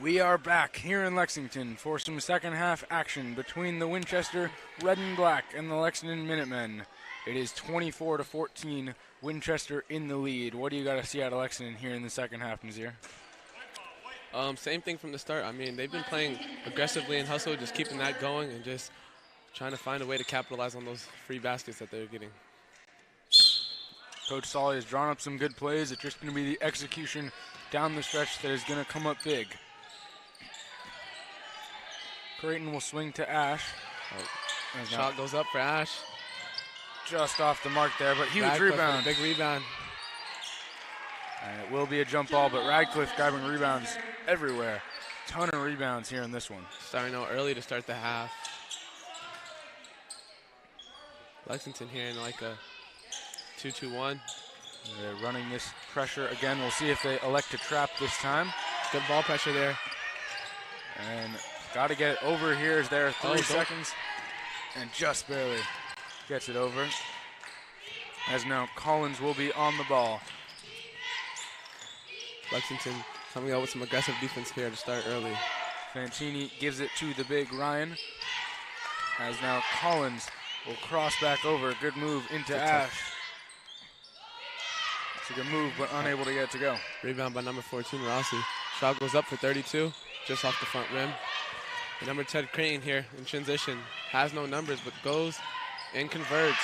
We are back here in Lexington for some second half action between the Winchester Red and Black and the Lexington Minutemen. It is 24-14, Winchester in the lead. What do you got to see out of Lexington here in the second half, Nazir? Same thing from the start. I mean, they've been playing aggressively and hustle, just keeping that going and just trying to find a way to capitalize on those free baskets that they're getting. Coach Solly has drawn up some good plays. It's just going to be the execution down the stretch that is going to come up big. Creighton will swing to Ash. Shot goes up for Ash. Just off the mark there, but huge Radcliffe rebound. with a big rebound. And it will be a jump ball, but Radcliffe grabbing rebounds everywhere. Ton of rebounds here in this one. Starting out early to start the half. Lexington here in like a 2-2-1. They're running this pressure again. We'll see if they elect to trap this time. Good ball pressure there. And got to get it over here as there are 3 seconds. And just barely gets it over. As now Collins will be on the ball. Lexington coming out with some aggressive defense here to start early. Fantini gives it to the big Ryan. As now Collins will cross back over. Good move into Ash. It's a good move, but unable to get it to go. Rebound by number 14, Rossi. Shot goes up for 32, just off the front rim. And number 10, Creighton here in transition. Has no numbers, but goes and converts.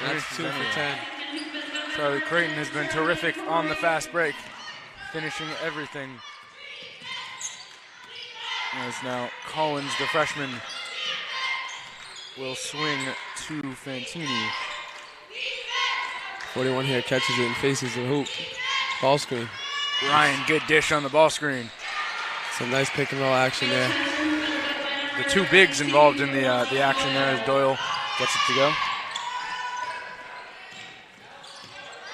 And that's 2 for 10. Charlie Creighton has been terrific on the fast break, finishing everything. As now Collins, the freshman, will swing to Fantini. 41 here catches it and faces the hoop. Ball screen. Ryan, good dish on the ball screen. Some nice pick and roll action there. The 2 bigs involved in the action there as Doyle gets it to go.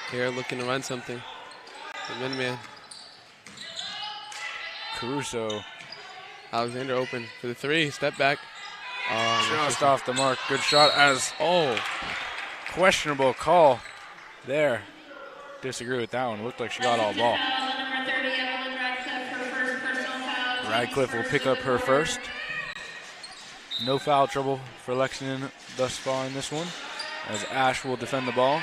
Here looking to run something. The Minutemen. Caruso. Alexander open for the 3. Step back. Just off the mark. Good shot as questionable call there. Disagree with that one. Looked like she got all ball. Radcliffe will pick up her first. No foul trouble for Lexington thus far in this one, as Ash will defend the ball.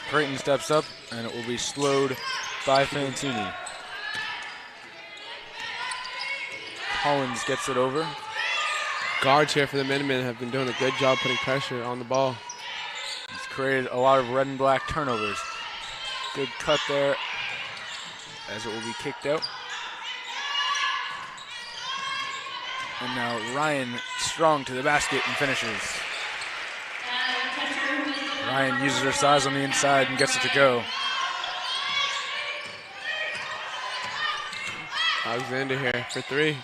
Creighton steps up, and it will be slowed by Fantini. Collins gets it over. Guards here for the Minutemen have been doing a good job putting pressure on the ball. It's created a lot of red and black turnovers. Good cut there, as it will be kicked out. And now Ryan strong to the basket and finishes. Ryan uses her size on the inside and gets it to go. Alexander here for 3.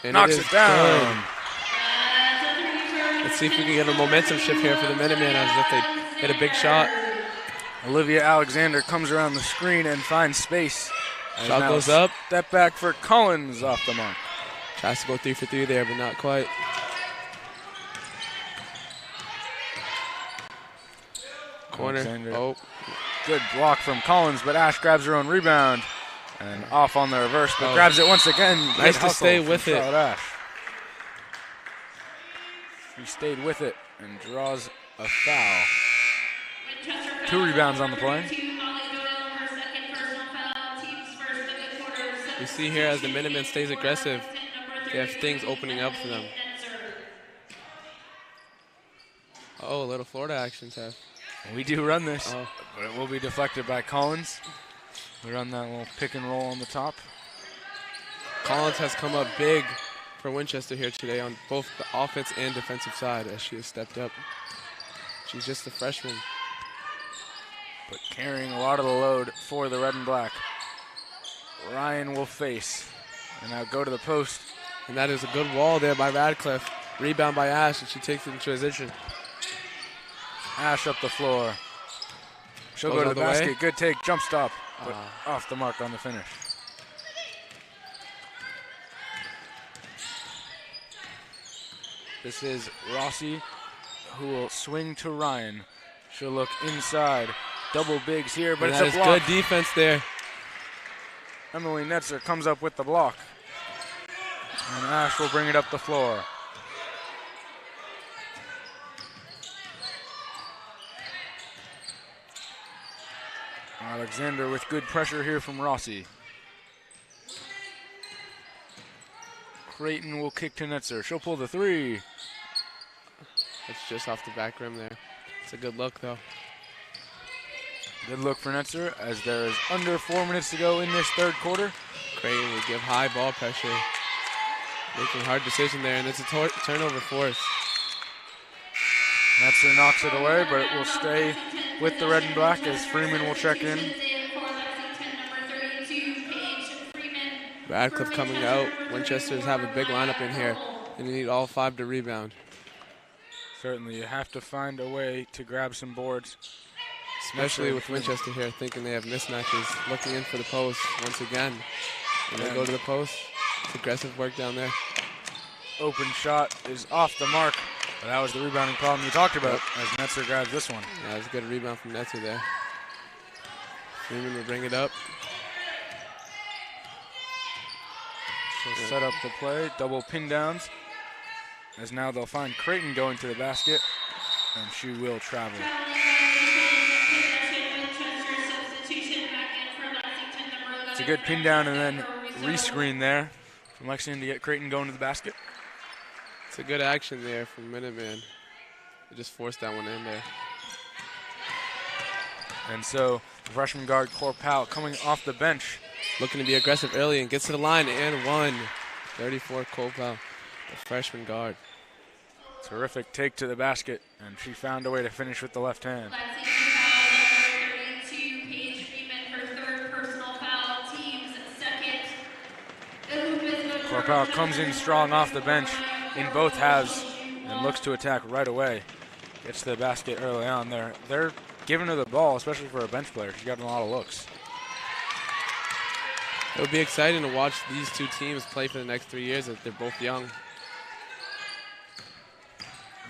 And knocks it down. Good. Let's see if we can get a momentum shift here for the Minutemen as if they hit a big shot. Olivia Alexander comes around the screen and finds space. Shot goes up. Step back for Collins off the mark. Tries to go 3 for 3 there, but not quite. Corner. Alexander. Good block from Collins, but Ash grabs her own rebound. And off on the reverse, but grabs it once again. Nice to stay with it. Ash. He stayed with it and draws a foul. 2 rebounds on the play. You see here as the Minutemen stays aggressive, they have things opening up for them. Oh, a little Florida action, Tev. We do run this, but it will be deflected by Collins. We run that little pick and roll on the top. Collins has come up big for Winchester here today on both the offense and defensive side as she has stepped up. She's just a freshman. But carrying a lot of the load for the red and black. Ryan will face and now go to the post. And that is a good wall there by Radcliffe. Rebound by Ash, and she takes it in transition. Ash up the floor. She'll Goes go to all the the way. basket. Good take, jump stop, but off the mark on the finish. This is Rossi, who will swing to Ryan. She'll look inside. Double bigs here, but And it's that a block. is good defense there. Emily Netzer comes up with the block. And Ash will bring it up the floor. Alexander with good pressure here from Rossi. Creighton will kick to Netzer. She'll pull the three. It's just off the back rim there. It's a good look, though. Good look for Netzer as there is under 4 minutes to go in this third quarter. Creighton will give high ball pressure. Making a hard decision there, and it's a turnover force. Netzer knocks it away, but it will stay with the red and black as Freeman will check in. Radcliffe coming out. Winchester's have a big lineup in here, and you need all 5 to rebound. Certainly, you have to find a way to grab some boards. Especially with Winchester here, thinking they have mismatches, looking in for the post once again. And they go to the post. It's aggressive work down there. Open shot is off the mark. But that was the rebounding problem you talked about as Netzer grabs this one. Yeah, it was a good rebound from Netzer there. Freeman will bring it up. She'll set up the play, double pin downs. As now they'll find Creighton going to the basket, and she will travel. It's a good pin down and then rescreen there from Lexington to get Creighton going to the basket. It's a good action there from Minutemen. They just forced that one in there. And so the freshman guard, Corpal, coming off the bench. Looking to be aggressive early and gets to the line and one. 34 Corpal, the freshman guard. Terrific take to the basket, and she found a way to finish with the left hand. Corpal comes in strong off the bench in both halves and looks to attack right away. Gets to the basket early on. They're giving her the ball, especially for a bench player. She's gotten a lot of looks. It would be exciting to watch these two teams play for the next 3 years as they're both young.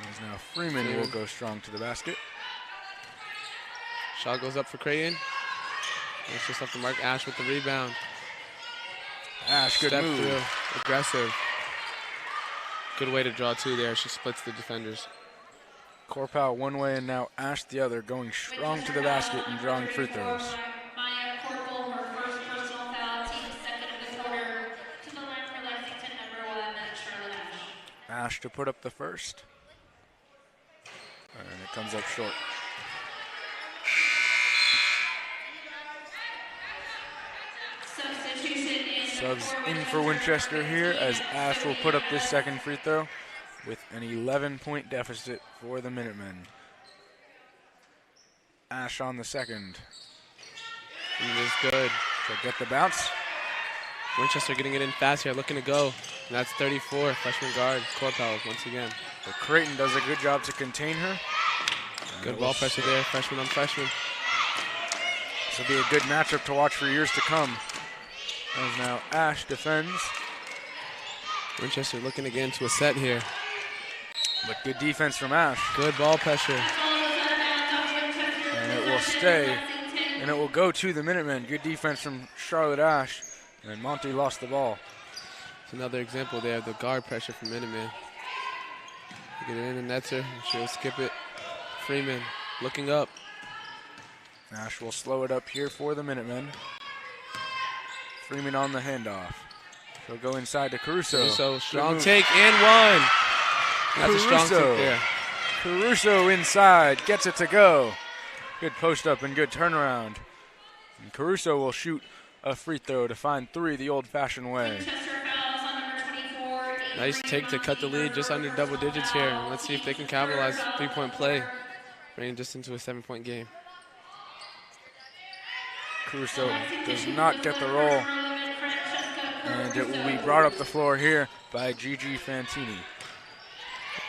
As now Freeman will go strong to the basket. Shot goes up for Creighton. It's just off the mark. Ash with the rebound. Ash, good Step move. through. Aggressive. Good way to draw two there. She splits the defenders. Corpal one way and now Ash the other, going strong to the basket and drawing free throws. Ash to put up the first. And it comes up short. Subs in for Winchester here as Ash will put up this second free throw with an 11-point deficit for the Minutemen. Ash on the second. It is good. So get the bounce. Winchester getting it in fast here, looking to go. And that's 34, freshman guard, Corpal once again. But Creighton does a good job to contain her. Good ball pressure there, freshman on freshman. This will be a good matchup to watch for years to come. As now Ash defends. Winchester looking to get into a set here. But good defense from Ash. Good ball pressure. And it will stay. And it will go to the Minutemen. Good defense from Charlotte Ash. And Monty lost the ball. It's another example there of the guard pressure from Minutemen. Get it in the Netzer. She'll skip it. Freeman looking up. Ash will slow it up here for the Minutemen. Freeman on the handoff. She'll go inside to Caruso. Caruso, strong take and one. That's a strong take there. Caruso inside, gets it to go. Good post up and good turnaround. And Caruso will shoot a free throw to find 3 the old-fashioned way. Nice take to cut the lead just under double digits here. Let's see if they can capitalize. 3-point play, bringing just into a 7-point game. Caruso does not get the roll. And it will be brought up the floor here by Gigi Fantini.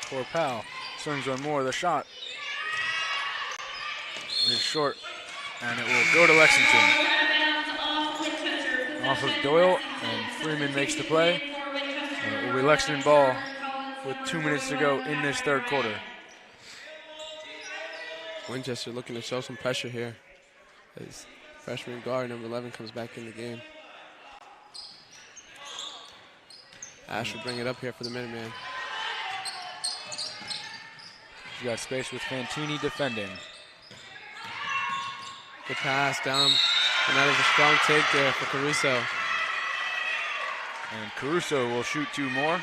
Corpal swings one more. The shot is short, and it will go to Lexington. Off of Doyle, and Freeman makes the play. And it will be Lexington ball with 2 minutes to go in this third quarter. Winchester looking to show some pressure here as freshman guard number 11 comes back in the game. Ash will bring it up here for the Minutemen. She's got space with Fantini defending. Good pass down, and that is a strong take there for Caruso. And Caruso will shoot 2 more.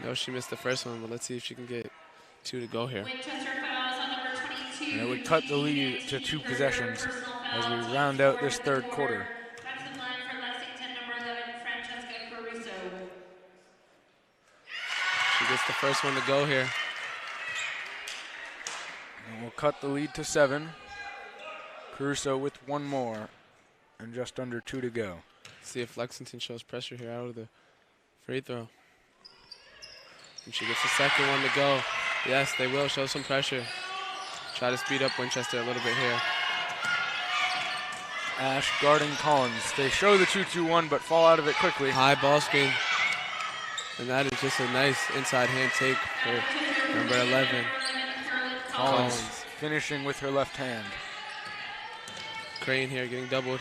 No, she missed the first one, but let's see if she can get 2 to go here. And it would cut the lead to 2 possessions as we round out this third quarter. She gets the first one to go here. And we'll cut the lead to 7. Caruso with 1 more and just under 2 to go. See if Lexington shows pressure here out of the free throw. And she gets the second one to go. Yes, they will show some pressure. Try to speed up Winchester a little bit here. Ash guarding Collins. They show the 2-2-1 but fall out of it quickly. High ball screen. And that is just a nice inside hand take for number 11. Collins finishing with her left hand. Crane here getting doubled.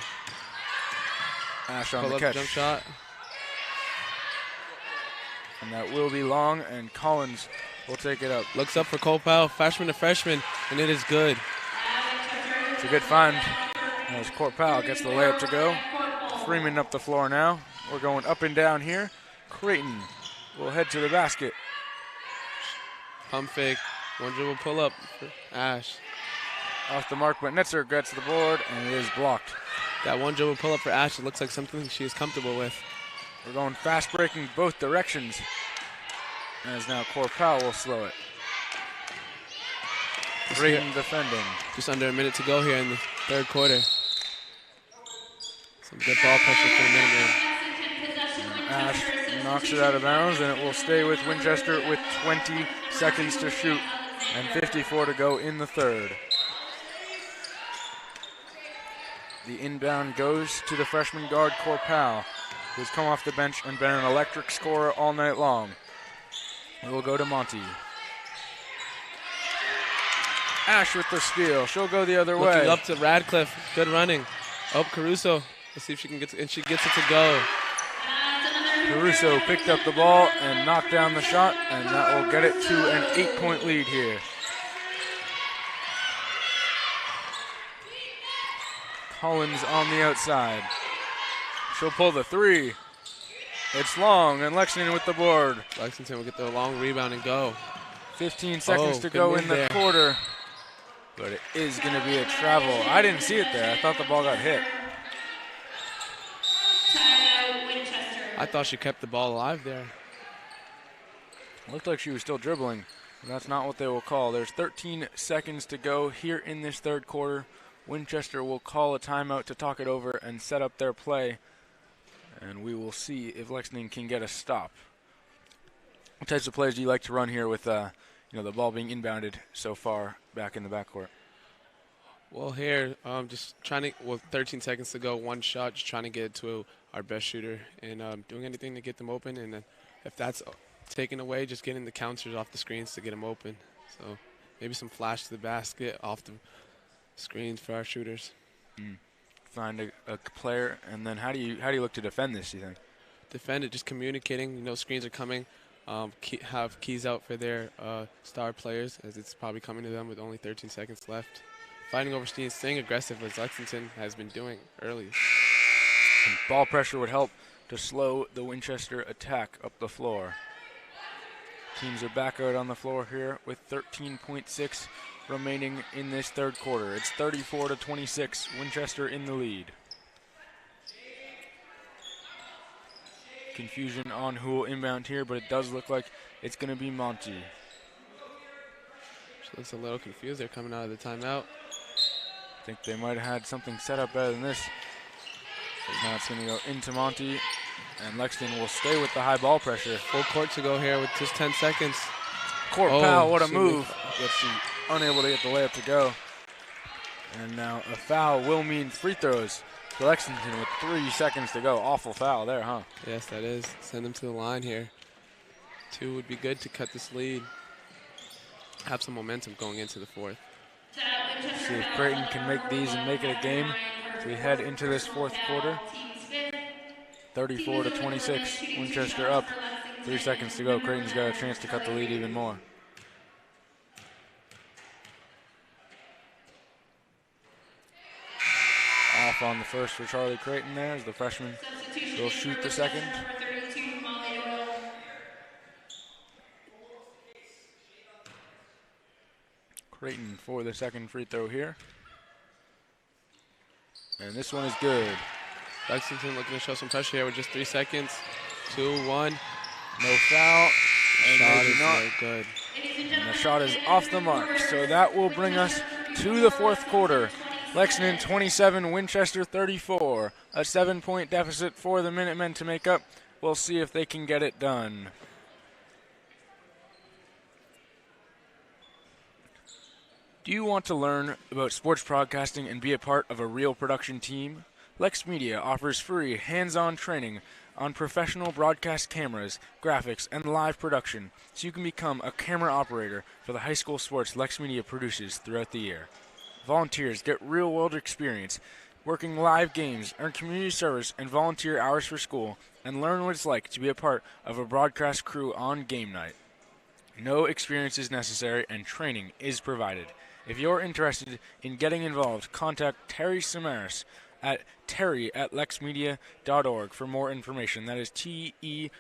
Ash on Pull the up catch. jump shot. And that will be long, and Collins will take it up. Looks up for Cole Powell, freshman to freshman, and it is good. It's a good find as Court Powell gets the layup to go. Freeman up the floor now. We're going up and down here. Creighton will head to the basket. Pump fake, 1 dribble pull up for Ash. Off the mark, but Netzer gets the board, and it is blocked. That 1 dribble pull up for Ash, it looks like something she is comfortable with. We're going fast breaking both directions. As now Court Powell will slow it. Creighton defending. Just under a minute to go here in the third quarter. Some good ball pressure for the Minutemen. Ash knocks it out of bounds, and it will stay with Winchester with 20 seconds to shoot and 54 to go in the third. The inbound goes to the freshman guard, Court Powell, who's come off the bench and been an electric scorer all night long. It will go to Monty. Ash with the steal. She'll go the other way. Looking up to Radcliffe. Good running. Oh, Caruso. Let's see if she can get to, and she gets it to go. Caruso picked up the ball and knocked down the shot, and that will get it to an 8-point lead here. Collins on the outside. She'll pull the 3. It's long, and Lexington with the board. Lexington will get the long rebound and go. 15 seconds to go in the quarter. But it is going to be a travel. I didn't see it there. I thought the ball got hit. I thought she kept the ball alive there. Looked like she was still dribbling. But that's not what they will call. There's 13 seconds to go here in this third quarter. Winchester will call a timeout to talk it over and set up their play. And we will see if Lexington can get a stop. What types of plays do you like to run here with the ball being inbounded so far back in the backcourt? Well, here, just trying to, with 13 seconds to go, 1 shot, just trying to get it to our best shooter and doing anything to get them open. And then if that's taken away, just getting the counters off the screens to get them open. So maybe some flash to the basket off the screens for our shooters. Find a player, and then how do you look to defend this, do you think? Defend it, just communicating. Screens are coming. Have keys out for their star players, as it's probably coming to them with only 13 seconds left. fighting over steam, staying aggressive as Lexington has been doing early. And ball pressure would help to slow the Winchester attack up the floor. Teams are back out on the floor here with 13.6 remaining in this third quarter. It's 34-26, Winchester in the lead. Confusion on who will inbound here, but it does look like it's going to be Monty. She looks a little confused. They're coming out of the timeout. I think they might have had something set up better than this. But now it's going to go into Monty, and Lexington will stay with the high ball pressure. Full court to go here with just 10 seconds. Court foul, what a move. But she unable to get the layup to go. And now a foul will mean free throws to Lexington with 3 seconds to go. Awful foul there, huh? Yes, that is. Send them to the line here. 2 would be good to cut this lead. Have some momentum going into the fourth. See if Creighton can make these and make it a game as we head into this fourth quarter. 34-26, Winchester up. 3 seconds to go. Creighton's got a chance to cut the lead even more. Off on the first for Charlie Creighton there as the freshman will shoot the second. Creighton for the second free throw here. And this one is good. Lexington looking to show some pressure here with just 3 seconds. 2, 1. No foul. And Shot maybe is not. no good. And the shot is off the mark. So that will bring us to the fourth quarter. Lexington 27, Winchester 34. A 7-point deficit for the Minutemen to make up. We'll see if they can get it done. Do you want to learn about sports broadcasting and be a part of a real production team? LexMedia offers free hands-on training on professional broadcast cameras, graphics, and live production, so you can become a camera operator for the high school sports LexMedia produces throughout the year. Volunteers get real-world experience working live games, earn community service and volunteer hours for school, and learn what it's like to be a part of a broadcast crew on game night. No experience is necessary and training is provided. If you're interested in getting involved, contact Terry Samaras at terry@lexmedia.org for more information. That is TERRY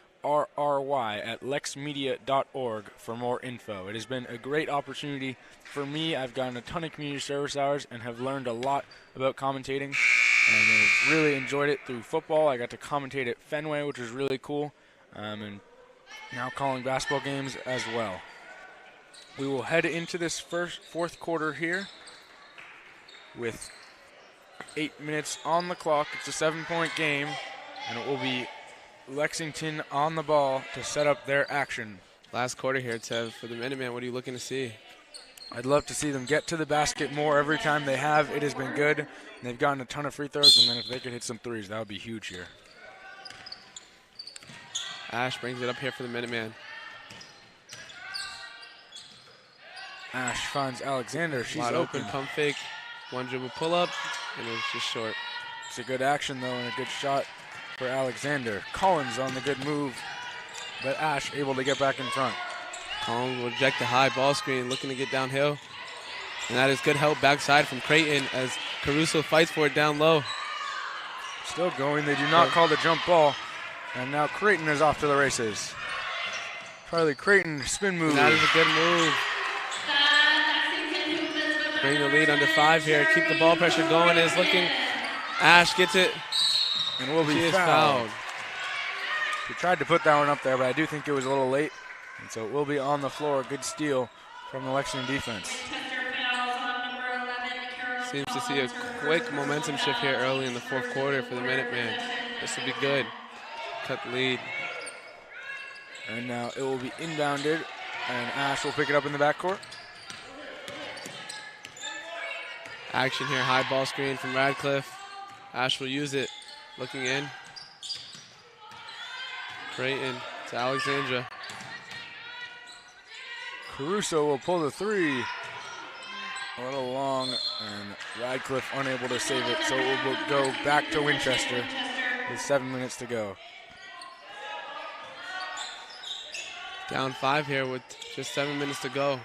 at lexmedia.org for more info. It has been a great opportunity for me. I've gotten a ton of community service hours and have learned a lot about commentating, and I've really enjoyed it through football. I got to commentate at Fenway, which was really cool, and now calling basketball games as well. We will head into this fourth quarter here with 8 minutes on the clock. It's a 7-point game, and it will be Lexington on the ball to set up their action. Last quarter here, Tev, for the Minutemen. What are you looking to see? I'd love to see them get to the basket more every time they have. It has been good. And they've gotten a ton of free throws, and then if they could hit some threes, that would be huge here. Ash brings it up here for the Minutemen. Ash finds Alexander. She's Wide open. Pump fake. 1 dribble pull up, and it's just short. It's a good action, though, and a good shot for Alexander. Collins on the good move, but Ash able to get back in front. Collins will reject the high ball screen, looking to get downhill. And that is good help backside from Creighton as Caruso fights for it down low. Still going. They do not call the jump ball. And now Creighton is off to the races. Charlie Creighton, spin move. And that is a good move. Bring the lead under 5 here. Keep the ball pressure going. Is looking. Ash gets it. And will be fouled. He tried to put that one up there, but I do think it was a little late. And so it will be on the floor. Good steal from the Lexington defense. Seems to see a quick momentum shift here early in the fourth quarter for the Minutemen. This will be good. Cut the lead. And now it will be inbounded, and Ash will pick it up in the backcourt. Action here, high ball screen from Radcliffe. Ash will use it. Looking in. Creighton to Alexandra. Caruso will pull the three. A little long, and Radcliffe unable to save it, so it will go back to Winchester with 7 minutes to go. Down 5 here with just 7 minutes to go.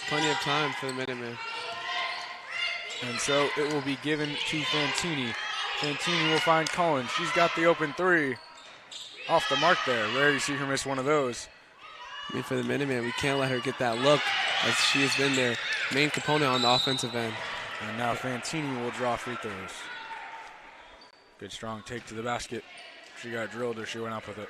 Plenty of time for the Minutemen. And so it will be given to Fantini. Fantini will find Collins. She's got the open three. Off the mark there. Rare you see her miss one of those. I mean, for the Minutemen, we can't let her get that look, as she has been their main component on the offensive end. And now Fantini will draw free throws. Good strong take to the basket. She got drilled or she went up with it.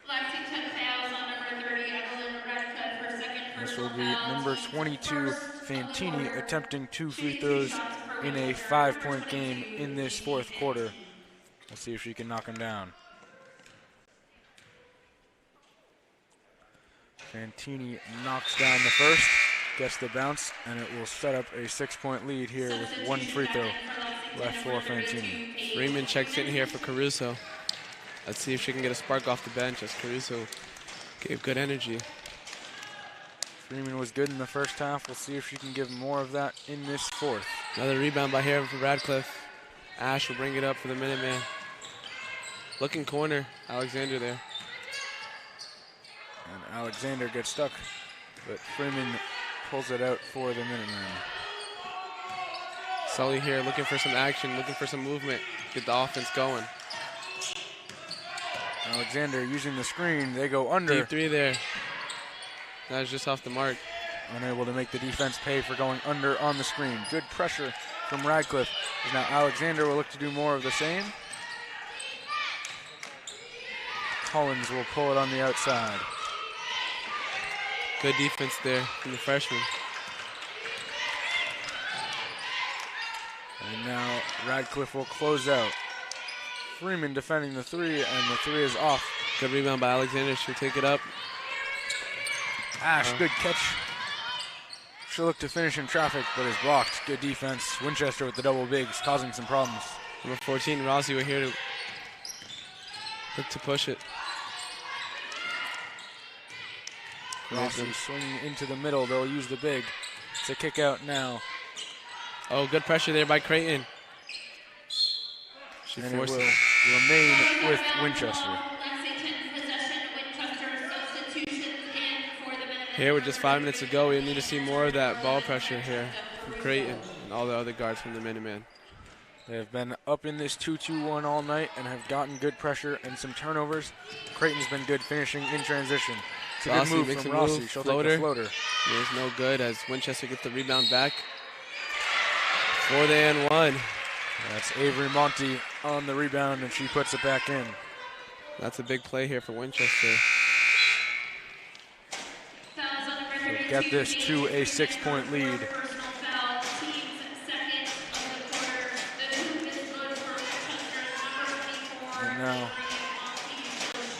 Lexington fouls on number 30, Evelyn Radcliffe, her second This will personal be foul. number Team's 22, first of the Fantini, quarter. attempting 2 free Shooting throws shots per in a winner, 5-point number game 22, in this fourth quarter. We'll see if she can knock them down. Fantini knocks down the first, gets the bounce, and it will set up a 6-point lead here with 1 free throw left for Fantini. Freeman checks in here for Caruso. Let's see if she can get a spark off the bench, as Caruso gave good energy. Freeman was good in the first half. We'll see if she can give more of that in this fourth. Another rebound by here for Radcliffe. Ash will bring it up for the Minutemen. Looking corner, Alexander there. And Alexander gets stuck, but Freeman pulls it out for the Minutemen. Sully here looking for some action, looking for some movement, get the offense going. Alexander using the screen. They go under. Deep three there. That was just off the mark. Unable to make the defense pay for going under on the screen. Good pressure from Radcliffe. Now Alexander will look to do more of the same. Collins will pull it on the outside. Good defense there from the freshman. And now Radcliffe will close out. Freeman defending the three, and the three is off. Good rebound by Alexander. She'll take it up. Ash, good catch. She'll look to finish in traffic, but is blocked. Good defense. Winchester with the double bigs, causing some problems. Number 14, Rossi, we're here to look to push it. Rossi swinging into the middle. They'll use the big. It's a kick out now. Oh, good pressure there by Creighton. She And it forced will it. remain with Winchester. Lexington possession, Winchester substitutions in for the Minutemen. Here with just 5 minutes to go, we need to see more of that ball pressure here from Creighton and all the other guards from the Minutemen. They have been up in this 2-2-1 all night and have gotten good pressure and some turnovers. Creighton's been good finishing in transition. It's a good Rossi move makes from a Rossi. move, She'll floater. take the floater. There's no good as Winchester gets the rebound back. 4th and 1. That's Avery Monty on the rebound, and she puts it back in. That's a big play here for Winchester. Fouls on number So 32, get this to a 6-point lead. personal foul, team's second of the quarter. The hoop is good for Winchester, number 24. And now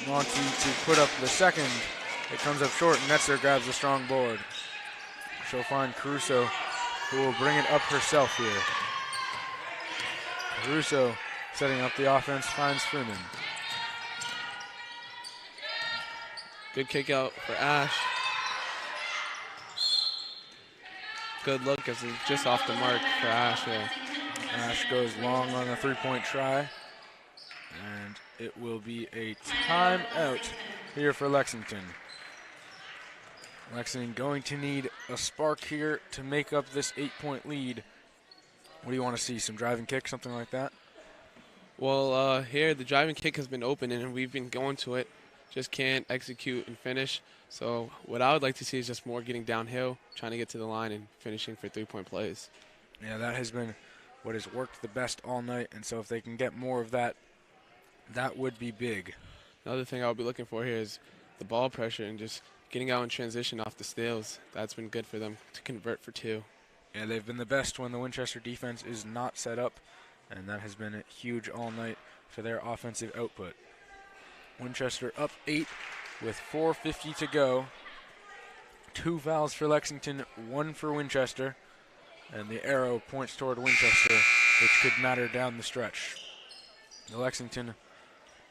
Monty to put up the second. It comes up short, and Netzer grabs a strong board. She'll find Caruso, who will bring it up herself here. Caruso setting up the offense, finds Freeman. Good kick out for Ash. Good look as it's just off the mark for Ash. Yeah. Ash goes long on the three-point try. And it will be a timeout here for Lexington. Lexington going to need a spark here to make up this 8-point lead. What do you want to see? Some driving kick, something like that? Well, here the driving kick has been open and we've been going to it. Just can't execute and finish. So what I would like to see is just more getting downhill, trying to get to the line and finishing for 3-point plays. Yeah, that has been what has worked the best all night. And so if they can get more of that, that would be big. Another thing I'll be looking for here is the ball pressure and just getting out in transition off the steals. That's been good for them to convert for 2. Yeah, they've been the best when the Winchester defense is not set up, and that has been huge all night for their offensive output. Winchester up 8 with 4:50 to go. 2 fouls for Lexington, 1 for Winchester, and the arrow points toward Winchester, which could matter down the stretch. The Lexington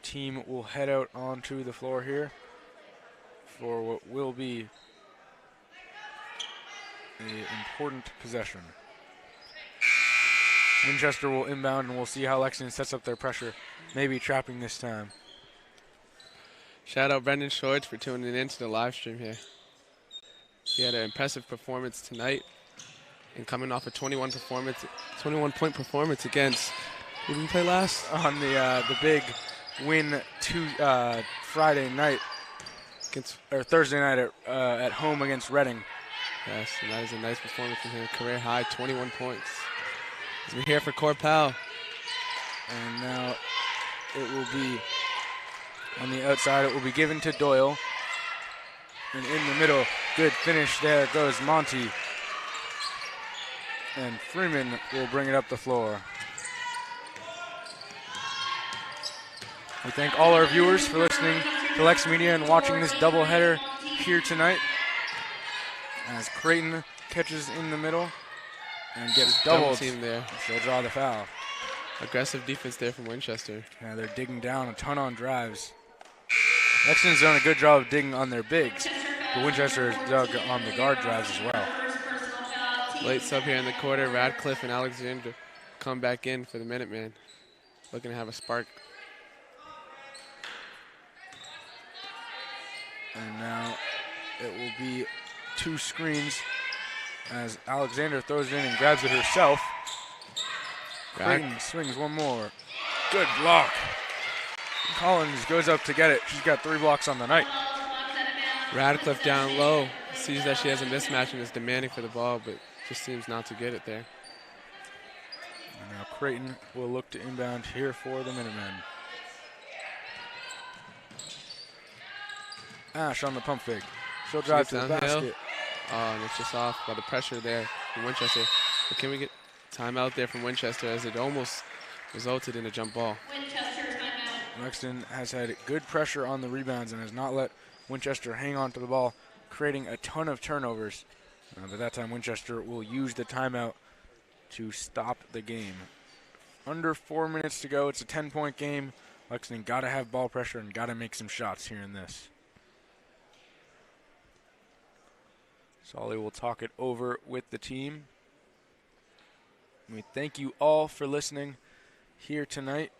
team will head out onto the floor here for what will be an important possession. Winchester will inbound, and we'll see how Lexington sets up their pressure, maybe trapping this time. Shout out Brendan Shorts for tuning in to the live stream here. He had an impressive performance tonight, and coming off a 21-point performance against, who did we play last? On the big win Friday night, or Thursday night at home against Reading. Yes, and that is a nice performance from him. Career high, 21 points. As we're here for Corpal. And now it will be on the outside. It will be given to Doyle. And in the middle, good finish there goes Monty. And Freeman will bring it up the floor. We thank all our viewers for listening to LexMedia and watching this doubleheader here tonight. As Creighton catches in the middle and gets doubled. Team there. She'll draw the foul. Aggressive defense there from Winchester. Yeah, they're digging down a ton on drives. Lexington's done a good job of digging on their bigs, but Winchester has dug on the guard drives as well. Late sub here in the quarter. Radcliffe and Alexander come back in for the Minutemen. Looking to have a spark. And now it will be 2 screens as Alexander throws it in and grabs it herself. Creighton swings one more. Good block. Collins goes up to get it. She's got 3 blocks on the night. Radcliffe down low. Sees that she has a mismatch and is demanding for the ball, but just seems not to get it there. And now Creighton will look to inbound here for the Minutemen. Ash on the pump fake. She'll drive to the basket. Oh, and it's just off by the pressure there from Winchester. But can we get timeout there from Winchester as it almost resulted in a jump ball? Lexington has had good pressure on the rebounds and has not let Winchester hang on to the ball, creating a ton of turnovers. But that time Winchester will use the timeout to stop the game. Under 4 minutes to go. It's a 10-point game. Lexington got to have ball pressure and got to make some shots here in this. Solly will talk it over with the team. We thank you all for listening here tonight.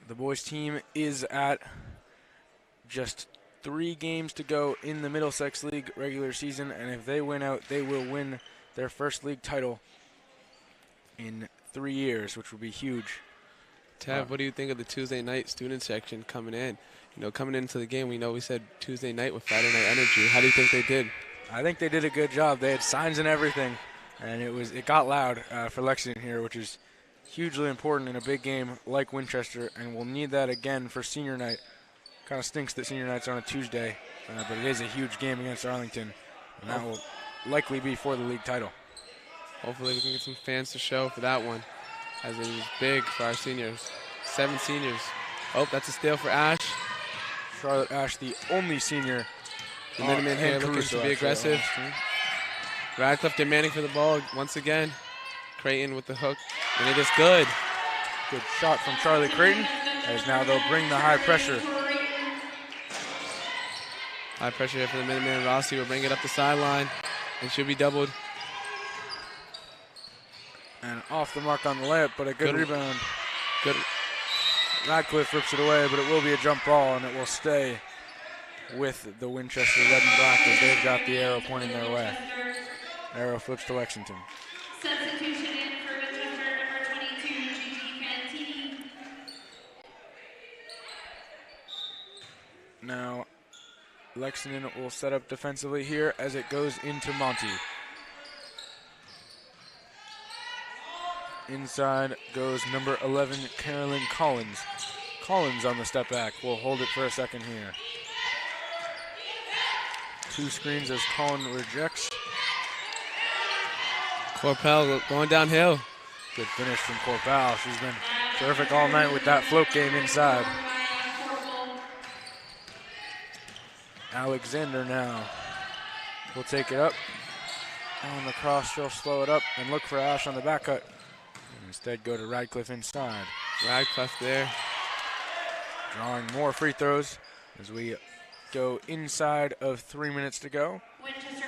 The boys team is at just 3 games to go in the Middlesex League regular season, and if they win out, they will win their first league title in 3 years, which will be huge. Tab, what do you think of the Tuesday night student section coming in? You know, coming into the game, we said Tuesday night with Friday night energy. How do you think they did? I think they did a good job. They had signs and everything, and it got loud for Lexington here, which is hugely important in a big game like Winchester, and we'll need that again for senior night. Kind of stinks that senior night's on a Tuesday, but it is a huge game against Arlington, and that will likely be for the league title. Hopefully we can get some fans to show for that one, as it is big for our seniors. 7 seniors. Oh, that's a steal for Ash. Charlotte Ash, the only senior. The Minutemen here looking to be aggressive. Radcliffe demanding for the ball once again. Creighton with the hook, and it is good. Good shot from Charlie Creighton, as now they'll bring the high pressure. High pressure here for the Minutemen. Rossi will bring it up the sideline, and should be doubled. And off the mark on the layup, but a good rebound. Good. Radcliffe rips it away, but it will be a jump ball, and it will stay with the Winchester red and black as they've got the arrow pointing their way. Arrow flips to Lexington. Substitution in for Winchester, number 22, Gigi Fantini. Now, Lexington will set up defensively here as it goes into Monty. Inside goes number 11, Carolyn Collins. Collins on the step back. We'll hold it for a second here. 2 screens as Collins rejects. Corpel going downhill. Good finish from Corpal. She's been terrific all night with that float game inside. Alexander now will take it up. On the cross, she'll slow it up and look for Ash on the back cut. And instead go to Radcliffe inside. Radcliffe there. Drawing more free throws as we go inside of 3 minutes to go.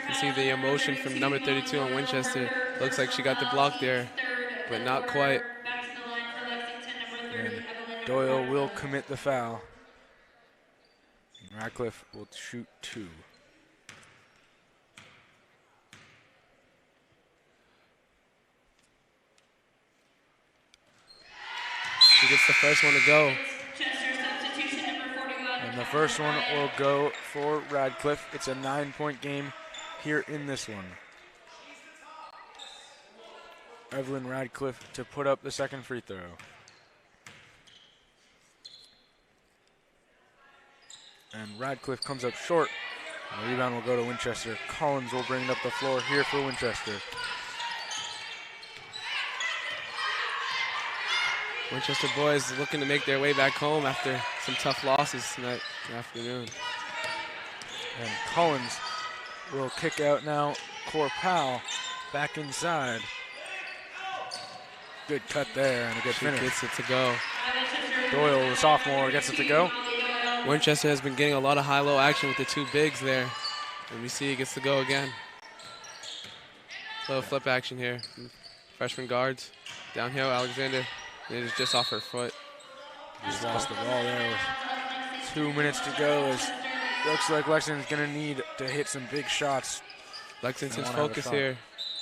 You see the emotion from number 32 on Winchester. Looks like she got the block there, but not quite. And Doyle will commit the foul. And Radcliffe will shoot 2. She gets the first one to go. Substitution number 41. And the first one will go for Radcliffe. It's a 9-point game here in this one. Evelyn Radcliffe to put up the second free throw. And Radcliffe comes up short. And the rebound will go to Winchester. Collins will bring it up the floor here for Winchester. Winchester boys looking to make their way back home after some tough losses tonight afternoon. And Collins will kick out now. Corpal back inside. Good cut there and a good finish. Gets it to go. Doyle, the sophomore, gets it to go. Winchester has been getting a lot of high-low action with the two bigs there. And we see he gets to go again. Little flip action here. Freshman guards. Downhill, Alexander. And it is just off her foot. Just lost the ball there with 2 minutes to go. As looks like Lexington's going to need to hit some big shots. Lexington's focus here,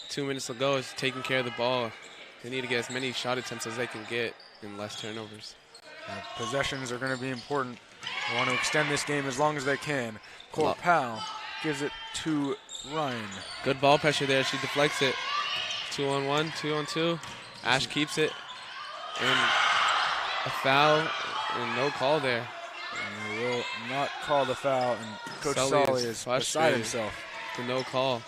2 minutes to go, is taking care of the ball. They need to get as many shot attempts as they can get and less turnovers. Possessions are going to be important. They want to extend this game as long as they can. Corpal gives it to Ryan. Good ball pressure there. She deflects it. 2-on-1, 2-on-2. Ash keeps it. And a foul and no call there. And they will not call the foul. And Coach Solly is beside himself. The no call.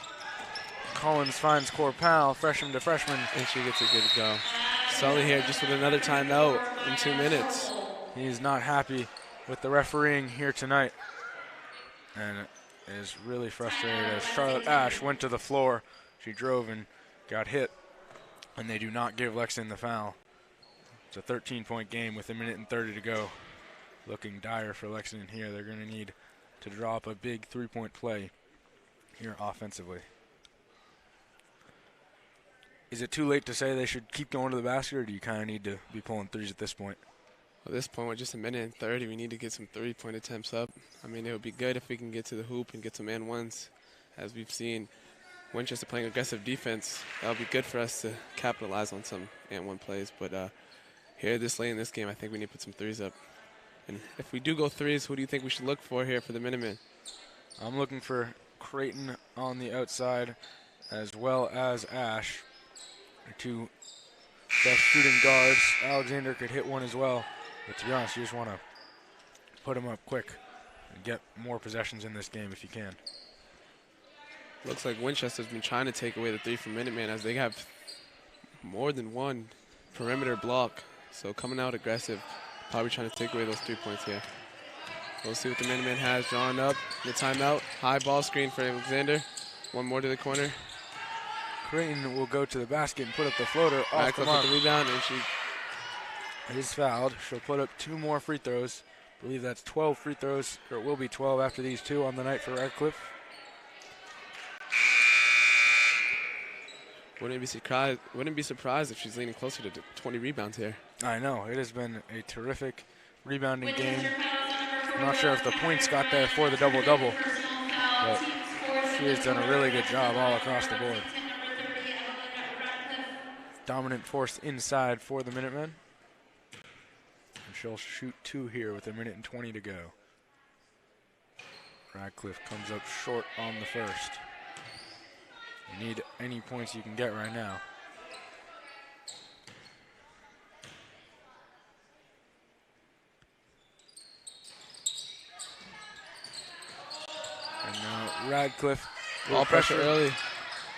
Collins finds Corpal, freshman to freshman. And she gets a good go. Sully here just with another timeout in 2 minutes. He's not happy with the refereeing here tonight. And is really frustrated as Charlotte Ash went to the floor. She drove and got hit. And they do not give Lexington the foul. It's a 13-point game with 1:30 to go. Looking dire for Lexington here. They're going to need to draw up a big three-point play here offensively. Is it too late to say they should keep going to the basket, or do you kind of need to be pulling threes at this point? At this point, with just 1:30, we need to get some three-point attempts up. I mean, it would be good if we can get to the hoop and get some and-ones. As we've seen Winchester playing aggressive defense, that would be good for us to capitalize on some and-one plays. But here this late in this game, I think we need to put some threes up. And if we do go threes, who do you think we should look for here for the Minutemen? I'm looking for Creighton on the outside as well as Ash. The two best shooting guards. Alexander could hit one as well. But to be honest, you just want to put him up quick and get more possessions in this game if you can. Looks like Winchester's been trying to take away the three from Minutemen as they have more than one perimeter block. So coming out aggressive, probably trying to take away those 3 points here. We'll see what the Minutemen has drawn up. The timeout, high ball screen for Alexander. One more to the corner. Creighton will go to the basket and put up the floater off Radcliffe the mark. with the rebound, and she is fouled. She'll put up 2 more free throws. I believe that's 12 free throws, or it will be 12 after these 2 on the night for Radcliffe. Wouldn't be surprised if she's leaning closer to 20 rebounds here. I know. It has been a terrific rebounding game. I'm not sure if the points got there for the double-double, but she has done a really good job all across the board. Dominant force inside for the Minutemen. And she'll shoot 2 here with 1:20 to go. Radcliffe comes up short on the first. You need any points you can get right now. And now Radcliffe. Ball pressure early.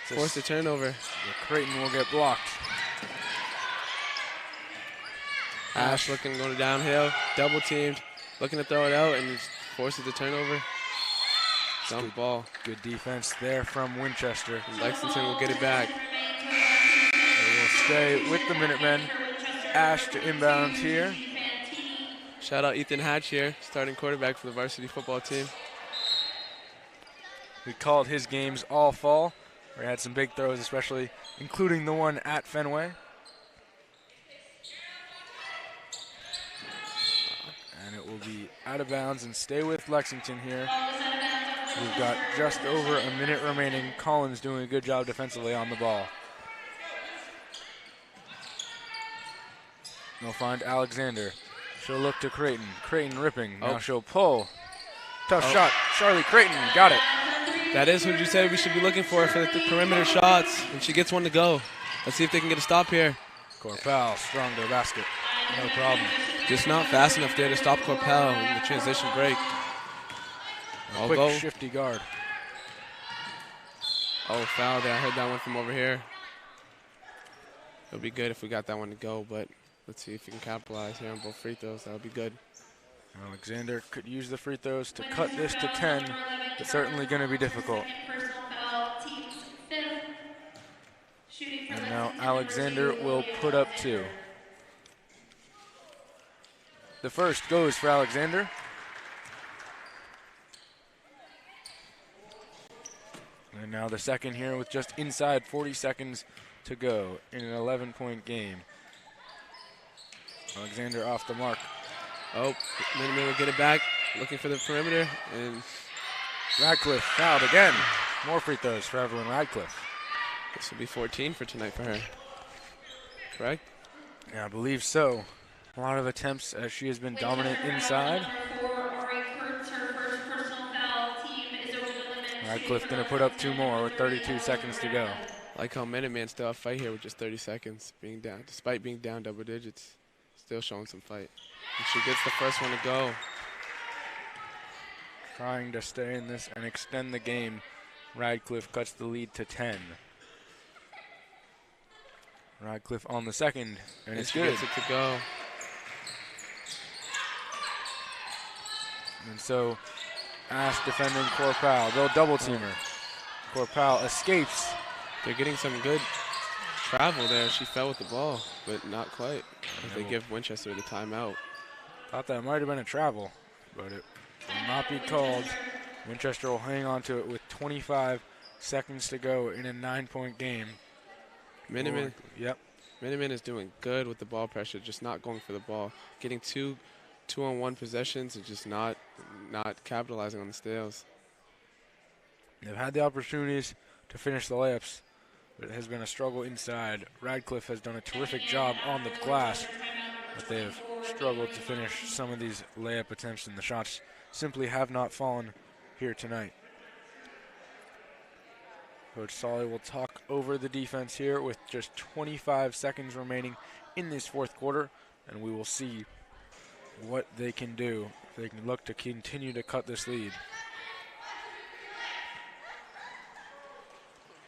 Force the turnover. The Creighton will get blocked. Ash looking to go downhill. Double teamed. Looking to throw it out and forces the turnover. Dump ball. Good defense there from Winchester. Lexington will get it back. They will stay with the Minutemen. Ash to inbound here. Shout out Ethan Hatch here, starting quarterback for the varsity football team. We called his games all fall, where he had some big throws, especially including the one at Fenway. And it will be out of bounds and stay with Lexington here. We've got just over a minute remaining. Collins doing a good job defensively on the ball. They'll find Alexander. She'll look to Creighton. Creighton ripping. Now she'll pull. Tough shot. Charlie Creighton got it. That is who you said we should be looking for the perimeter shots, and she gets one to go. Let's see if they can get a stop here. Corpal strong to the basket. No problem. Just not fast enough there to stop Corpal in the transition break. Quick shifty guard. Oh, foul there. I heard that one from over here. It would be good if we got that one to go, but let's see if we can capitalize here on both free throws. That would be good. Alexander could use the free throws to cut this to 10. It's certainly going to be difficult. And now Alexander will put up 2. The first goes for Alexander. And now the second here with just inside 40 seconds to go in an 11-point game. Alexander off the mark. Oh, Minutemen will get it back, looking for the perimeter, and Radcliffe fouled again. More free throws for Evelyn Radcliffe. This will be 14 for tonight for her. Correct? Yeah, I believe so. A lot of attempts as she has been dominant inside. Radcliffe going to put up 2 more with 32 seconds to go. Like how Minutemen still have fight here with just 30 seconds being down, despite being down double digits, still showing some fight. And she gets the first one to go. Trying to stay in this and extend the game. Radcliffe cuts the lead to 10. Radcliffe on the second, and it's she good. Gets it to go. And so, Ash defending Corpal. They'll double team her. Corpal escapes. They're getting some good travel there. She fell with the ball, but not quite. As they give Winchester the timeout. Thought that might have been a travel, but it will not be called. Winchester will hang on to it with 25 seconds to go in a 9-point game. Minutemen, yep. Minutemen is doing good with the ball pressure, just not going for the ball. Getting two-on-one possessions and just not capitalizing on the steals. They've had the opportunities to finish the layups, but it has been a struggle inside. Radcliffe has done a terrific job on the glass, but they have struggled to finish some of these layup attempts, and the shots simply have not fallen here tonight. Coach Solly will talk over the defense here with just 25 seconds remaining in this fourth quarter, and we will see what they can do. They can look to continue to cut this lead.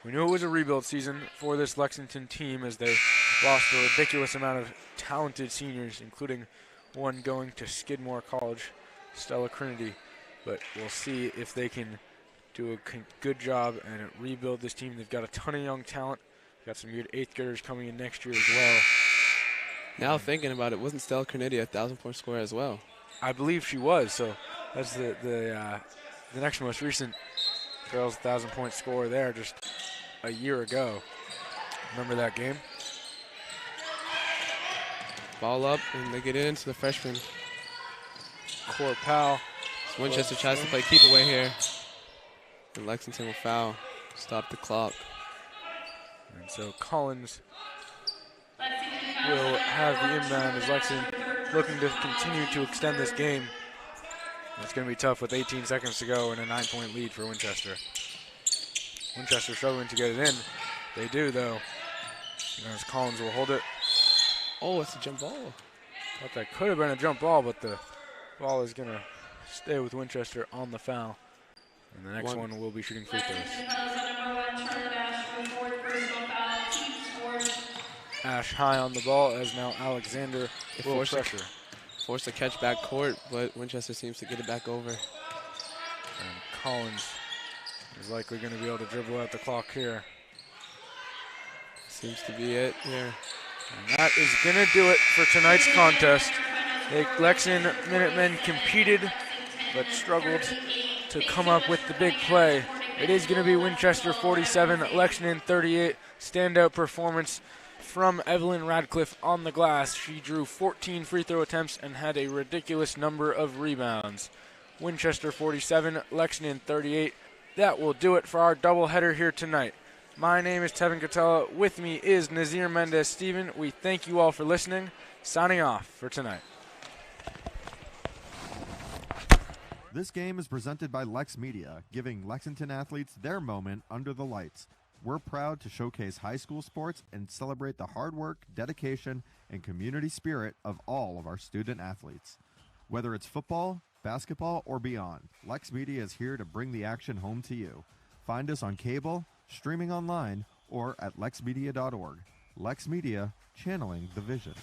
We knew it was a rebuild season for this Lexington team as they lost a ridiculous amount of talented seniors, including one going to Skidmore College, Stella Trinity. But we'll see if they can do a good job and rebuild this team. They've got a ton of young talent. Got some good 8th graders coming in next year as well. Now thinking about it, wasn't Stella Trinity a 1,000-point scorer as well? I believe she was. So that's the next most recent girls 1,000-point scorer there just a year ago. Remember that game? Ball up, and they get it into the freshman. Corpal. Winchester tries to play keep away here. And Lexington will foul. Stop the clock. And so Collins will have the inbound as Lexington looking to continue to extend this game. It's going to be tough with 18 seconds to go and a 9-point lead for Winchester. Winchester struggling to get it in. They do, though. As Collins will hold it. Oh, it's a jump ball. Thought that could have been a jump ball, but the ball is going to stay with Winchester on the foul. And the next one will be shooting free throws. Ash high on the ball as now Alexander will pressure. Force a catch back court, but Winchester seems to get it back over. And Collins is likely going to be able to dribble out the clock here. Seems to be it here. And that is going to do it for tonight's contest. The Lexington Minutemen competed but struggled to come up with the big play. It is going to be Winchester 47, Lexington 38. Standout performance from Evelyn Radcliffe on the glass. She drew 14 free throw attempts and had a ridiculous number of rebounds. Winchester 47, Lexington 38. That will do it for our doubleheader here tonight. My name is Tevin Catella. With me is Nazir Mendez-Steven. We thank you all for listening. signing off for tonight. This game is presented by LexMedia, giving Lexington athletes their moment under the lights. We're proud to showcase high school sports and celebrate the hard work, dedication, and community spirit of all of our student athletes. Whether it's football, basketball, or beyond, LexMedia is here to bring the action home to you. Find us on cable, streaming online, or at lexmedia.org. LexMedia, channeling the vision.